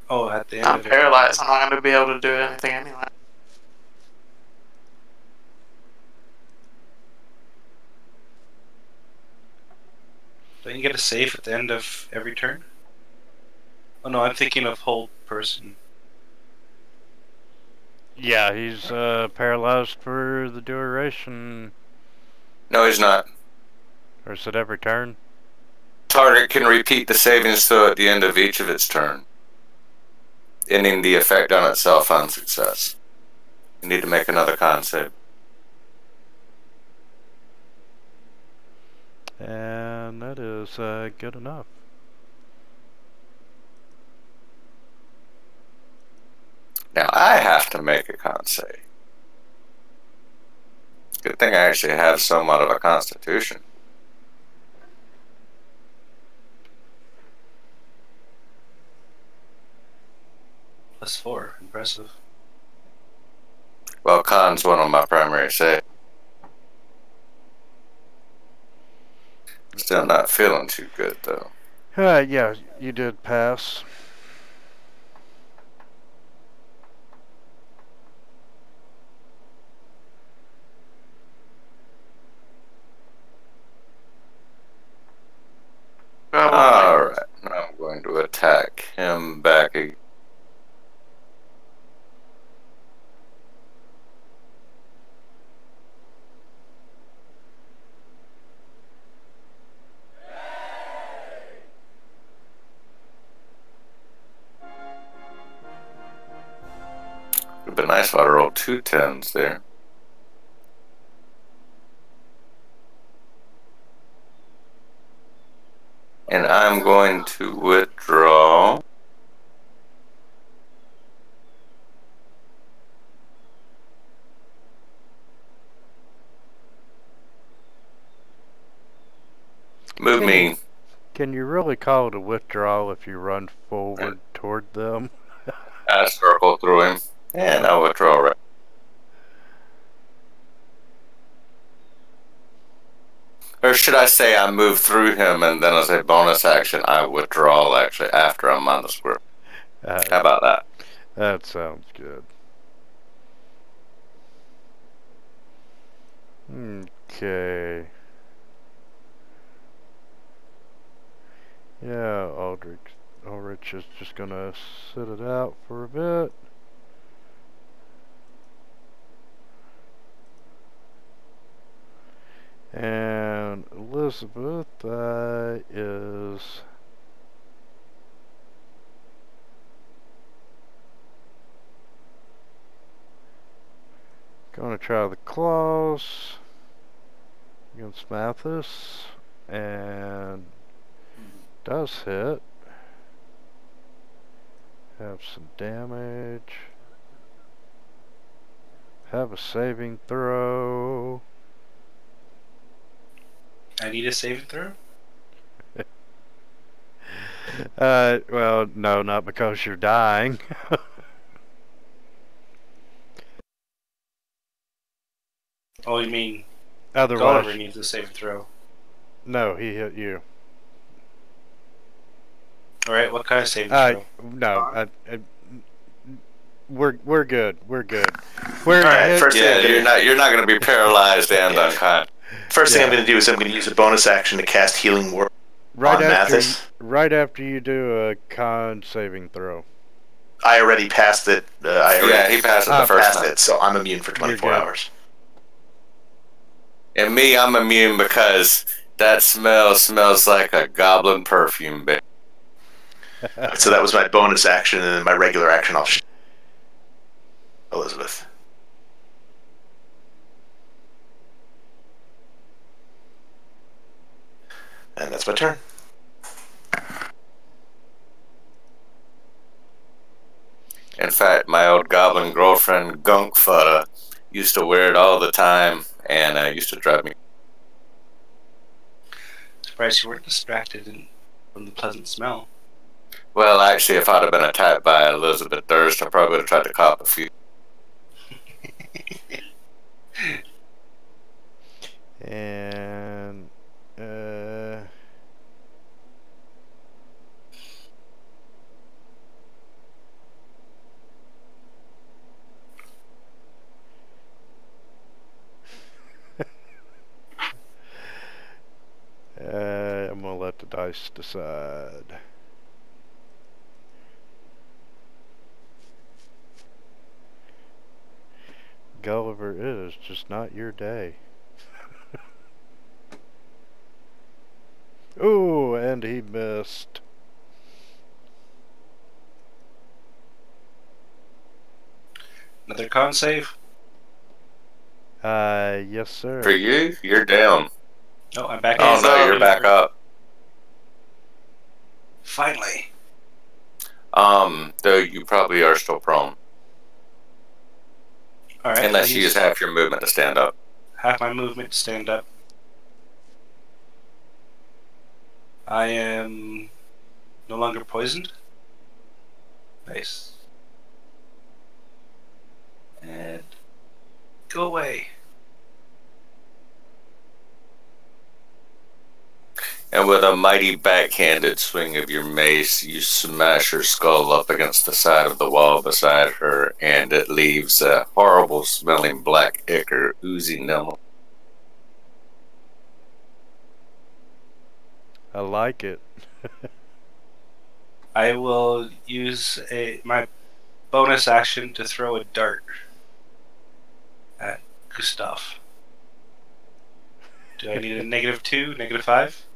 [SPEAKER 1] Oh, at the end
[SPEAKER 4] I'm
[SPEAKER 1] of it.
[SPEAKER 4] paralyzed. I'm not going to be able to do anything anyway.
[SPEAKER 1] Don't you get a save at the end of every turn? Oh no, I'm thinking of hold person.
[SPEAKER 2] Yeah, he's paralyzed for the duration.
[SPEAKER 5] No, he's not.
[SPEAKER 2] Or is it every turn?
[SPEAKER 5] Target can repeat the savings throw at the end of each of its turn, ending the effect on itself on success. You need to make another con save.
[SPEAKER 2] And that is good enough.
[SPEAKER 5] Now I have to make a con save. Good thing I actually have somewhat of a constitution.
[SPEAKER 1] +4. Impressive.
[SPEAKER 5] Well, con's one of my primary saves. Still not feeling too good, though.
[SPEAKER 2] Yeah, you did pass.
[SPEAKER 5] Alright, now I'm going to attack him back again. Would have been nice if I rolled 2 10s there. And I'm going to withdraw. Move me.
[SPEAKER 2] Can you really call it a withdrawal if you run forward toward them?
[SPEAKER 5] I circle through him. And I withdraw right. Or should I say I move through him and then as a bonus action I withdraw actually after I'm on the square. How about that?
[SPEAKER 2] That sounds good. Okay. Yeah, Ulrich is just gonna sit it out for a bit. And Elizabeth, is gonna try the claws against Mathis, and does hit. Have some damage. Have a saving throw.
[SPEAKER 1] I need a saving throw?
[SPEAKER 2] Well, no, not because you're dying.
[SPEAKER 1] Oh, you mean
[SPEAKER 2] Otherwise,
[SPEAKER 1] Gulliver needs a saving throw?
[SPEAKER 2] No, he hit you.
[SPEAKER 1] Alright, what kind of saving throw?
[SPEAKER 2] No, we're good. We're good.
[SPEAKER 3] Alright, first
[SPEAKER 5] yeah, you're not going to be paralyzed and unconscious.
[SPEAKER 3] First thing I'm going to do is I'm going to use a bonus action to cast Healing Word on Mathis.
[SPEAKER 2] Right after you do a con saving throw.
[SPEAKER 3] I already passed it.
[SPEAKER 5] He passed it the first time.
[SPEAKER 3] So I'm immune for 24 hours.
[SPEAKER 5] And me, I'm immune because that smell smells like a goblin perfume, babe.
[SPEAKER 3] So that was my bonus action, and then my regular action, I'll shoot Elizabeth. And that's my turn.
[SPEAKER 5] In fact, my old goblin girlfriend, Gunkfutta, used to wear it all the time, and used to drive me.
[SPEAKER 1] Surprised you weren't distracted from the pleasant smell.
[SPEAKER 5] Well, actually, if I'd have been attacked by Elizabeth Durst, I probably would have tried to cop a few.
[SPEAKER 2] And I'm gonna let the dice decide. Gulliver, it is just not your day. Ooh, and he missed.
[SPEAKER 1] Another con save?
[SPEAKER 2] Yes, sir.
[SPEAKER 5] For you, you're down.
[SPEAKER 1] Oh, I'm back.
[SPEAKER 5] Oh no, you're back up.
[SPEAKER 1] Finally.
[SPEAKER 5] Though you probably are still prone.
[SPEAKER 1] Alright.
[SPEAKER 5] Unless you use half your movement to stand up.
[SPEAKER 1] Half my movement to stand up. I am no longer poisoned. Nice. And go away.
[SPEAKER 5] And with a mighty backhanded swing of your mace, you smash her skull up against the side of the wall beside her, and it leaves a horrible smelling black ichor oozing down.
[SPEAKER 2] I like it.
[SPEAKER 1] I will use my bonus action to throw a dart at Gustav. Do I need a -2, -5?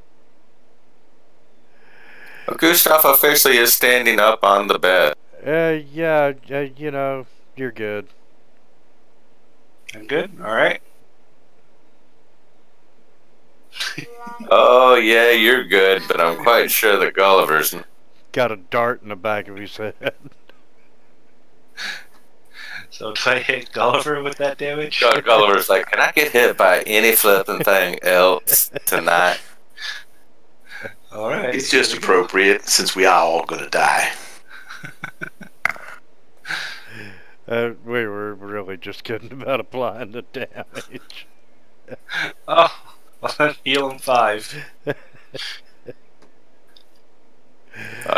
[SPEAKER 5] Gustav officially is standing up on the bed.
[SPEAKER 2] Yeah, you know, you're good.
[SPEAKER 1] I'm good? Alright.
[SPEAKER 5] Oh, yeah, you're good, but I'm quite sure that Gulliver's
[SPEAKER 2] got a dart in the back of his head.
[SPEAKER 1] So do I hit Gulliver with that damage?
[SPEAKER 5] Gulliver's like, can I get hit by any flipping thing else tonight?
[SPEAKER 1] Alright.
[SPEAKER 3] It's just appropriate, since we are all gonna die.
[SPEAKER 2] We were really just kidding about applying the damage.
[SPEAKER 1] Oh, well then heal him 5.
[SPEAKER 5] I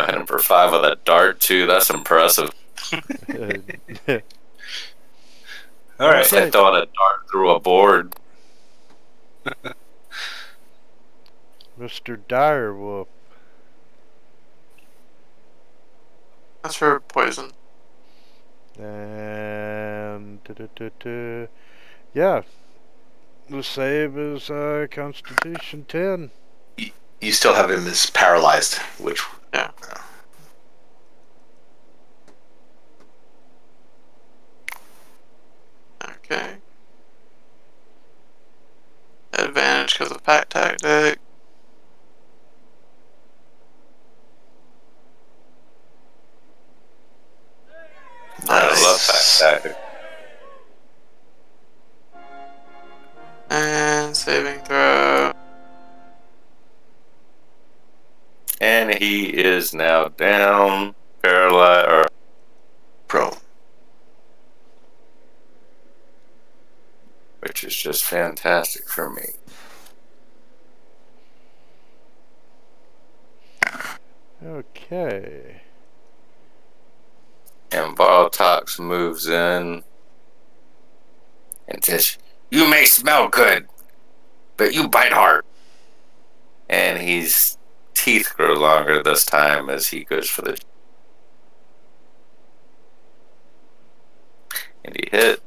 [SPEAKER 5] hit him for 5 with a dart, too. That's impressive.
[SPEAKER 1] Alright.
[SPEAKER 5] It's like throwing a dart through a board.
[SPEAKER 2] Mr. Direwolf.
[SPEAKER 4] That's for poison.
[SPEAKER 2] And yeah, the save is Constitution 10.
[SPEAKER 3] You still have him as paralyzed, which
[SPEAKER 4] Yeah. Okay. Advantage because of pack tactic.
[SPEAKER 5] I love pack tactic.
[SPEAKER 4] And saving throw.
[SPEAKER 5] And he is now down, paralyzed, or
[SPEAKER 3] prone.
[SPEAKER 5] Which is just fantastic for me.
[SPEAKER 2] Okay.
[SPEAKER 5] And Voltox moves in and says, "You may smell good, but you bite hard." And his teeth grow longer this time as he goes for the... And he hit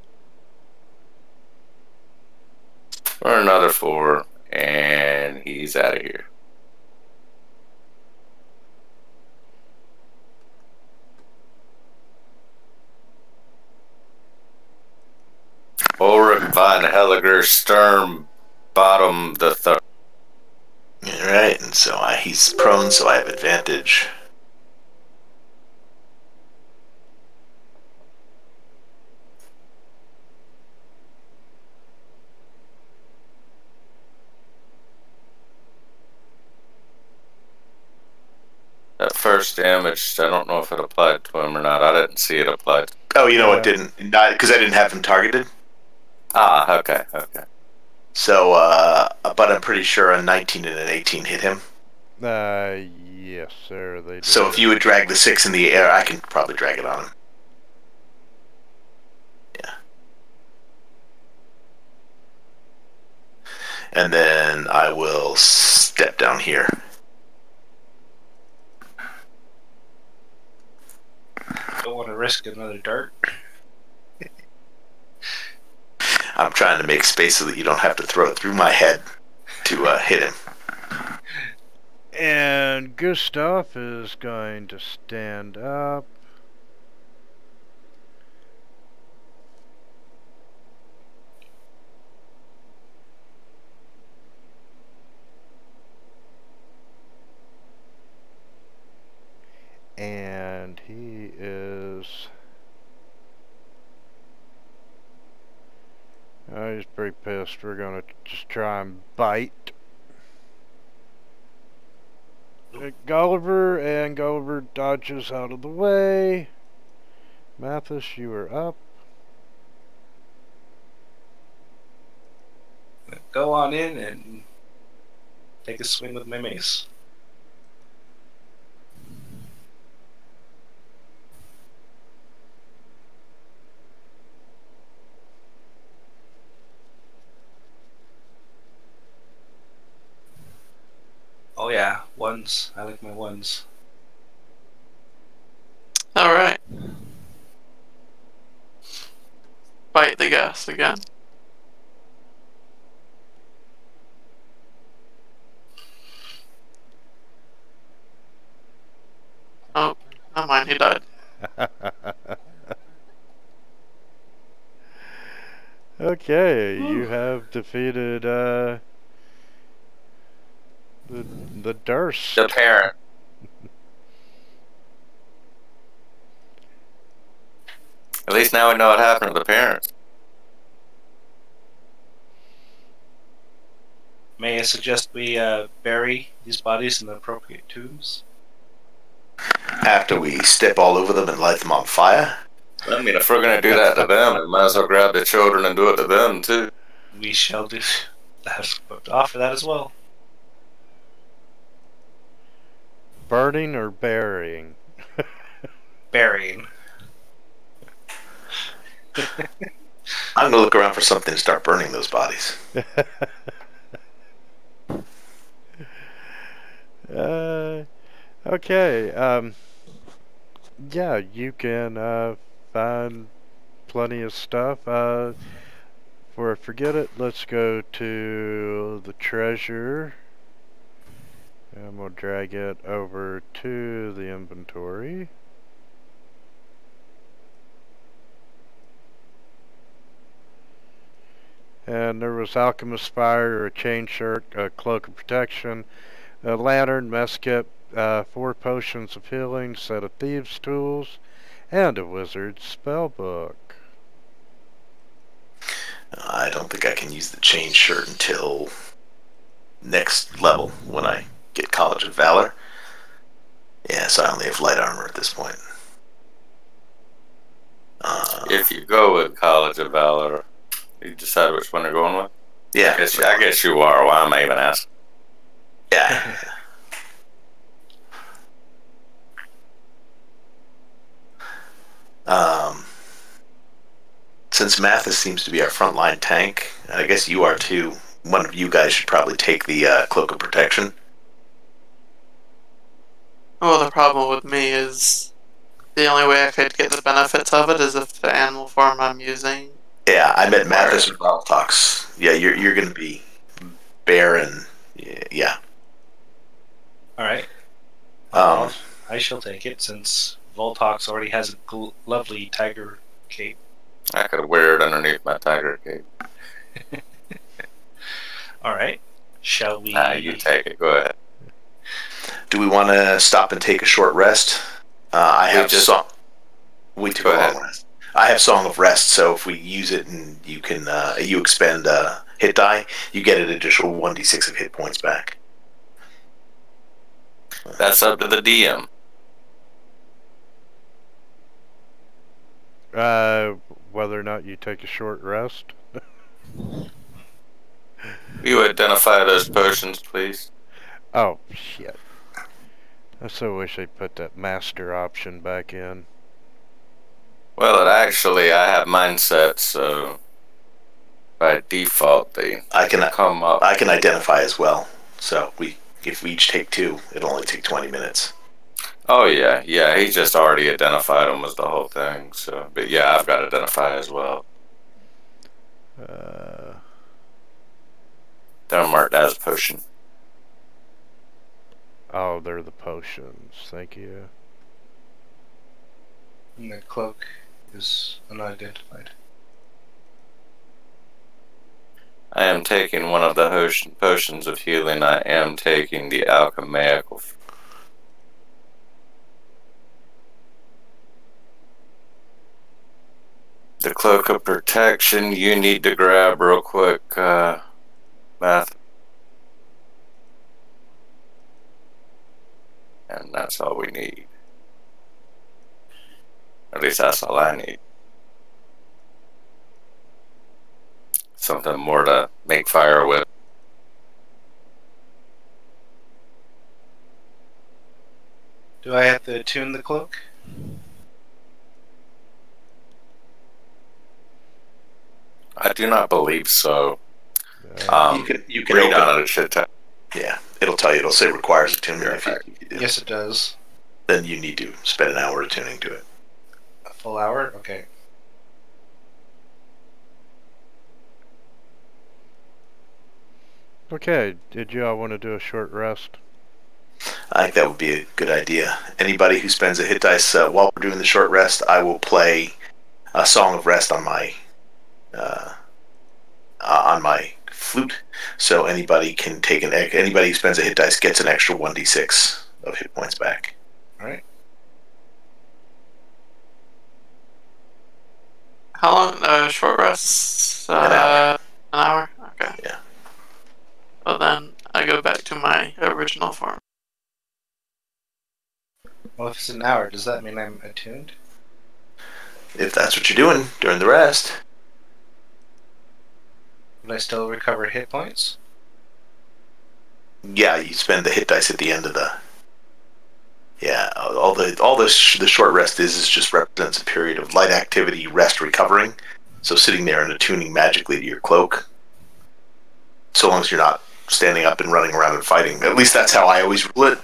[SPEAKER 5] for another 4, and he's out of here. Ulrich von Helliger Sturm Bottom the Third.
[SPEAKER 3] Alright, and so he's prone, so I have advantage.
[SPEAKER 5] That first damage, I don't know if it applied to him or not. I didn't see it applied.
[SPEAKER 3] Oh, you know it didn't. Not because I didn't have him targeted.
[SPEAKER 5] Ah, okay, okay.
[SPEAKER 3] So, but I'm pretty sure a 19 and an 18 hit him.
[SPEAKER 2] Yes, sir. They did.
[SPEAKER 3] So if you would drag the 6 in the air, I can probably drag it on him. Yeah. And then I will step down here.
[SPEAKER 1] Don't want to risk another dart.
[SPEAKER 3] I'm trying to make space so that you don't have to throw it through my head to hit him.
[SPEAKER 2] And Gustav is going to stand up. And he is... Oh, he's pretty pissed. We're gonna just try and bite Gulliver, and Gulliver dodges out of the way. Mathis, you are up.
[SPEAKER 1] Go on in and take a swing with my mace. Oh yeah, ones. I like my ones.
[SPEAKER 4] Alright. Bite the gas again. Oh, never mind, he died.
[SPEAKER 2] Okay, you have defeated the Durst.
[SPEAKER 5] The parent. At least now we know what happened to the parents.
[SPEAKER 1] May I suggest we bury these bodies in the appropriate tombs?
[SPEAKER 3] After we step all over them and light them on fire?
[SPEAKER 5] I mean, if we're going to do that to them, we might as well grab the children and do it to them, too.
[SPEAKER 1] We shall do that. Offer that as well.
[SPEAKER 2] Burning or burying?
[SPEAKER 1] Burying.
[SPEAKER 3] I'm going to look around for something to start burning those bodies.
[SPEAKER 2] Okay. Yeah, you can find plenty of stuff. Before I forget it, let's go to the treasure. And we'll drag it over to the inventory. And there was Alchemist Fire, a chain shirt, a cloak of protection, a lantern, mess kit, 4 potions of healing, set of thieves' tools, and a wizard's spellbook.
[SPEAKER 3] I don't think I can use the chain shirt until next level when I get College of Valor. Yeah, so I only have light armor at this point.
[SPEAKER 5] If you go with College of Valor, you decide which one you're going with?
[SPEAKER 3] Yeah.
[SPEAKER 5] I guess you are. Why am I even asking?
[SPEAKER 3] Yeah. Since Mathis seems to be our frontline tank, and I guess you are too, one of you guys should probably take the Cloak of Protection.
[SPEAKER 4] Well, the problem with me is the only way I could get the benefits of it is if the animal form I'm using.
[SPEAKER 3] Yeah, I met Mathis or Voltox. Yeah, you're going to be Baron. Yeah.
[SPEAKER 1] All right. I shall take it since Voltox already has a lovely tiger cape.
[SPEAKER 5] I could wear it underneath my tiger cape.
[SPEAKER 1] All right. Shall we?
[SPEAKER 5] You take it. Go ahead.
[SPEAKER 3] Do we want to stop and take a short rest? I have song. We took a long rest. I have Song of Rest, so if we use it and you can you expend hit die, you get an additional 1d6 of hit points back.
[SPEAKER 5] That's up to the DM.
[SPEAKER 2] Whether or not you take a short rest.
[SPEAKER 5] You identify those potions, please.
[SPEAKER 2] Oh, shit. I so wish they put that master option back in.
[SPEAKER 5] Well, I have mine set, so by default I can come up.
[SPEAKER 3] I can identify as well. So if we each take 2, it'll only take 20 minutes.
[SPEAKER 5] Oh yeah, he just already identified them as the whole thing. So, but yeah, I've got to identify as well. They're marked as potion.
[SPEAKER 2] Oh, they're the potions. Thank you.
[SPEAKER 1] And the cloak is unidentified.
[SPEAKER 5] I am taking one of the potions of healing. I am taking the alchemical. The cloak of protection you need to grab real quick, Math. And that's all we need. At least that's all I need. Something more to make fire with.
[SPEAKER 1] Do I have to attune the cloak?
[SPEAKER 5] I do not believe so.
[SPEAKER 3] You can
[SPEAKER 5] read
[SPEAKER 3] open
[SPEAKER 5] on it. It should tell.
[SPEAKER 3] Yeah, it'll tell you. It'll say requires attunement. If you do.
[SPEAKER 1] Yes, it does.
[SPEAKER 3] Then you need to spend an hour attuning to it.
[SPEAKER 1] A full hour? Okay.
[SPEAKER 2] Okay, did you all want to do a short rest?
[SPEAKER 3] I think that would be a good idea. Anybody who spends a hit dice while we're doing the short rest, I will play a Song of Rest on my flute. So anybody can take anybody who spends a hit dice gets an extra 1d6 of hit points back.
[SPEAKER 1] All right.
[SPEAKER 4] How long? Short rests?
[SPEAKER 3] An hour.
[SPEAKER 4] An hour? Okay.
[SPEAKER 3] Yeah.
[SPEAKER 4] Well, then I go back to my original form.
[SPEAKER 1] Well, if it's an hour, does that mean I'm attuned?
[SPEAKER 3] If that's what you're doing during the rest.
[SPEAKER 1] Would I still recover hit points?
[SPEAKER 3] Yeah, you spend the hit dice at the end of the. Yeah, all the short rest is just represents a period of light activity, rest, recovering. So sitting there and attuning magically to your cloak, so long as you're not standing up and running around and fighting. At least that's how I always rule it.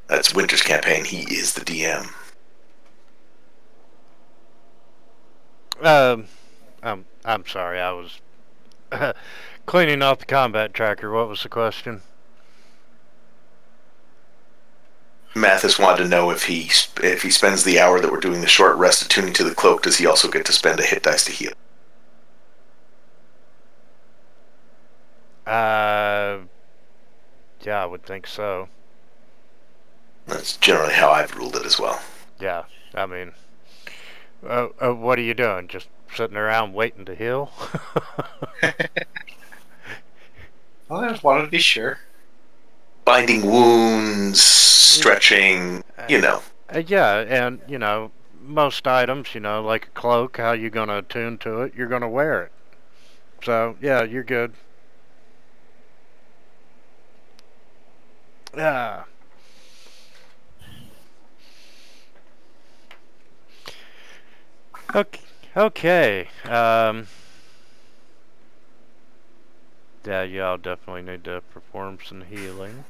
[SPEAKER 3] That's Winter's campaign. He is the DM.
[SPEAKER 2] I'm sorry, I was cleaning out the combat tracker. What was the question?
[SPEAKER 3] Mathis wanted to know if he spends the hour that we're doing the short rest attuning to the cloak, does he also get to spend a hit dice to heal?
[SPEAKER 2] Yeah, I would think so.
[SPEAKER 3] That's generally how I've ruled it as well.
[SPEAKER 2] Yeah, I mean, what are you doing? Just sitting around waiting to heal?
[SPEAKER 1] Well, I just wanted to be sure.
[SPEAKER 3] Binding wounds, stretching, you know.
[SPEAKER 2] Yeah, and, you know, most items, you know, like a cloak, how you going to attune to it? You're going to wear it. So, yeah, you're good. Yeah. Okay. Yeah, y'all definitely need to perform some healing.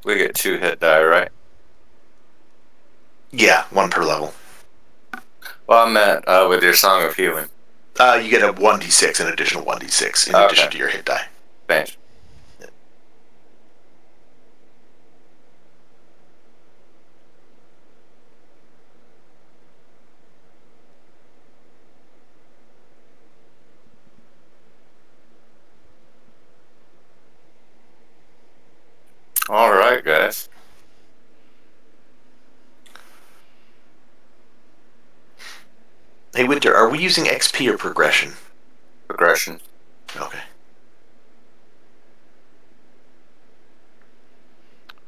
[SPEAKER 5] We get 2 hit die, right?
[SPEAKER 3] Yeah, 1 per level.
[SPEAKER 5] Well, I meant with your Song of Healing.
[SPEAKER 3] You get a 1d6, an additional 1d6 in addition to your hit die.
[SPEAKER 5] Thanks. Alright, guys.
[SPEAKER 3] Hey, Winter, are we using XP or progression?
[SPEAKER 5] Progression.
[SPEAKER 3] Okay.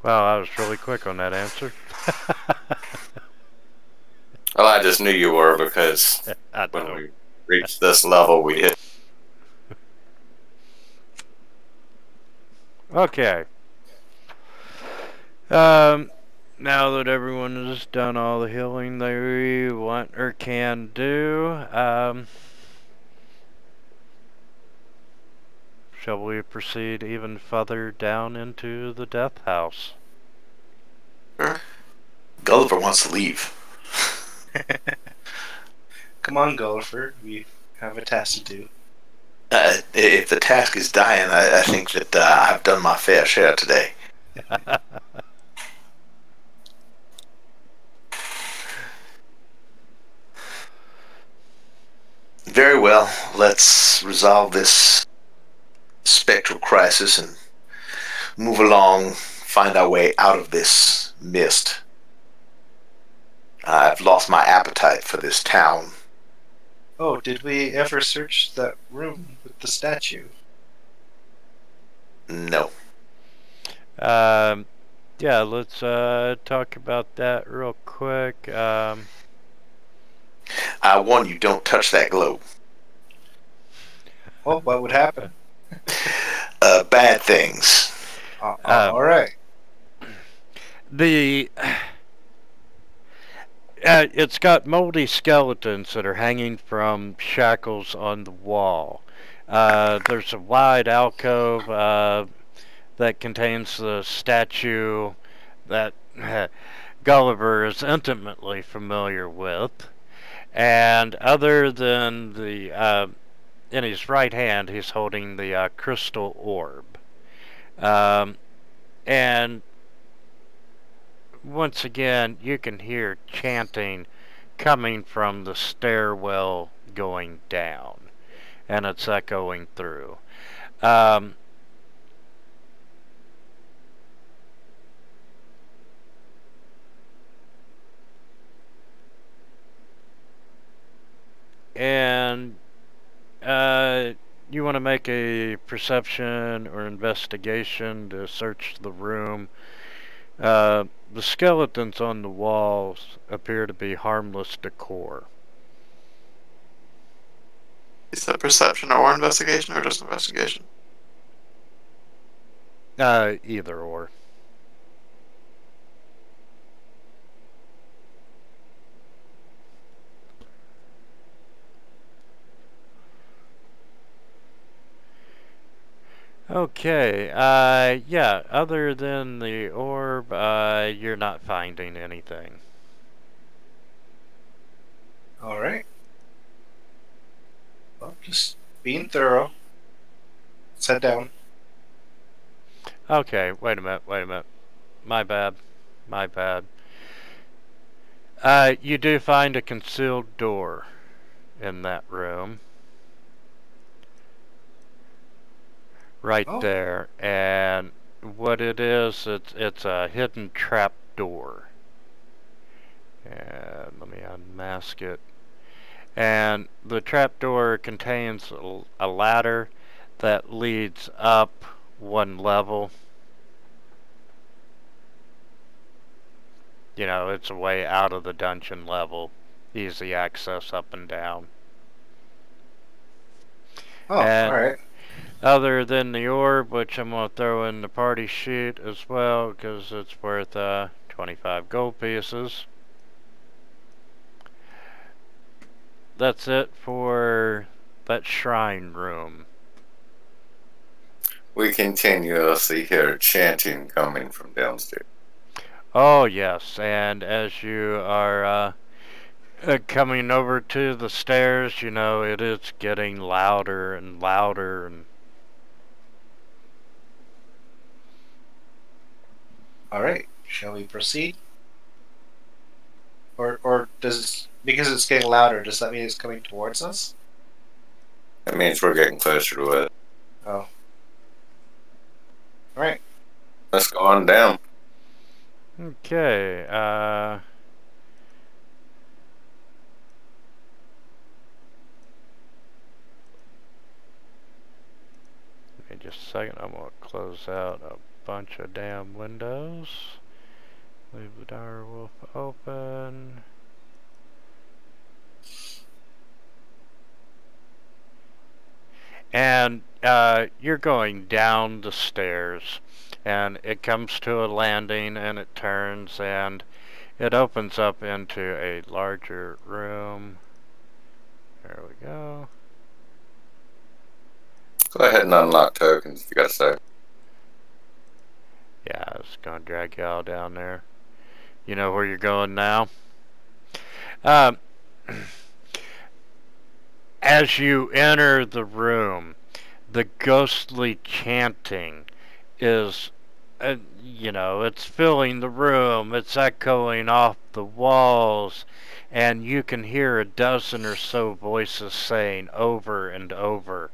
[SPEAKER 2] Wow, I was really quick on that answer.
[SPEAKER 5] Well, I just knew you were because when we reached this level, we hit.
[SPEAKER 2] Okay. Now that everyone has done all the healing they want or can do, shall we proceed even further down into the death house?
[SPEAKER 3] Sure. Gulliver wants to leave.
[SPEAKER 1] Come on, Gulliver. We have a task to do.
[SPEAKER 3] If the task is dying, I think that I've done my fair share today. Very well, let's resolve this spectral crisis and move along, find our way out of this mist. I've lost my appetite for this town.
[SPEAKER 1] Oh, did we ever search that room with the statue?
[SPEAKER 3] No.
[SPEAKER 2] Yeah, let's talk about that real quick.
[SPEAKER 3] I warn you, don't touch that globe.
[SPEAKER 1] Oh, what would happen?
[SPEAKER 3] Bad things.
[SPEAKER 1] Alright.
[SPEAKER 2] It's got moldy skeletons that are hanging from shackles on the wall. There's a wide alcove that contains the statue that Gulliver is intimately familiar with. And other than the, in his right hand, he's holding the crystal orb. And once again, you can hear chanting coming from the stairwell going down, and it's echoing through. And you want to make a perception or investigation to search the room. The skeletons on the walls appear to be harmless decor.
[SPEAKER 4] Is that perception or investigation, or just investigation?
[SPEAKER 2] Either or. Okay, yeah, other than the orb, you're not finding anything.
[SPEAKER 1] Alright. Well, just being thorough. Let's head down.
[SPEAKER 2] Okay, wait a minute. My bad. You do find a concealed door in that room. Right there, and what it is, it's a hidden trap door. And let me unmask it. And the trap door contains a ladder that leads up one level. You know, it's a way out of the dungeon level. Easy access up and down.
[SPEAKER 1] Oh, alright.
[SPEAKER 2] Other than the orb, which I'm going to throw in the party sheet as well, because it's worth 25 gold pieces. That's it for that shrine room.
[SPEAKER 5] We continuously hear chanting coming from downstairs.
[SPEAKER 2] Oh yes, and as you are coming over to the stairs, you know, it is getting louder and louder. And
[SPEAKER 1] alright, shall we proceed? Or does, because it's getting louder, does that mean it's coming towards us?
[SPEAKER 5] That means we're getting closer to it.
[SPEAKER 1] Oh. Alright.
[SPEAKER 5] Let's go on down.
[SPEAKER 2] Okay, give me just a second, I'm going to close out a bunch of damn windows. Leave the dire wolf open. And you're going down the stairs, and it comes to a landing, and it turns, and it opens up into a larger room. There we go.
[SPEAKER 5] Go ahead and unlock tokens if you got a sec.
[SPEAKER 2] Yeah, it's gonna drag you all down there. You know where you're going now? As you enter the room, the ghostly chanting is, you know, it's filling the room, it's echoing off the walls, and you can hear a dozen or so voices saying over and over,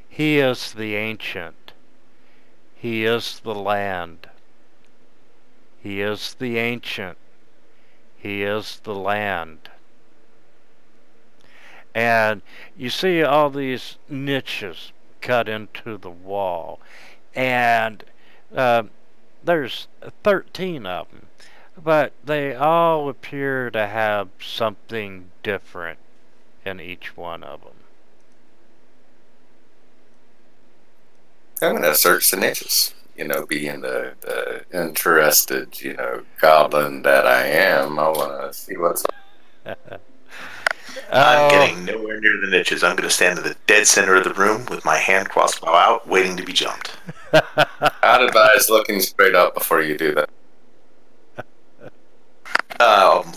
[SPEAKER 2] "He is the ancient. He is the land. He is the ancient. He is the land." And you see all these niches cut into the wall, and there's 13 of them, but they all appear to have something different in each one of them.
[SPEAKER 5] I'm going to search the niches. You know, being the interested, you know, goblin that I am, I want to see what's up.
[SPEAKER 3] I'm getting nowhere near the niches. I'm going to stand in the dead center of the room with my hand crossbow out, waiting to be jumped.
[SPEAKER 5] I'd advise looking straight up before you do that.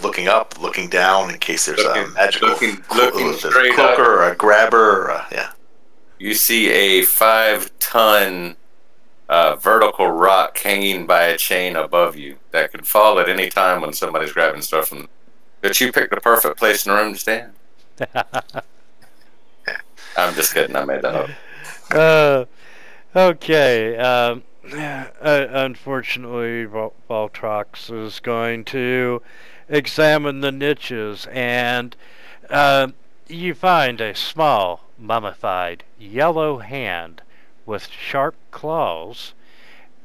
[SPEAKER 3] Looking up, looking down, in case there's a magical
[SPEAKER 5] looking
[SPEAKER 3] straight cloaker or a grabber. Or yeah.
[SPEAKER 5] You see a 5-ton vertical rock hanging by a chain above you that could fall at any time when somebody's grabbing stuff from. But you picked the perfect place in the room to stand. I'm just kidding. I made that up.
[SPEAKER 2] Okay. Unfortunately, Voltrox is going to examine the niches, and you find a small, mummified, yellow hand with sharp claws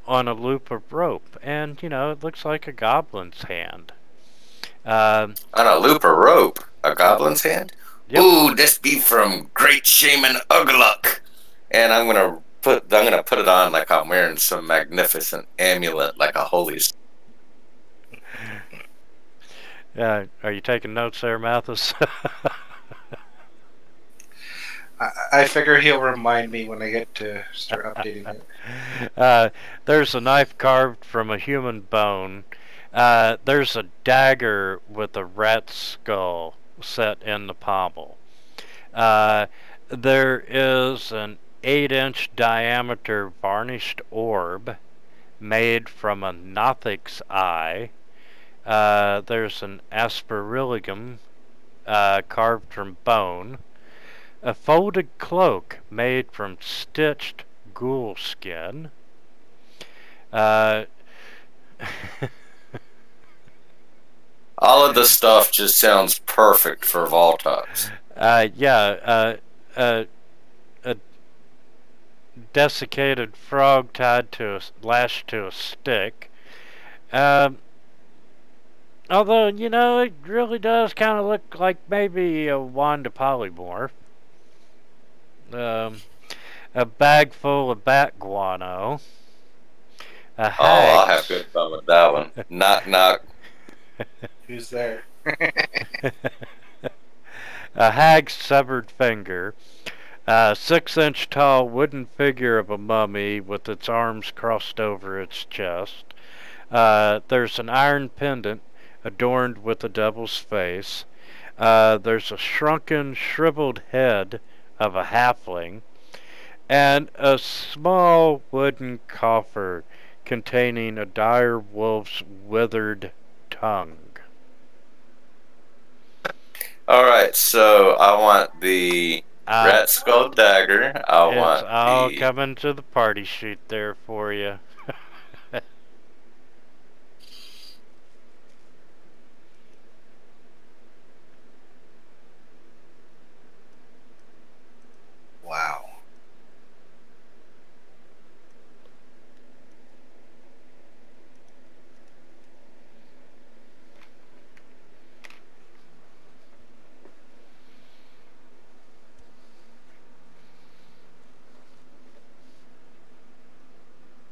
[SPEAKER 2] on a loop of rope, and, you know, it looks like a goblin's hand.
[SPEAKER 5] On a loop of rope? A goblin's hand?
[SPEAKER 2] Yep.
[SPEAKER 5] Ooh, this be from Great Shaman Ugluk. And I'm gonna put it on like I'm wearing some magnificent amulet, like a holy.
[SPEAKER 2] Are you taking notes there, Mathis?
[SPEAKER 1] I figure he'll remind me when I get to start updating it.
[SPEAKER 2] There's a knife carved from a human bone. There's a dagger with a rat skull set in the pommel. There is an 8-inch diameter varnished orb made from a Nothic's eye. There's an aspergillum carved from bone. A folded cloak made from stitched ghoul skin.
[SPEAKER 5] All of the stuff just sounds perfect for Voltox.
[SPEAKER 2] A desiccated frog lashed to a stick. Although, you know, it really does kind of look like maybe a wand of polymorph. A bag full of bat guano.
[SPEAKER 5] I'll have good fun with that one. Knock, knock.
[SPEAKER 1] Who's there?
[SPEAKER 2] A hag's severed finger. A 6-inch tall wooden figure of a mummy with its arms crossed over its chest. There's an iron pendant adorned with the devil's face. There's a shrunken, shriveled head of a halfling, and a small wooden coffer containing a dire wolf's withered tongue.
[SPEAKER 5] Alright, so I want the rat skull dagger.
[SPEAKER 2] I'll come into the party sheet there for you.
[SPEAKER 1] Wow.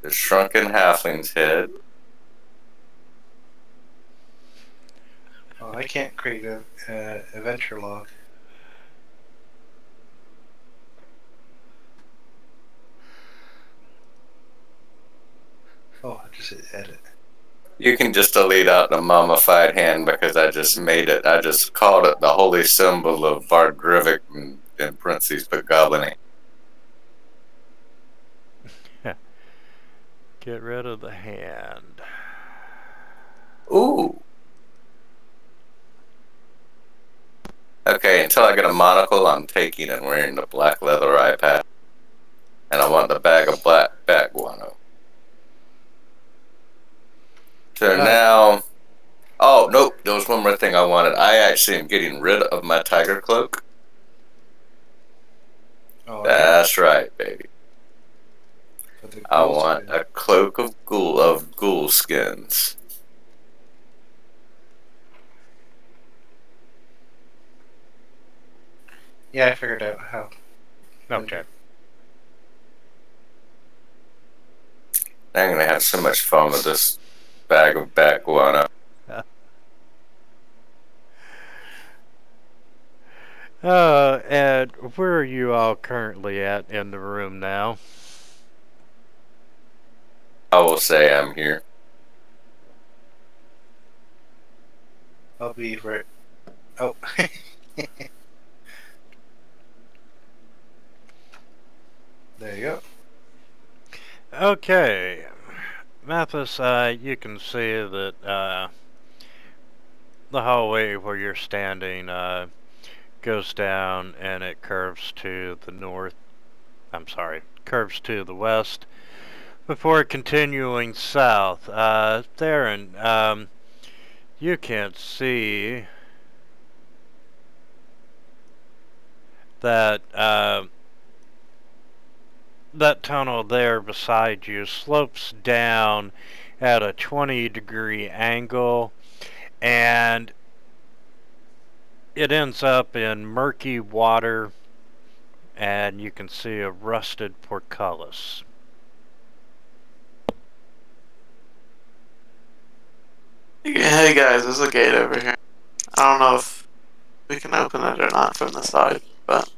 [SPEAKER 5] The shrunken halfling's head.
[SPEAKER 1] Oh, I can't create a adventure log. Oh, I just hit edit.
[SPEAKER 5] You can just delete out the mummified hand because I just made it. I just called it the holy symbol of Vardrivik and in parentheses put goblin.
[SPEAKER 2] Get rid of the hand.
[SPEAKER 5] Ooh. Okay, until I get a monocle, I'm taking and wearing the black leather eye patch. And I want the bag of black bat guano. So now... Oh, nope, there was one more thing I wanted. I actually am getting rid of my tiger cloak.
[SPEAKER 1] Oh,
[SPEAKER 5] that's right, baby. I want a cloak of ghoul skins.
[SPEAKER 1] Yeah, I figured out how.
[SPEAKER 2] Okay.
[SPEAKER 5] I'm gonna have so much fun with this bag of bat guano.
[SPEAKER 2] And where are you all currently at in the room now?
[SPEAKER 5] I will say I'm here.
[SPEAKER 1] I'll be right. Oh. There you go.
[SPEAKER 2] Okay. Mathis, you can see that the hallway where you're standing goes down and it curves to the north. I'm sorry, curves to the west before continuing south. Theron, you can't see that that tunnel there beside you slopes down at a 20-degree angle, and it ends up in murky water, and you can see a rusted portcullis.
[SPEAKER 4] Hey guys, there's a gate over here. I don't know if we can open it or not from the side, but...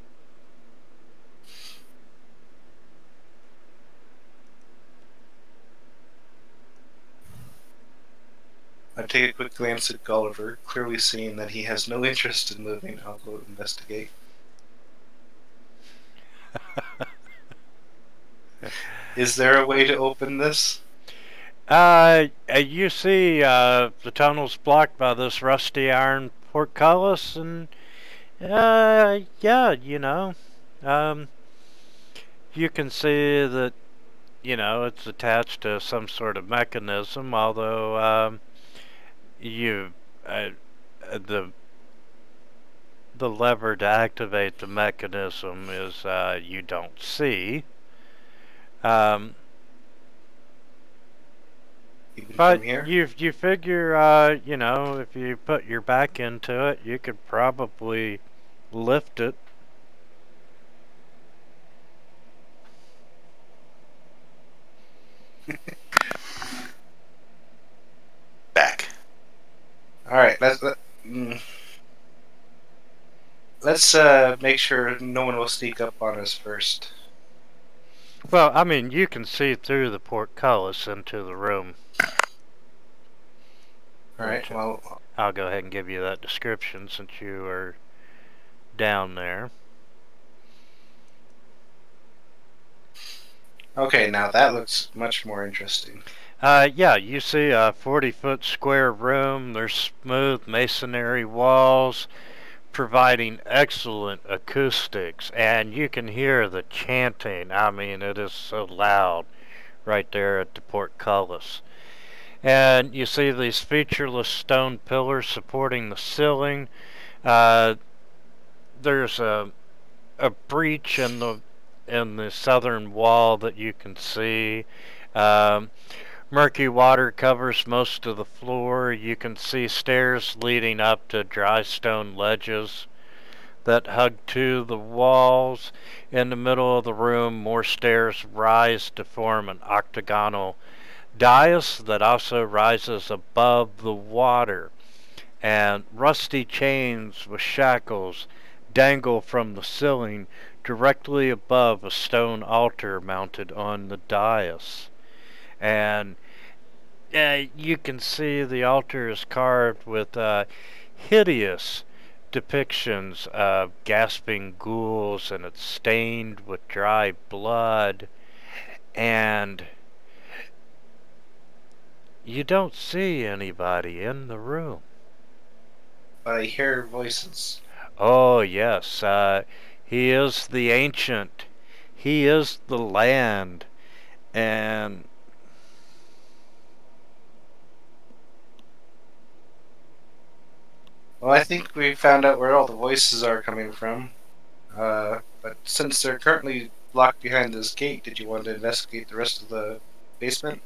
[SPEAKER 1] I take a quick glance at Gulliver, clearly seeing that he has no interest in moving. I'll go investigate. Is there a way to open this?
[SPEAKER 2] You see the tunnel's blocked by this rusty iron portcullis, and yeah, you know, you can see that, you know, it's attached to some sort of mechanism, although you the lever to activate the mechanism is you don't see. But you figure, you know, if you put your back into it, you could probably lift it.
[SPEAKER 3] Back.
[SPEAKER 1] All right, let's make sure no one will sneak up on us first.
[SPEAKER 2] Well, I mean, you can see through the portcullis into the room.
[SPEAKER 1] Alright, well...
[SPEAKER 2] I'll go ahead and give you that description since you are down there.
[SPEAKER 1] Okay, now that looks much more interesting.
[SPEAKER 2] Yeah, you see a 40-foot square room. There's smooth masonry walls, providing excellent acoustics, and you can hear the chanting. I mean, it is so loud right there at the portcullis. And you see these featureless stone pillars supporting the ceiling. There's a breach in the southern wall that you can see. Murky water covers most of the floor. You can see stairs leading up to dry stone ledges that hug to the walls. In the middle of the room, more stairs rise to form an octagonal dais that also rises above the water. And rusty chains with shackles dangle from the ceiling directly above a stone altar mounted on the dais. And you can see the altar is carved with hideous depictions of gasping ghouls, and it's stained with dry blood, and you don't see anybody in the room.
[SPEAKER 1] But I hear voices.
[SPEAKER 2] Oh yes, he is the ancient. He is the land, and
[SPEAKER 1] well, I think we found out where all the voices are coming from. But since they're currently locked behind this gate, did you want to investigate the rest of the basement?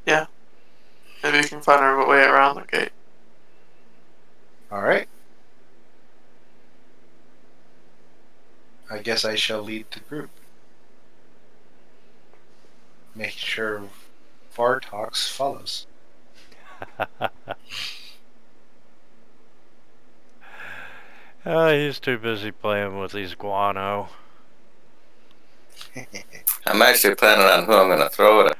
[SPEAKER 4] Yeah. Maybe we can find our way around the gate.
[SPEAKER 1] Alright. I guess I shall lead the group. Make sure Vartox follows.
[SPEAKER 2] He's too busy playing with his guano.
[SPEAKER 5] I'm actually planning on who I'm going to throw it at.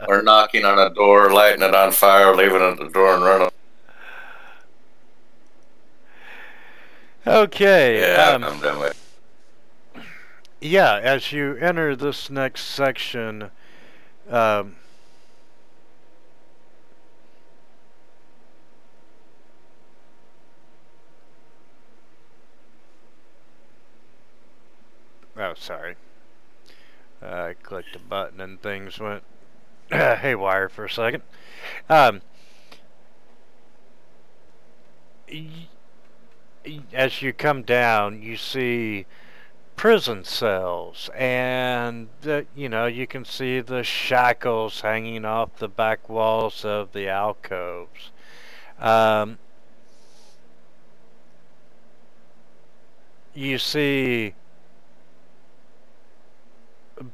[SPEAKER 5] Or knocking on a door, lighting it on fire, leaving it at the door and running.
[SPEAKER 2] Okay.
[SPEAKER 5] Yeah, I'm done with it.
[SPEAKER 2] Yeah, as you enter this next section, oh, sorry. I clicked a button and things went haywire for a second. As you come down, you see prison cells, and you know, you can see the shackles hanging off the back walls of the alcoves. You see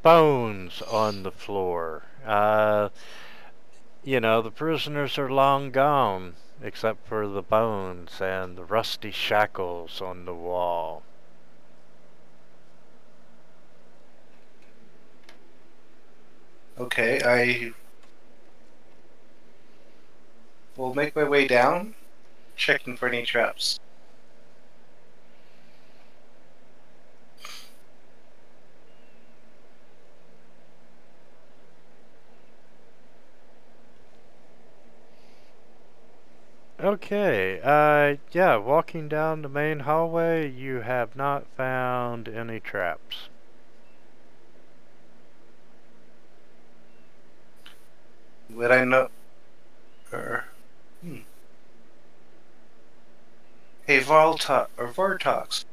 [SPEAKER 2] bones on the floor. You know, the prisoners are long gone, except for the bones and the rusty shackles on the wall.
[SPEAKER 1] Okay, I will make my way down, checking for any traps.
[SPEAKER 2] Okay, yeah, walking down the main hallway, you have not found any traps.
[SPEAKER 1] Would I know... Hey, Vartox,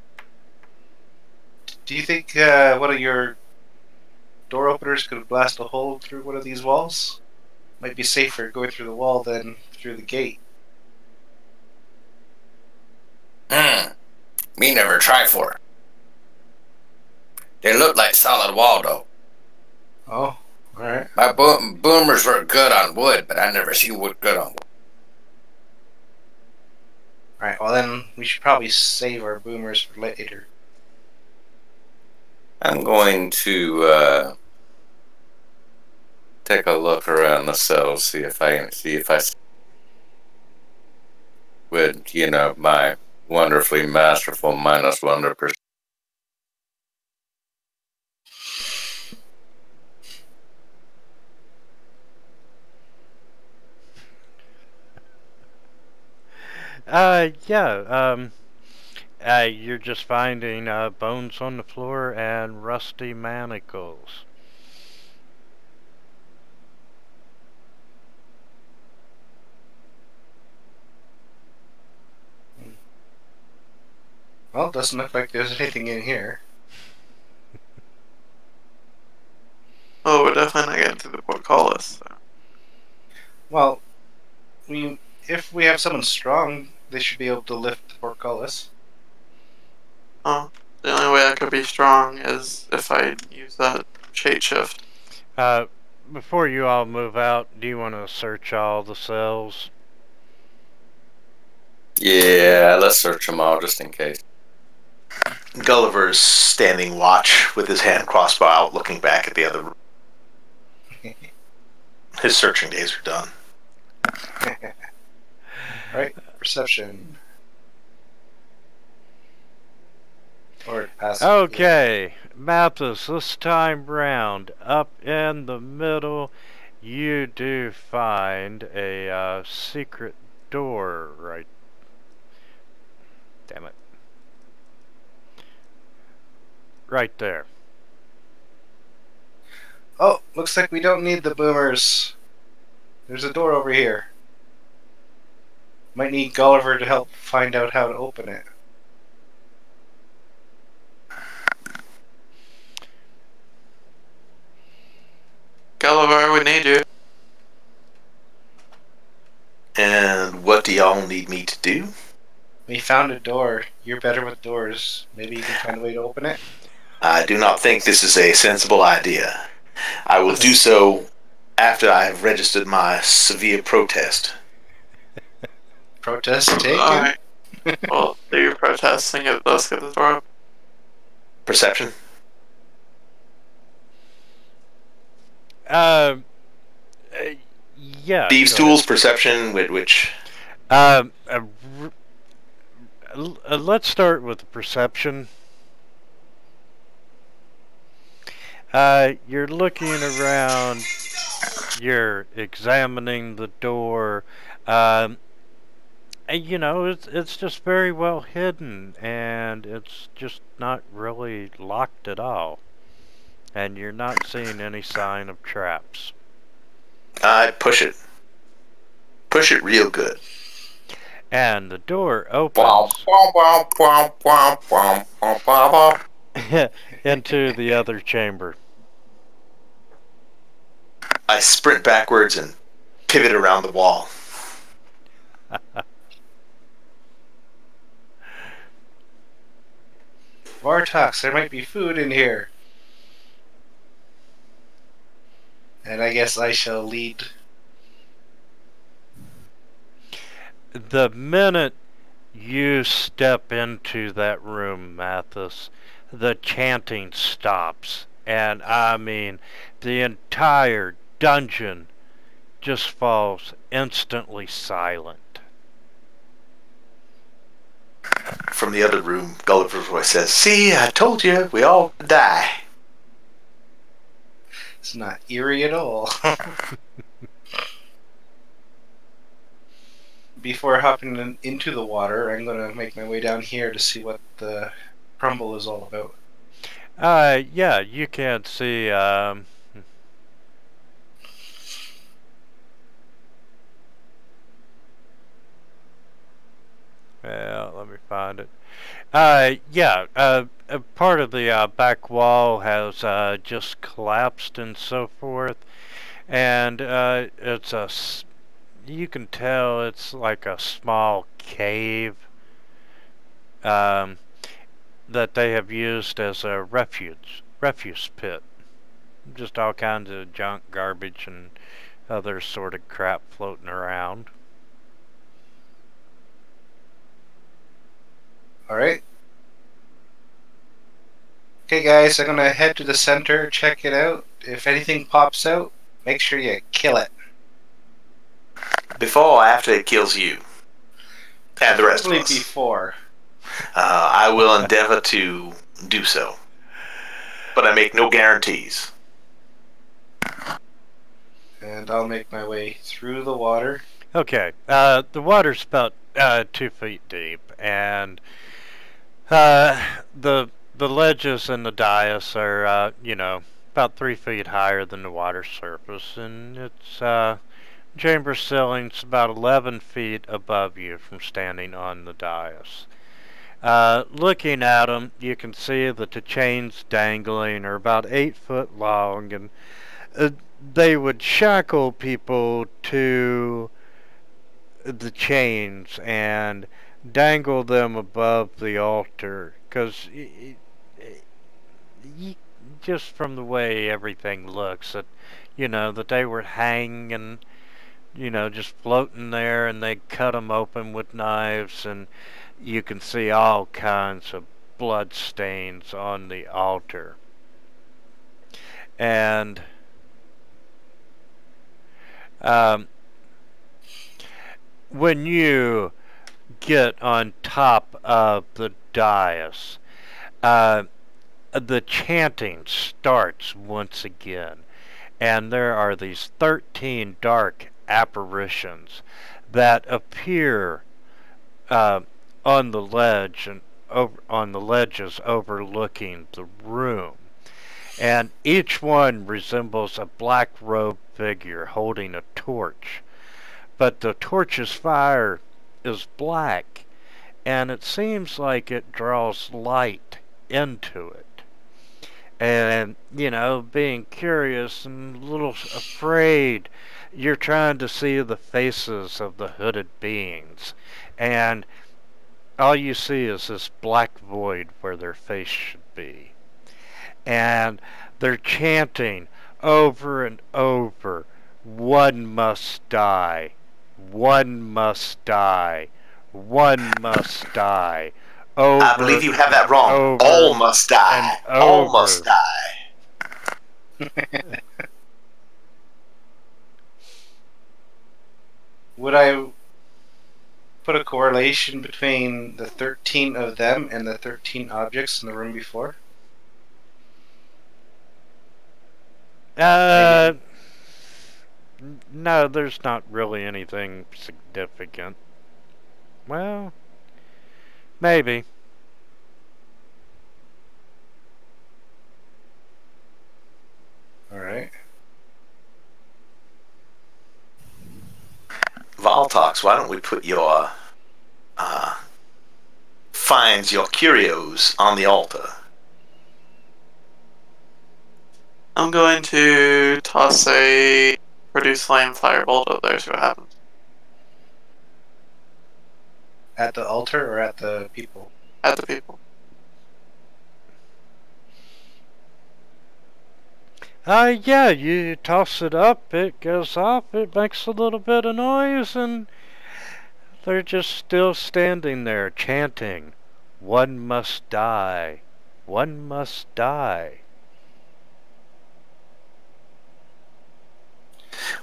[SPEAKER 1] do you think one of your door openers could blast a hole through one of these walls? Might be safer going through the wall than through the gate.
[SPEAKER 5] Me never try for it. They look like solid wall, though.
[SPEAKER 1] Oh, alright.
[SPEAKER 5] My boomers were good on wood, but I never see wood good on wood.
[SPEAKER 1] Alright, well then, we should probably save our boomers for later.
[SPEAKER 5] I'm going to take a look around the cells, see if I with, you know, my wonderfully masterful -100%.
[SPEAKER 2] Yeah, you're just finding bones on the floor and rusty manacles.
[SPEAKER 1] Well, it doesn't look like there's anything in here.
[SPEAKER 4] Oh, we're definitely not getting to the portcullis. So.
[SPEAKER 1] Well, if we have someone strong, they should be able to lift the portcullis.
[SPEAKER 4] Oh, the only way I could be strong is if I use that shade shift.
[SPEAKER 2] Before you all move out, do you want to search all the cells?
[SPEAKER 5] Yeah, let's search them all just in case.
[SPEAKER 3] Gulliver's standing watch with his hand crossbow out, looking back at the other room. His searching days are done.
[SPEAKER 1] Right? Perception. Or passive.
[SPEAKER 2] Okay, Mathis, this time round, up in the middle, you do find a secret door right. Damn it. Right there.
[SPEAKER 1] Oh, looks like we don't need the boomers. There's a door over here. Might need Gulliver to help find out how to open it.
[SPEAKER 4] Gulliver, we need you.
[SPEAKER 3] And what do y'all need me to do?
[SPEAKER 1] We found a door. You're better with doors. Maybe you can find a way to open it?
[SPEAKER 3] I do not think this is a sensible idea. I will do so after I have registered my severe protest.
[SPEAKER 1] Protest taken?
[SPEAKER 4] Alright. Well, do your protesting it. Let's get the door open.
[SPEAKER 3] Perception?
[SPEAKER 2] Yeah.
[SPEAKER 3] Thieves' tools, perception, which...
[SPEAKER 2] Let's start with the perception. You're looking around, you're examining the door, and you know, it's just very well hidden, and it's just not really locked at all. And you're not seeing any sign of traps.
[SPEAKER 3] I'd push it. Push it real good.
[SPEAKER 2] And the door opens into the other chamber.
[SPEAKER 3] I sprint backwards and pivot around the wall.
[SPEAKER 1] Vartox, there might be food in here. And I guess I shall lead.
[SPEAKER 2] The minute you step into that room, Mathis, the chanting stops. And I mean, the entire dungeon just falls instantly silent.
[SPEAKER 3] From the other room, Gulliver's voice says, "See, I told you, we all die."
[SPEAKER 1] It's not eerie at all. Before hopping into the water, I'm going to make my way down here to see what the crumble is all about.
[SPEAKER 2] Yeah, you can see, well, let me find it. Yeah, part of the back wall has just collapsed and so forth, and you can tell it's like a small cave that they have used as a refuse pit. Just all kinds of junk, garbage, and other sort of crap floating around.
[SPEAKER 1] Alright. Okay guys, I'm gonna head to the center, check it out. If anything pops out, make sure you kill it.
[SPEAKER 3] Before or after it kills you? And the rest of us.
[SPEAKER 1] Before.
[SPEAKER 3] I will endeavor to do so. But I make no guarantees.
[SPEAKER 1] And I'll make my way through the water.
[SPEAKER 2] Okay, the water's about 2 feet deep, and the ledges and the dais are, you know, about 3 feet higher than the water surface, and its chamber ceiling's about 11 feet above you from standing on the dais. Looking at them, you can see that the chains dangling are about 8 foot long, and they would shackle people to the chains and dangle them above the altar, because just from the way everything looks, that, you know, that they were hanging, you know, just floating there, and they cut them open with knives, and you can see all kinds of blood stains on the altar. And when you get on top of the dais, the chanting starts once again, and there are these 13 dark apparitions that appear on the ledge and on the ledges overlooking the room, and each one resembles a black-robed figure holding a torch, but the torch's fire is black, and it seems like it draws light into it. And, you know, being curious and a little afraid, you're trying to see the faces of the hooded beings, and all you see is this black void where their face should be. And they're chanting over and over, "One must die, one must die, one must die." Over,
[SPEAKER 3] I believe you have that wrong. All must die. All must die.
[SPEAKER 1] Would I put a correlation between the 13 of them and the 13 objects in the room before?
[SPEAKER 2] No, there's not really anything significant. Well, maybe.
[SPEAKER 1] Alright.
[SPEAKER 3] Valtox, why don't we put your finds, your curios, on the altar?
[SPEAKER 4] I'm going to toss a produce flame firebolt up there, see what happens.
[SPEAKER 1] At the altar or at the people?
[SPEAKER 4] At the people.
[SPEAKER 2] Yeah, you toss it up, it goes up, it makes a little bit of noise, and they're just still standing there chanting, "One must die. One must die."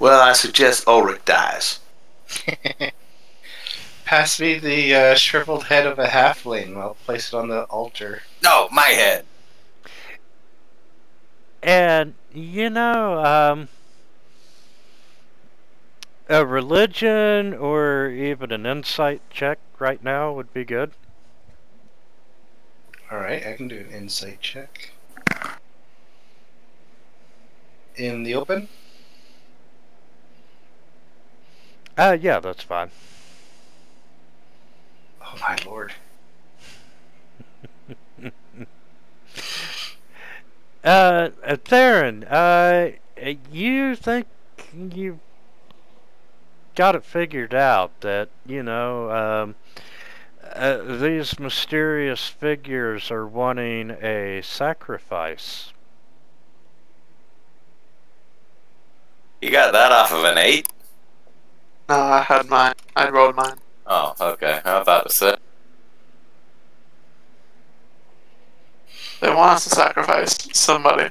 [SPEAKER 3] Well, I suggest Ulrich dies.
[SPEAKER 1] Pass me the shriveled head of a halfling. I'll place it on the altar.
[SPEAKER 5] No, my head.
[SPEAKER 2] And, a religion or even an insight check right now would be good.
[SPEAKER 1] Alright, I can do an insight check. In the open?
[SPEAKER 2] Yeah, that's fine.
[SPEAKER 1] Oh my lord.
[SPEAKER 2] Theron, you think you've got it figured out that, these mysterious figures are wanting a sacrifice.
[SPEAKER 5] You got that off of an 8?
[SPEAKER 4] No, I had mine. I rolled mine.
[SPEAKER 5] Oh, okay. I was about to say.
[SPEAKER 4] They want us to sacrifice somebody.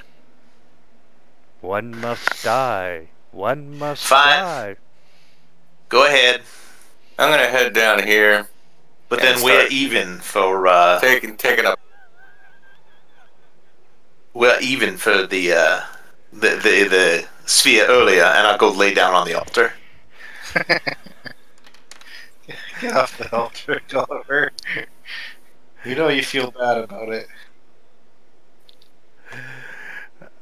[SPEAKER 2] One must die. One must
[SPEAKER 3] Fine.
[SPEAKER 2] die.
[SPEAKER 3] Go ahead.
[SPEAKER 5] I'm gonna head down here.
[SPEAKER 3] But
[SPEAKER 5] and
[SPEAKER 3] then we're
[SPEAKER 5] start
[SPEAKER 3] even for
[SPEAKER 5] taking up.
[SPEAKER 3] we're even for the sphere earlier, and I'll go lay down on the altar.
[SPEAKER 1] Get off the altar, Gulliver. You know you feel bad about it.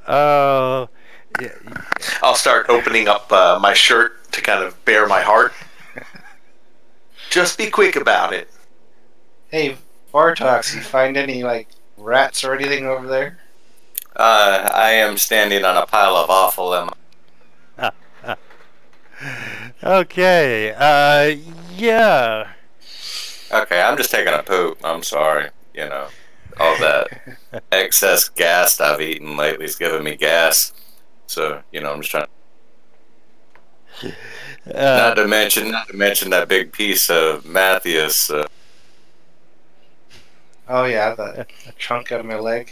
[SPEAKER 2] Oh, yeah.
[SPEAKER 3] I'll start opening up my shirt to kind of bare my heart. Just be quick about it.
[SPEAKER 1] Hey, Bartox, you find any, like, rats or anything over there?
[SPEAKER 5] I am standing on a pile of offal.
[SPEAKER 2] Okay, yeah.
[SPEAKER 5] Okay, I'm just taking a poop. I'm sorry. All that excess gas I've eaten lately is giving me gas. So, I'm just trying. Not to mention that big piece of Matthias.
[SPEAKER 1] Oh yeah, the chunk out of my leg.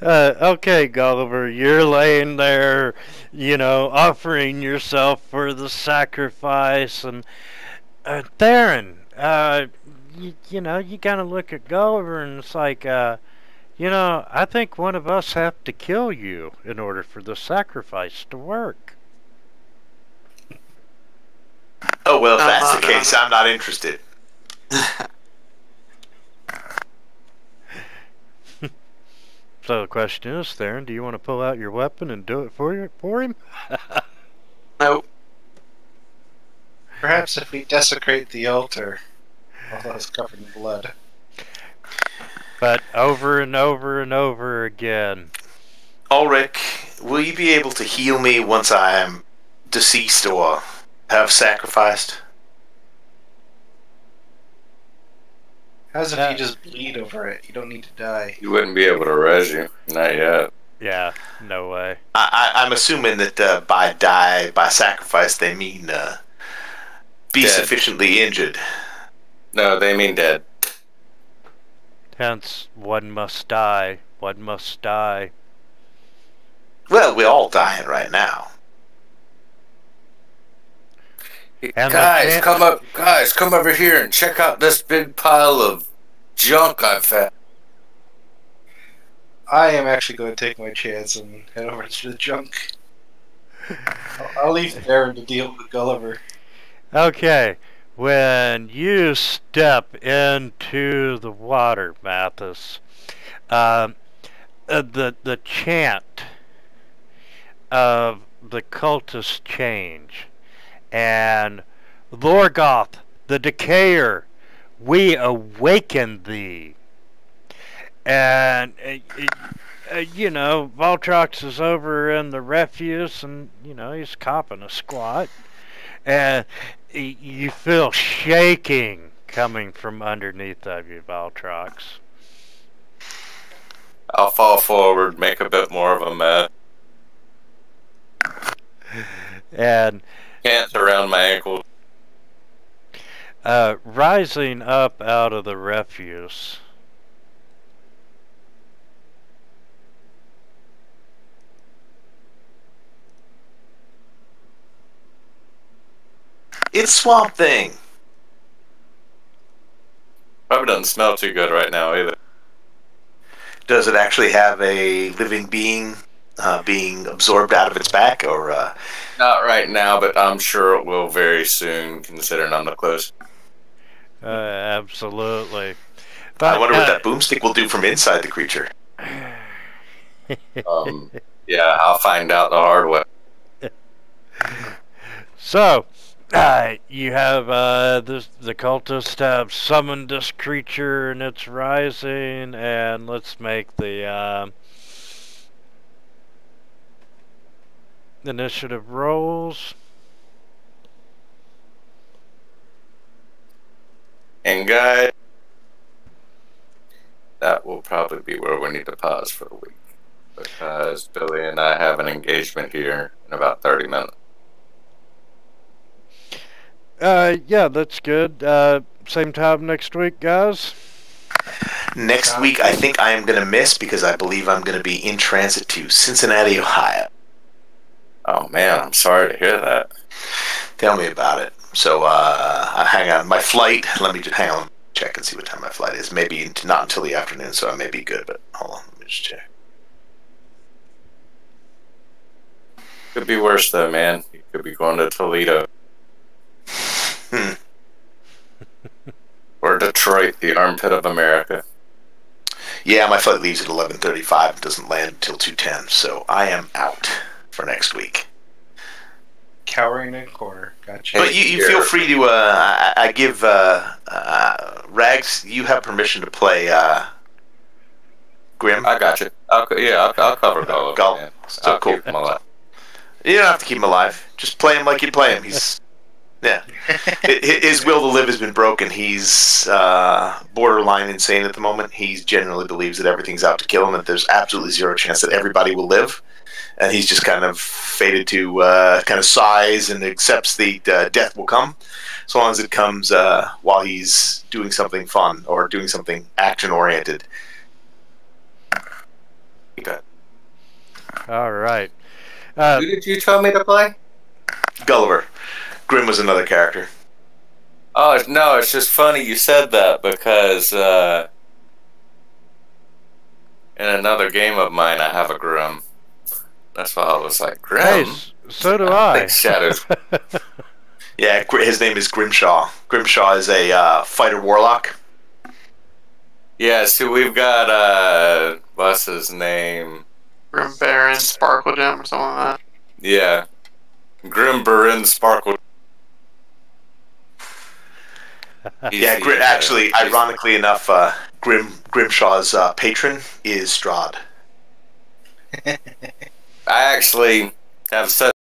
[SPEAKER 2] Okay, Gulliver, you're laying there, offering yourself for the sacrifice, and Theron, you kind of look at Gulliver and it's like, I think one of us have to kill you in order for the sacrifice to work.
[SPEAKER 3] Oh, well, if that's the case, I'm not interested.
[SPEAKER 2] So the question is, Theron, do you want to pull out your weapon and do it for him?
[SPEAKER 4] Nope.
[SPEAKER 1] Perhaps if we desecrate the altar, although it's covered in blood.
[SPEAKER 2] But over and over and over again.
[SPEAKER 3] Ulrich, will you be able to heal me once I am deceased or have sacrificed?
[SPEAKER 1] How's if you just bleed over it? You don't need to die.
[SPEAKER 5] You wouldn't be able to res you. Not yet.
[SPEAKER 2] Yeah, no way.
[SPEAKER 3] I'm assuming that by sacrifice they mean be
[SPEAKER 5] dead.
[SPEAKER 3] Sufficiently injured.
[SPEAKER 5] No, they mean dead.
[SPEAKER 2] Hence, one must die. One must die.
[SPEAKER 3] Well, we're all dying right now.
[SPEAKER 2] And
[SPEAKER 5] guys, come over here and check out this big pile of junk I've found.
[SPEAKER 1] I am actually going to take my chance and head over to the junk. I'll leave Theron to deal with Gulliver.
[SPEAKER 2] Okay, when you step into the water, Mathis, the chant of the cultists change, and Lorgoth, the Decayer, we awaken thee. And Valtrox is over in the refuse, and he's copping a squat. And you feel shaking coming from underneath of you, Valtrox.
[SPEAKER 5] I'll fall forward, make a bit more of a mess.
[SPEAKER 2] And
[SPEAKER 5] Pants around my ankles.
[SPEAKER 2] rising up out of the refuse,
[SPEAKER 3] It's Swamp Thing.
[SPEAKER 5] Probably doesn't smell too good right now either.
[SPEAKER 3] Does it actually have a living being being absorbed out of its back, or?
[SPEAKER 5] Not right now, but I'm sure it will very soon, considering I'm the closest.
[SPEAKER 2] absolutely. But,
[SPEAKER 3] I wonder what that boomstick will do from inside the creature.
[SPEAKER 5] Yeah, I'll find out the hard way.
[SPEAKER 2] So, you have the cultists have summoned this creature and it's rising, and let's make the initiative rolls.
[SPEAKER 5] And guys, that will probably be where we need to pause for a week, because Billy and I have an engagement here in about 30 minutes.
[SPEAKER 2] Yeah, that's good. Same time next week, guys.
[SPEAKER 3] Next week, I think I am going to miss because I believe I'm going to be in transit to Cincinnati, Ohio.
[SPEAKER 5] Oh man, I'm sorry to hear that.
[SPEAKER 3] Tell me about it. So, hang on. My flight, let me just hang on, check and see what time my flight is. Maybe not until the afternoon, so I may be good, but hold on, let me just check.
[SPEAKER 5] Could be worse though, man. You could be going to Toledo. Or Detroit, the armpit of America.
[SPEAKER 3] Yeah, my flight leaves at 11:35 and doesn't land until 2:10, so I am out for next week.
[SPEAKER 1] Cowering in a corner. Gotcha.
[SPEAKER 3] But you feel free to, I give, Rags, you have permission to play, Grim.
[SPEAKER 5] I got you. I'll cover Gulliver.
[SPEAKER 3] Gull. So
[SPEAKER 5] I'll
[SPEAKER 3] cool.
[SPEAKER 5] keep him alive.
[SPEAKER 3] You don't have to keep him alive. Just play him like you play him. He's, yeah. His will to live has been broken. He's borderline insane at the moment. He generally believes that everything's out to kill him, and there's absolutely zero chance that everybody will live. And he's just kind of fated to kind of sighs and accepts the death will come, as long as it comes while he's doing something fun or doing something action-oriented. Okay.
[SPEAKER 2] All right.
[SPEAKER 5] Who did you tell me to play?
[SPEAKER 3] Gulliver. Grim was another character.
[SPEAKER 5] Oh, no, it's just funny you said that, because in another game of mine, I have a Grim. That's why I was like, Grim?
[SPEAKER 2] Hey, so do I.
[SPEAKER 5] Shadows.
[SPEAKER 3] Yeah, his name is Grimshaw. Grimshaw is a fighter warlock.
[SPEAKER 5] Yeah, so we've got, what's his name?
[SPEAKER 4] Grim Baron, Sparkle Gem, or something like that.
[SPEAKER 5] Yeah. Grim Baron Sparkle.
[SPEAKER 3] Yeah, actually, ironically enough, Grimshaw's patron is Strahd.
[SPEAKER 5] I actually have such